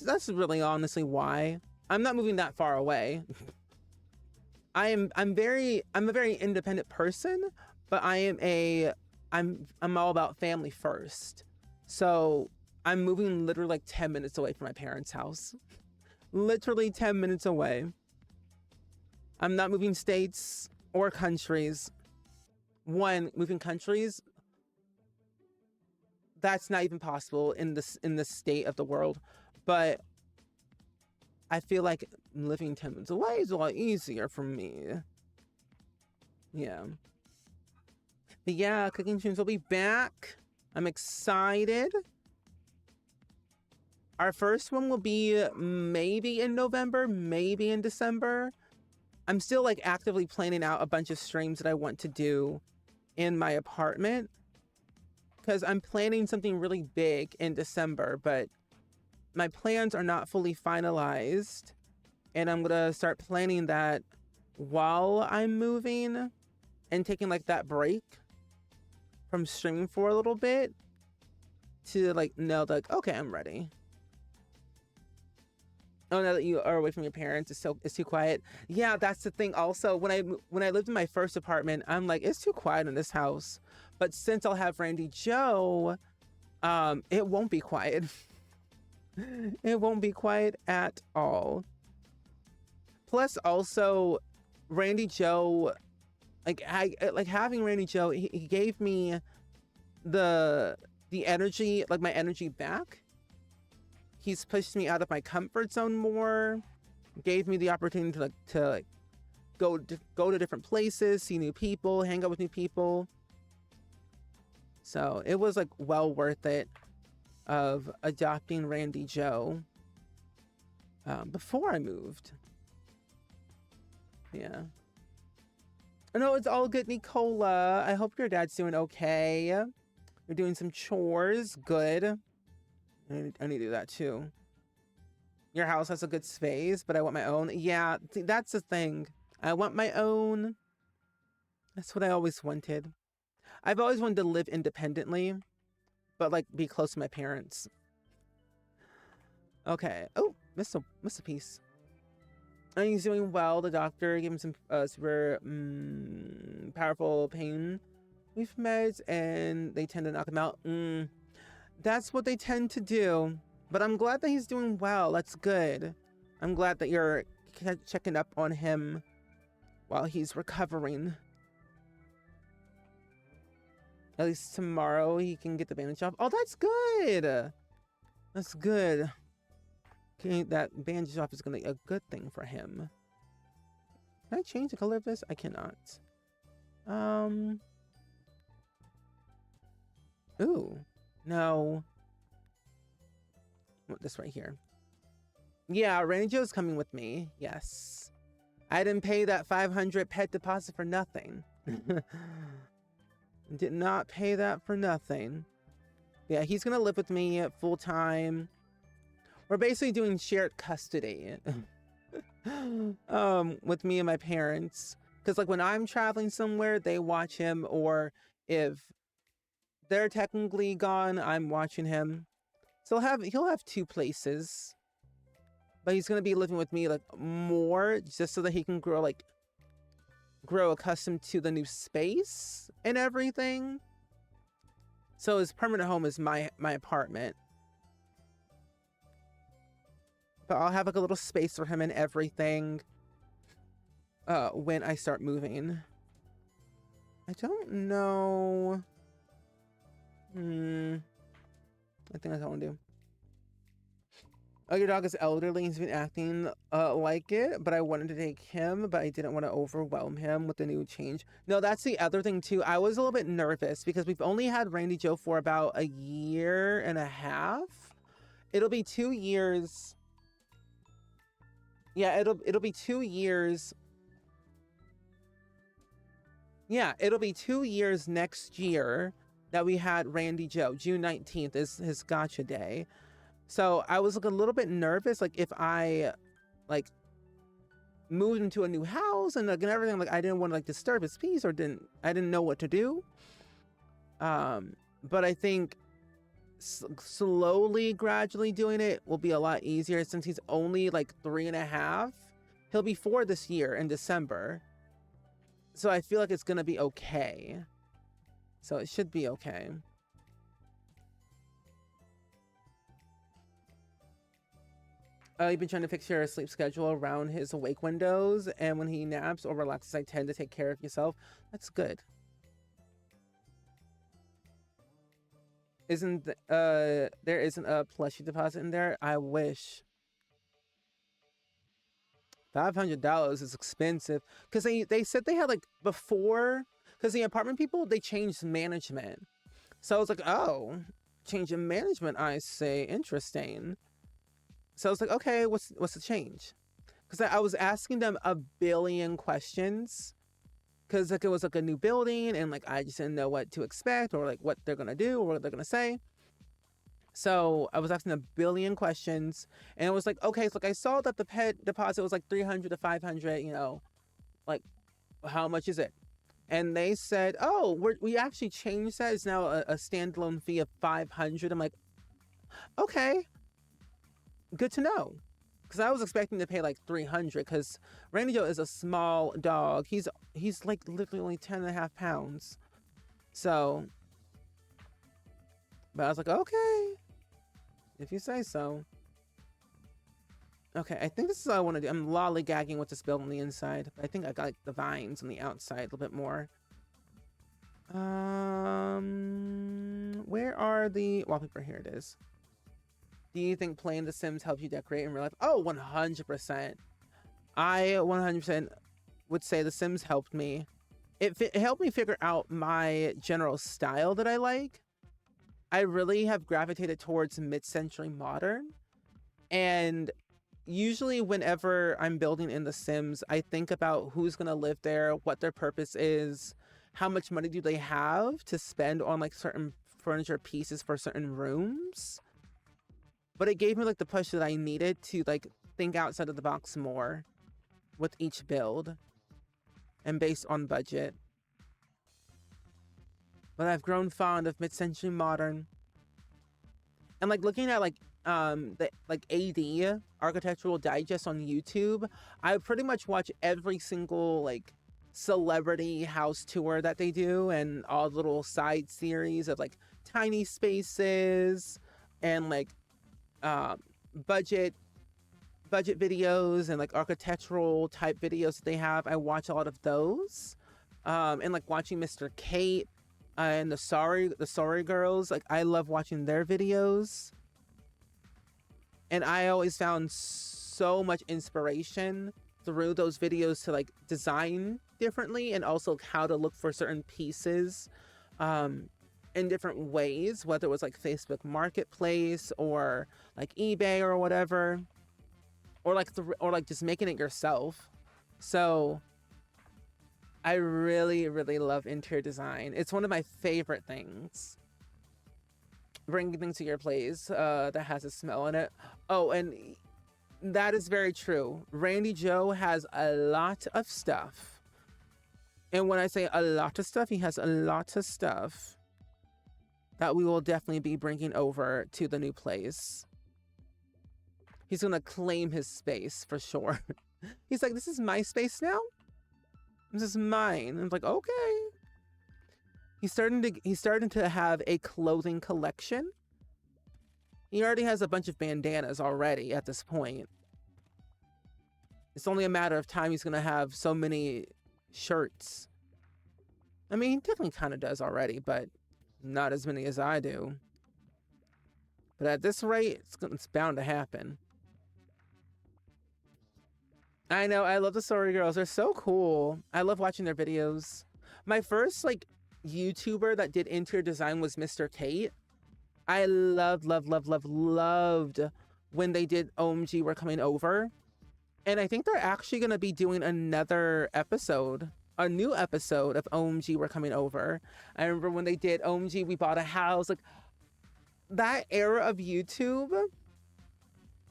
that's really honestly why. I'm not moving that far away. I'm a very independent person, but I'm all about family first. So I'm moving literally like 10 minutes away from my parents' house. Literally 10 minutes away. I'm not moving states or countries. Moving countries, that's not even possible in this state of the world. But I feel like living 10 minutes away is a lot easier for me. Yeah. But yeah, cooking streams will be back. I'm excited. Our first one will be maybe in November, maybe in December. I'm still like actively planning out a bunch of streams that I want to do in my apartment, because I'm planning something really big in December, but my plans are not fully finalized, and I'm gonna start planning that while I'm moving and taking like that break from streaming for a little bit to like know like, okay, I'm ready. Oh, now that you are away from your parents, it's too quiet. Yeah, that's the thing. Also, when I lived in my first apartment, I'm like, it's too quiet in this house. But since I'll have Randy Joe, it won't be quiet. It won't be quiet at all. Plus, also, Randy Joe, like having Randy Joe, he gave me the energy, like my energy back. He's pushed me out of my comfort zone more, gave me the opportunity to like go to different places, see new people, hang out with new people. So it was like well worth it of adopting Randy Joe before I moved. Yeah. No, it's all good, Nicola. I hope your dad's doing okay. You're doing some chores. Good. I need to do that too. Your house has a good space, but I want my own. Yeah, that's the thing. I want my own. That's what I always wanted. I've always wanted to live independently, but like be close to my parents. Okay. Oh, missed a piece. And he's doing well. The doctor gave him some super powerful pain relief meds, and they tend to knock him out. That's what they tend to do. But I'm glad that he's doing well. That's good. I'm glad that you're checking up on him while he's recovering. At least tomorrow he can get the bandage off. Oh, that's good. That's good. Okay, that bandage off is gonna be a good thing for him. Can I change the color of this? I cannot. Ooh. No. This right here. Yeah, Randy Joe's coming with me. Yes. I didn't pay that 500 pet deposit for nothing. Did not pay that for nothing. Yeah, he's gonna live with me full time. We're basically doing shared custody. With me and my parents. Because like when I'm traveling somewhere, they watch him, or if they're technically gone, I'm watching him. So he'll have two places. But he's gonna be living with me like more, just so that he can grow accustomed to the new space and everything. So his permanent home is my apartment. But I'll have like a little space for him and everything when I start moving. I don't know. I think that's what I want to do. Oh, your dog is elderly. He's been acting like it, but I wanted to take him, but I didn't want to overwhelm him with the new change. No, that's the other thing too. I was a little bit nervous because we've only had Randy Joe for about a year and a half. It'll be 2 years. Yeah, it'll be 2 years. Yeah, it'll be 2 years next year that we had Randy Joe. June 19th is his gotcha day. So I was like a little bit nervous, like if I like moved into a new house and like and everything, like I didn't want to like disturb his peace, or I didn't know what to do. But I think slowly, gradually doing it will be a lot easier since he's only like 3.5. He'll be 4 this year in December. So I feel like it's gonna be okay. So it should be okay. You've been trying to fix your sleep schedule around his awake windows, and when he naps or relaxes, I tend to take care of yourself. That's good. Isn't there isn't a plushie deposit in there? I wish. $500 is expensive because they said they had like before, because the apartment people, they changed management. So I was like, oh, change in management, I say, interesting. So I was like, okay, what's the change? Because I was asking them a billion questions, because like it was like a new building and like I just didn't know what to expect, or like what they're gonna do or what they're gonna say. So I was asking a billion questions, and it was like, okay, so like I saw that the pet deposit was like 300 to 500, you know, like how much is it? And they said, oh, we actually changed that. It's now a standalone fee of 500. I'm like, okay, good to know. Because I was expecting to pay like 300, because Randy Joe is a small dog. He's like literally only 10.5 pounds. So, but I was like, okay, if you say so. Okay, I think this is what I want to do. I'm lollygagging with this build on the inside. I think I got like the vines on the outside a little bit more. Where are the wallpaper? Here it is. Do you think playing The Sims helps you decorate in real life? Oh, 100%. I 100% would say The Sims helped me. It helped me figure out my general style that I like. I really have gravitated towards mid-century modern. And usually whenever I'm building in The Sims, I think about who's going to live there, what their purpose is, how much money do they have to spend on like certain furniture pieces for certain rooms. But it gave me like the push that I needed to like think outside of the box more with each build and based on budget. But I've grown fond of mid-century modern. And like looking at like the like AD Architectural Digest on YouTube, I pretty much watch every single like celebrity house tour that they do, and all the little side series of like tiny spaces and like budget videos and like architectural type videos that they have. I watch a lot of those, and like watching Mr. Kate and the Sorry Girls. Like I love watching their videos, and I always found so much inspiration through those videos to like design differently, and also how to look for certain pieces in different ways, whether it was like Facebook Marketplace or like eBay or whatever, or like just making it yourself. So I really, really love interior design. It's one of my favorite things. Bringing things to your place that has a smell in it. Oh, and that is very true. Randy Joe has a lot of stuff. And when I say a lot of stuff, he has a lot of stuff that we will definitely be bringing over to the new place. He's going to claim his space for sure. He's like, this is my space now? This is mine. I'm like, okay. He's starting to have a clothing collection. He already has a bunch of bandanas already at this point. It's only a matter of time he's going to have so many shirts. I mean, he definitely kind of does already, but not as many as I do. But at this rate, it's bound to happen. I know, I love the Sorry Girls. They're so cool. I love watching their videos. My first, like, YouTuber that did interior design was Mr. Kate. I loved when they did OMG We're Coming Over. And I think they're actually going to be doing another episode, a new episode of OMG We're Coming Over. I remember when they did OMG We Bought a House. Like, that era of YouTube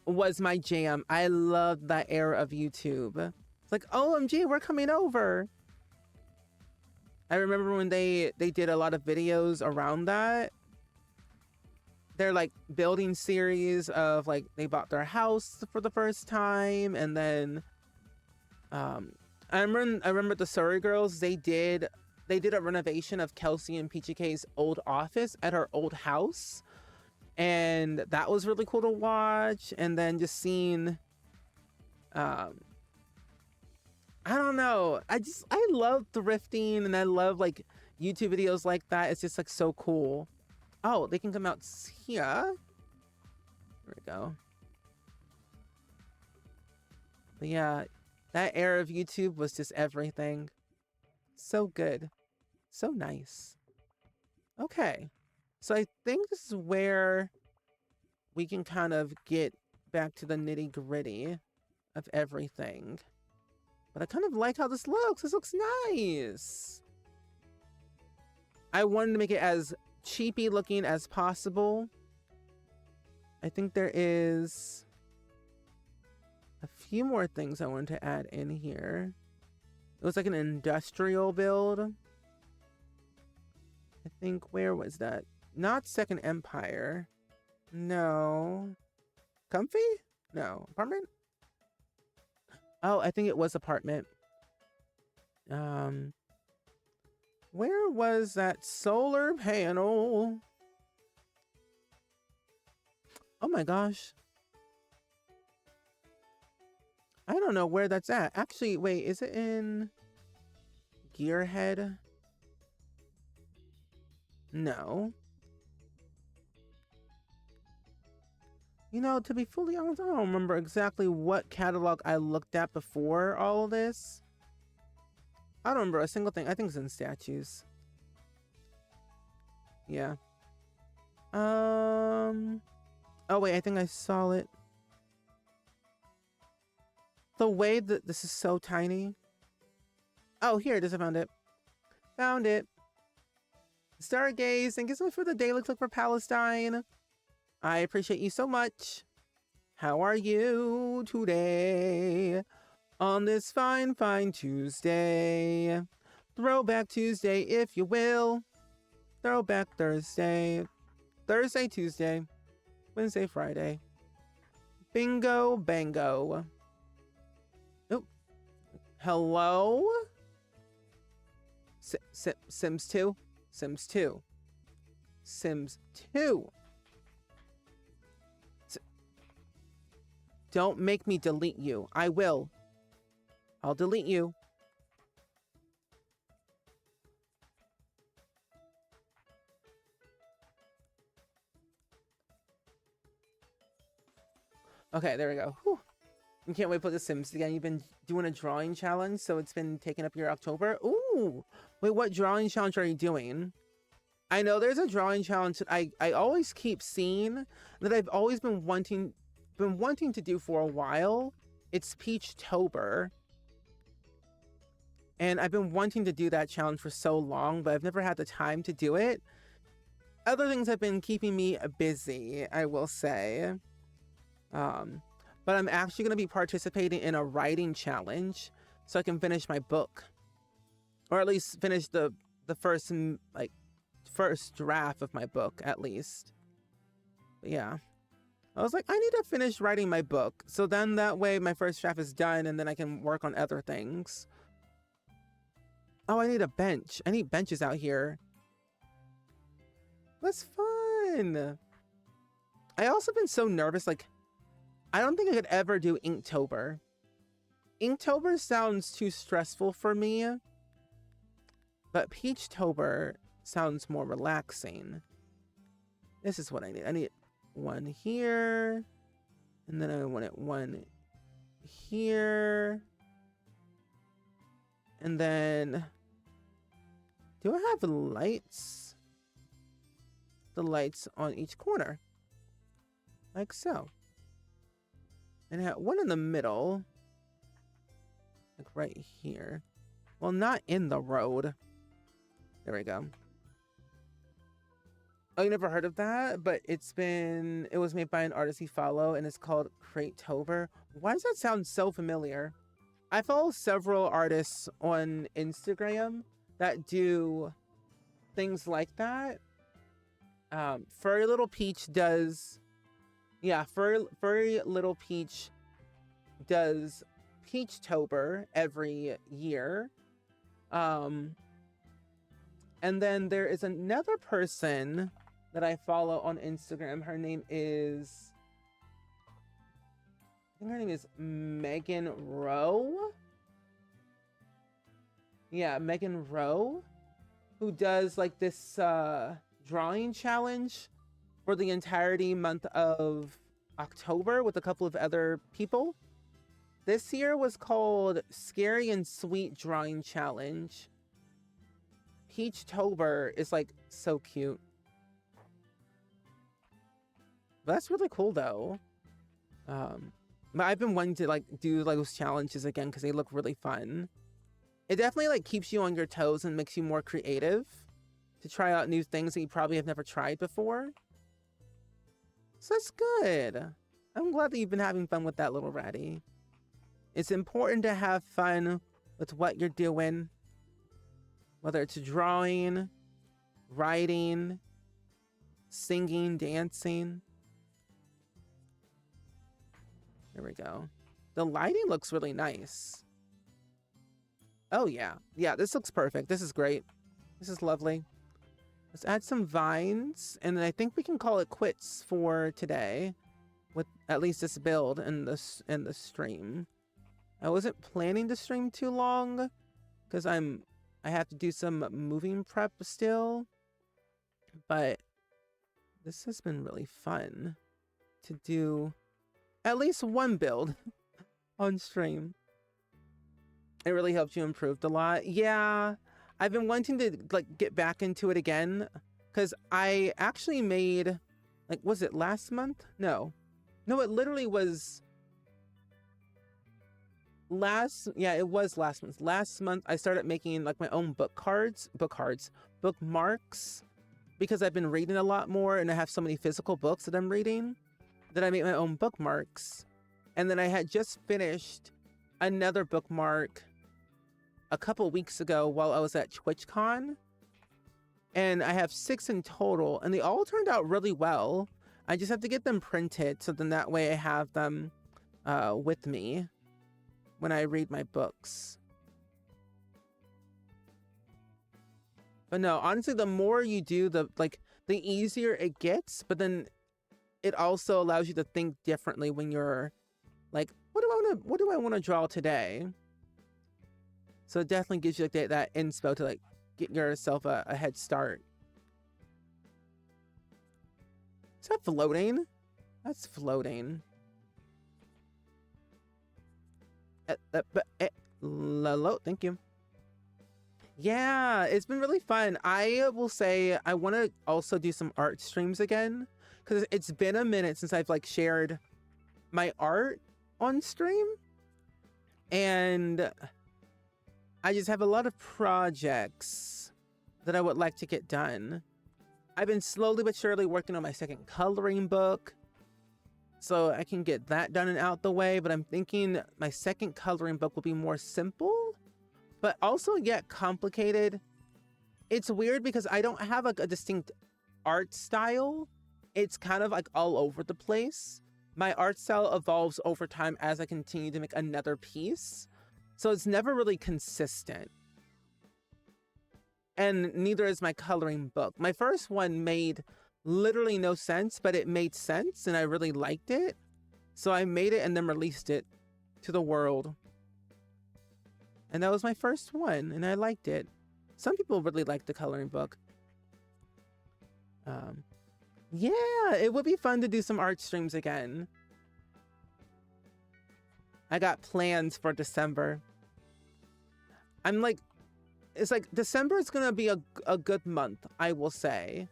was my jam. I loved that era of YouTube. It's like, OMG We're Coming Over. I remember when they did a lot of videos around that. Their like building series of like they bought their house for the first time, and then I remember the Surrey Girls, they did a renovation of Kelsey and Peachy K's old office at her old house, and that was really cool to watch. And then just seeing I don't know. I love thrifting, and I love like YouTube videos like that. It's just like so cool. Oh, they can come out here. There we go. But yeah, that era of YouTube was just everything. So good. So nice. Okay. So I think this is where we can kind of get back to the nitty-gritty of everything. But I kind of like how this looks. This looks nice. I wanted to make it as cheapy looking as possible. I think there is a few more things I wanted to add in here. It was like an industrial build. I think, where was that? Not Second Empire. No. Comfy? No. Apartment? Oh, I think it was apartment. Where was that solar panel? Oh my gosh. I don't know where that's at. Actually, wait, is it in Gearhead? No. You know, to be fully honest, I don't remember exactly what catalog I looked at before all of this. I don't remember a single thing. I think it's in statues. Yeah. Oh wait, I think I saw it. The way that this is so tiny. Oh, here it is. I found it. Found it. Stargaze, thank you so much for the daily click for Palestine. I appreciate you so much. How are you today? On this fine, fine Tuesday. Throwback Tuesday, if you will. Throwback Thursday. Thursday, Tuesday. Wednesday, Friday. Bingo, bango. Oh. Hello? Sims 2? Sims 2. Sims 2. Don't make me delete you. I will. I'll delete you. Okay, there we go. Whew. You can't wait for The Sims again. You've been doing a drawing challenge, so it's been taking up your October. Ooh, wait, what drawing challenge are you doing? I know there's a drawing challenge that I always keep seeing that I've always been wanting to do for a while. It's Peachtober. And I've been wanting to do that challenge for so long, but I've never had the time to do it. Other things have been keeping me busy, I will say. But I'm actually going to be participating in a writing challenge so I can finish my book. Or at least finish the first draft of my book, at least. But yeah. I was like, I need to finish writing my book. So then that way my first draft is done and then I can work on other things. Oh, I need a bench. I need benches out here. That's fun. I also been so nervous, like, I don't think I could ever do Inktober. Inktober sounds too stressful for me, but Peachtober sounds more relaxing. This is what I need. I need one here, and then I want it one here, and then do I have lights? The lights on each corner, like so. And I have one in the middle, like right here. Well, not in the road. There we go. Oh, you never heard of that? But it was made by an artist you follow, and it's called Crate-tober. Why does that sound so familiar? I follow several artists on Instagram that do things like that. Furry Little Peach does... Yeah, Furry Little Peach does Peachtober every year. And then there is another person that I follow on Instagram. Her name is... I think her name is Megan Rowe. Yeah, Megan Rowe. Who does like this drawing challenge for the entirety month of October with a couple of other people. This year was called Scary and Sweet Drawing Challenge. Peachtober is like so cute. That's really cool though. But I've been wanting to like do like those challenges again because they look really fun. It definitely like keeps you on your toes and makes you more creative to try out new things that you probably have never tried before. So that's good. I'm glad that you've been having fun with that, little ratty. It's important to have fun with what you're doing. Whether it's drawing, writing, singing, dancing. There we go. The lighting looks really nice. Oh yeah. Yeah, this looks perfect. This is great. This is lovely. Let's add some vines, and then I think we can call it quits for today, with at least this build and the stream. I wasn't planning to stream too long, because I have to do some moving prep still, but this has been really fun to do at least one build on stream. It really helps you improve a lot. Yeah. I've been wanting to like get back into it again because I actually made, like, was it last month? No, it literally was it was last month. Last month I started making like my own bookmarks, because I've been reading a lot more and I have so many physical books that I'm reading that I make my own bookmarks. And then I had just finished another bookmark a couple weeks ago while I was at TwitchCon, and I have 6 in total, and they all turned out really well. I just have to get them printed so then that way I have them with me when I read my books. But no, honestly, the more you do, the easier it gets, but then it also allows you to think differently when you're like, what do I want to draw today? So it definitely gives you like that inspo to like get yourself a head start. Is that floating? That's floating. Lalo, thank you. Yeah, it's been really fun. I will say I want to also do some art streams again because it's been a minute since I've like shared my art on stream, and I just have a lot of projects that I would like to get done. I've been slowly but surely working on my second coloring book, so I can get that done and out the way, but I'm thinking my second coloring book will be more simple, but also yet complicated. It's weird because I don't have like a distinct art style. It's kind of like all over the place. My art style evolves over time as I continue to make another piece, so it's never really consistent. And neither is my coloring book. My first one made literally no sense, but it made sense and I really liked it. So I made it and then released it to the world. And that was my first one and I liked it. Some people really like the coloring book. Yeah, it would be fun to do some art streams again. I got plans for December. I'm like, it's like December is going to be a good month, I will say,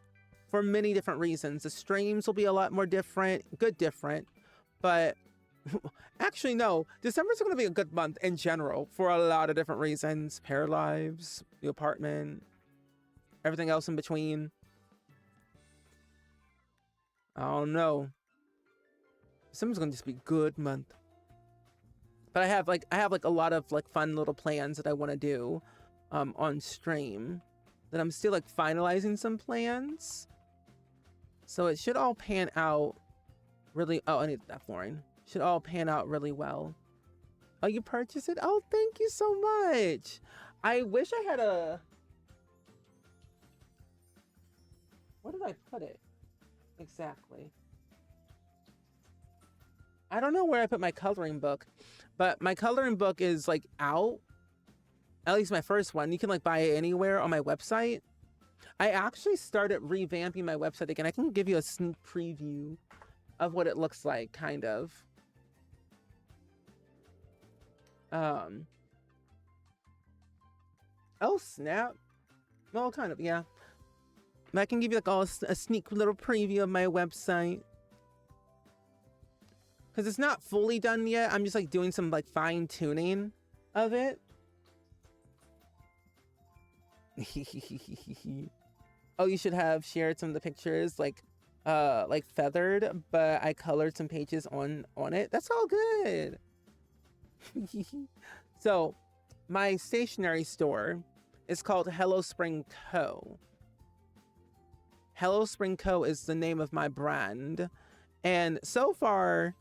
for many different reasons. The streams will be a lot more different, different, but actually, no, December is going to be a good month in general for a lot of different reasons. Pair lives, the apartment, everything else in between. I don't know. December's going to just be a good month. But I have like a lot of like fun little plans that I want to do on stream, that I'm still like finalizing some plans, so it should all pan out really. Oh, I need that flooring. Should all pan out really well. Oh, you purchased it? Oh, thank you so much. I wish I had a, where did I put it exactly? I don't know where I put my coloring book, but my coloring book is like out. At least my first one. You can like buy it anywhere on my website. I actually started revamping my website again. I can give you a sneak preview of what it looks like, kind of. Oh snap. Well, kind of, yeah. But I can give you like a sneak little preview of my website. Because it's not fully done yet. I'm just like doing some like fine tuning of it. Oh, you should have shared some of the pictures like feathered, but I colored some pages on it. That's all good. So my stationery store is called Hello Spring Co. Hello Spring Co is the name of my brand, and so far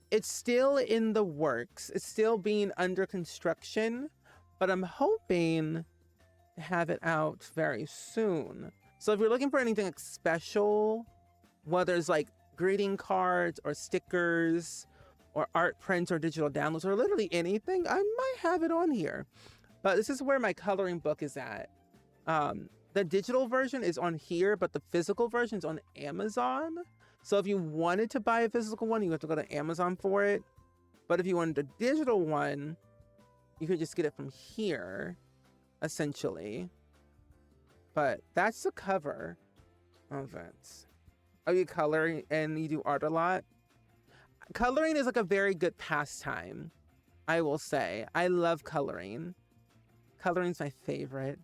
it's still in the works. It's still being under construction, but I'm hoping to have it out very soon. So if you're looking for anything like special, whether it's like greeting cards or stickers or art prints or digital downloads or literally anything, I might have it on here. But this is where my coloring book is at. The digital version is on here, but the physical version is on Amazon. So if you wanted to buy a physical one, you have to go to Amazon for it. But if you wanted a digital one, you could just get it from here, essentially. But that's the cover of it. Oh, you color and you do art a lot? Coloring is like a very good pastime, I will say. I love coloring. Coloring's my favorite.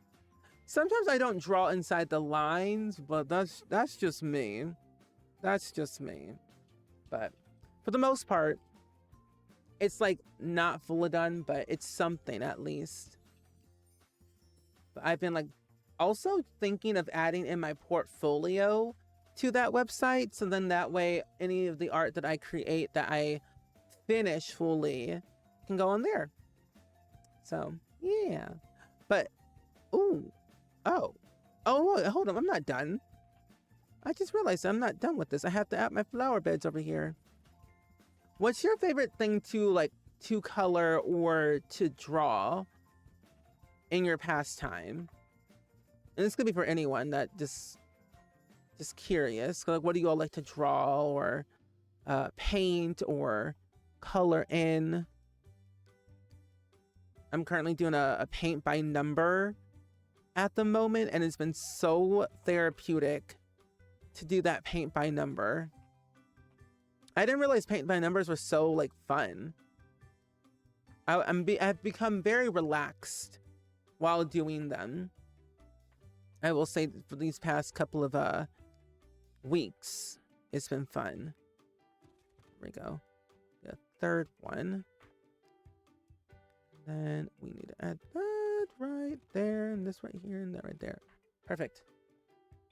Sometimes I don't draw inside the lines, but that's just me. That's just me. But for the most part, it's like not fully done, but it's something at least. But I've been like also thinking of adding in my portfolio to that website, so then that way any of the art that I create that I finish fully can go on there. So yeah. But oh, hold on, I'm not done. I just realized I'm not done with this. I have to add my flower beds over here. What's your favorite thing to color or to draw in your pastime? And this could be for anyone that just curious. Like, what do you all like to draw or paint or color in? I'm currently doing a paint by number at the moment, and it's been so therapeutic to do that paint by number. I didn't realize paint by numbers were so like fun. I've become very relaxed while doing them. I will say for these past couple of weeks, it's been fun. Here we go. The third one. Then we need to add that right there, and this right here, and that right there. Perfect.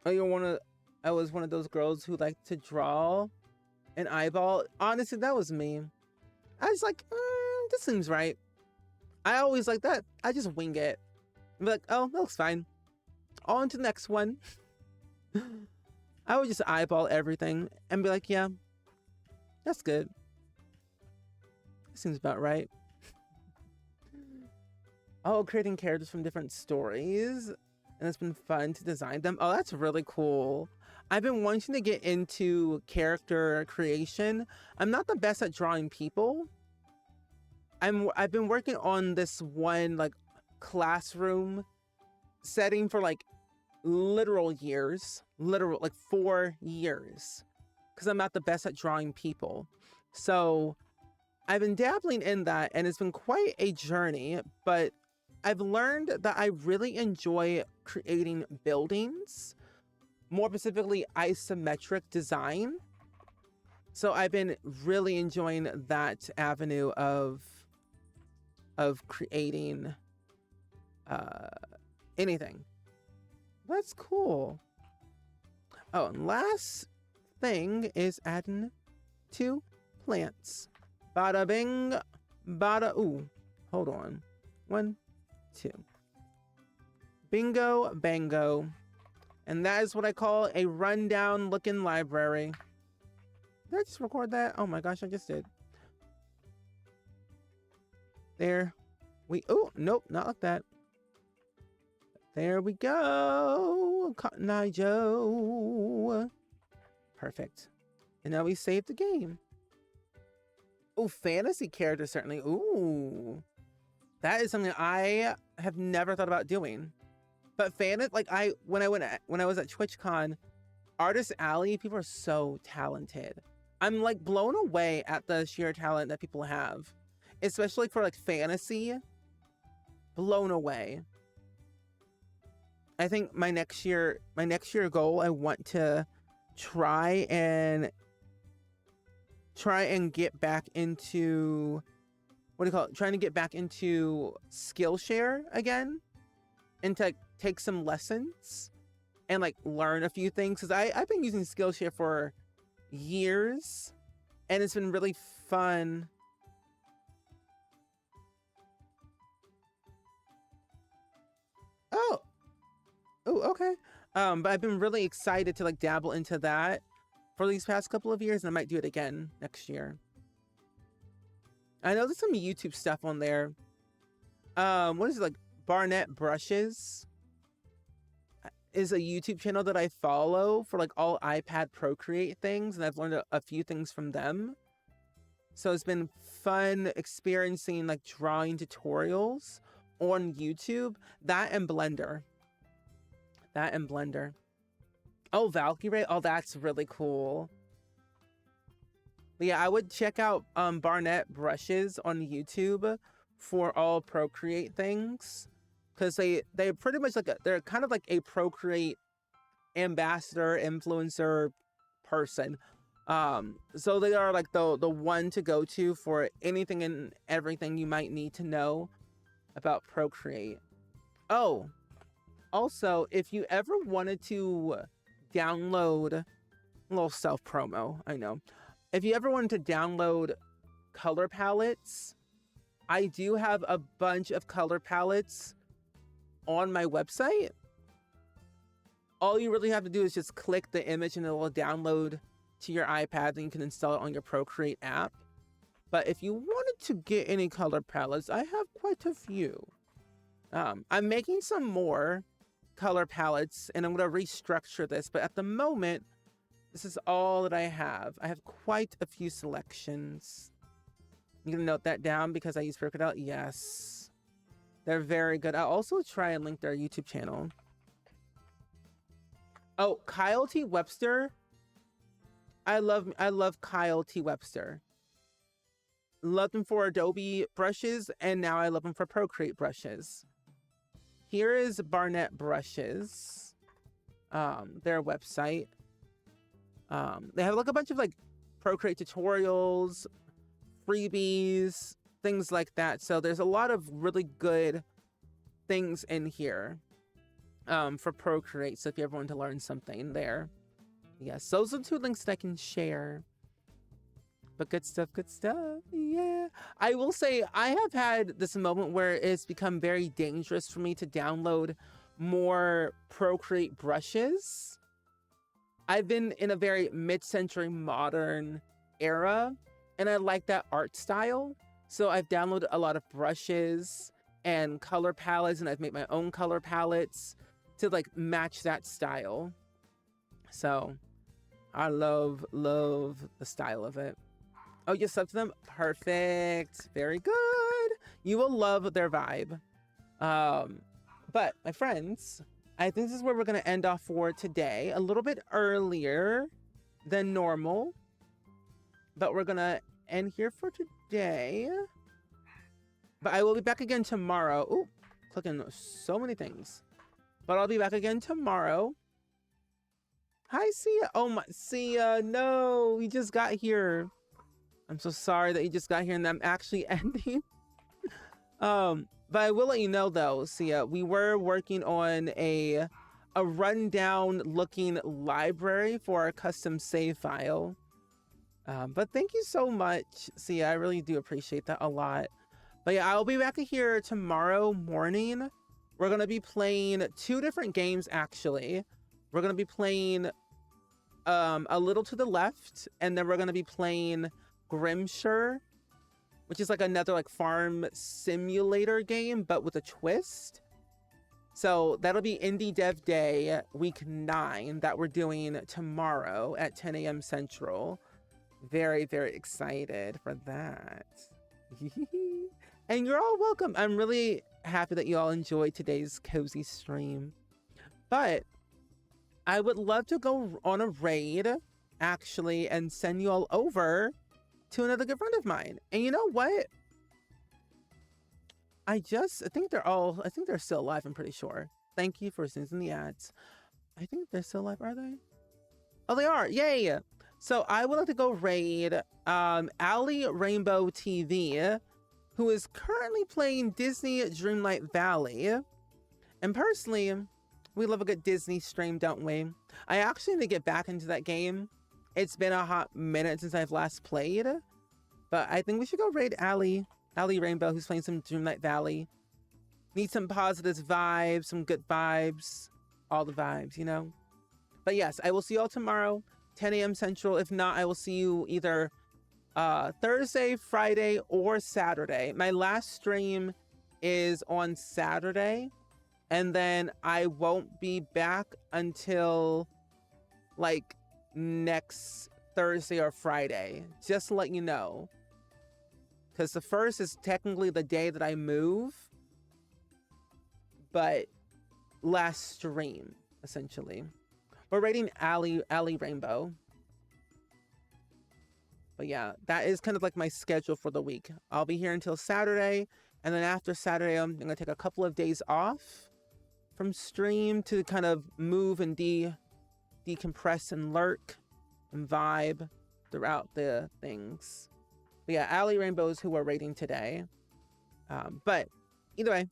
Oh, I was one of those girls who liked to draw an eyeball. Honestly, that was me. I was like, this seems right. I always like that. I just wing it. Be like, oh, that looks fine. On to the next one. I would just eyeball everything and be like, yeah, that's good. That seems about right. Oh, creating characters from different stories. And it's been fun to design them. Oh, that's really cool. I've been wanting to get into character creation. I'm not the best at drawing people. I've been working on this one like classroom setting for like literal like 4 years, because I'm not the best at drawing people. So I've been dabbling in that, and it's been quite a journey, but I've learned that I really enjoy creating buildings, more specifically isometric design. So I've been really enjoying that avenue of creating anything. That's cool. Oh, and last thing is adding 2 plants. Bada bing, bada ooh. Hold on. 1, 2. Bingo, bango. And that is what I call a rundown looking library. Did I just record that? Oh my gosh, I just did. There. Oh, nope, not like that. There we go. Cotton Eye Joe. Perfect. And now we save the game. Oh, fantasy characters, certainly. Ooh. That is something I have never thought about doing. But when I was at TwitchCon, Artist Alley, people are so talented. I'm like blown away at the sheer talent that people have. Especially for like fantasy. Blown away. I think my next year goal, I want to try and get back into, trying to get back into Skillshare again, and to take some lessons and like learn a few things, because I've been using Skillshare for years, and it's been really fun. Oh, okay. But I've been really excited to like dabble into that for these past couple of years, and I might do it again next year. I know there's some YouTube stuff on there. What is it, like Barnett Brushes is a YouTube channel that I follow for like all iPad Procreate things, and I've learned a few things from them. So it's been fun experiencing like drawing tutorials on YouTube. That and Blender. Oh, Valkyrie. Oh, that's really cool. But yeah, I would check out Barnett Brushes on YouTube for all Procreate things, because they're pretty much like they're kind of like a Procreate ambassador, influencer person. So they are like the one to go to for anything and everything you might need to know about Procreate. Oh, also, if you ever wanted to download, a little self promo, I know. If you ever wanted to download color palettes, I do have a bunch of color palettes on my website. All you really have to do is just click the image and it will download to your iPad, and you can install it on your Procreate app. But if you wanted to get any color palettes, I have quite a few. I'm making some more color palettes, and I'm going to restructure this, but at the moment, this is all that I have. I have quite a few selections. I'm going to note that down because I use Procreate. Yes. They're very good. I'll also try and link their YouTube channel. Oh, Kyle T. Webster. I love Kyle T. Webster. Loved him for Adobe brushes, and now I love him for Procreate brushes. Here is Barnett Brushes, their website. They have like a bunch of like Procreate tutorials, freebies, things like that. So there's a lot of really good things in here for Procreate. So if you ever want to learn something there. Yes, those are 2 links that I can share. But good stuff, yeah. I will say I have had this moment where it's become very dangerous for me to download more Procreate brushes. I've been in a very mid-century modern era, and I like that art style. So I've downloaded a lot of brushes and color palettes, and I've made my own color palettes to like match that style. So I love the style of it. Oh, you subbed to them? Perfect. Very good. You will love their vibe. But my friends, I think this is where we're going to end off for today. A little bit earlier than normal. But we're going to end here for today. But I will be back again tomorrow. Ooh, clicking so many things. But I'll be back again tomorrow. Hi, Sia. Oh my, Sia, no, we just got here. I'm so sorry that you just got here and I'm actually ending. But I will let you know though, Sia, we were working on a rundown looking library for our custom save file. But thank you so much, Sia. I really do appreciate that a lot. But yeah, I'll be back here tomorrow morning. We're going to be playing 2 different games, actually. We're going to be playing A Little to the Left, and then we're going to be playing Grimshire, which is like another like farm simulator game, but with a twist. So that'll be Indie Dev Day, week 9, that we're doing tomorrow at 10 a.m. Central. Very, very excited for that. And you're all welcome. I'm really happy that you all enjoyed today's cozy stream. But I would love to go on a raid, actually, and send you all over to another good friend of mine. And you know what? I think they're still alive, I'm pretty sure. Thank you for sending the ads. I think they're still alive, are they? Oh, they are. Yay! So I would like to go raid Ali Rainbow TV, who is currently playing Disney Dreamlight Valley. And personally, we love a good Disney stream, don't we? I actually need to get back into that game. It's been a hot minute since I've last played. But I think we should go raid Ali Rainbow, who's playing some Dreamlight Valley. Need some positive vibes, some good vibes. All the vibes, you know? But yes, I will see you all tomorrow, 10 a.m. Central. If not, I will see you either Thursday, Friday, or Saturday. My last stream is on Saturday. And then I won't be back until like next Thursday or Friday. Just to let you know. Because the 1st is technically the day that I move. But last stream, essentially. We're rating Ali Rainbow. But yeah, that is kind of like my schedule for the week. I'll be here until Saturday. And then after Saturday, I'm going to take a couple of days off from stream to kind of move and decompress and lurk and vibe throughout the things. But yeah, Ali Rainbow is who we're rating today. But either way,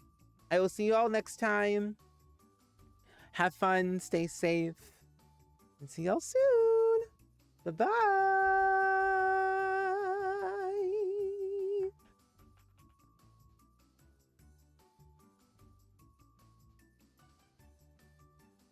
I will see you all next time. Have fun, stay safe, and see y'all soon. Bye-bye.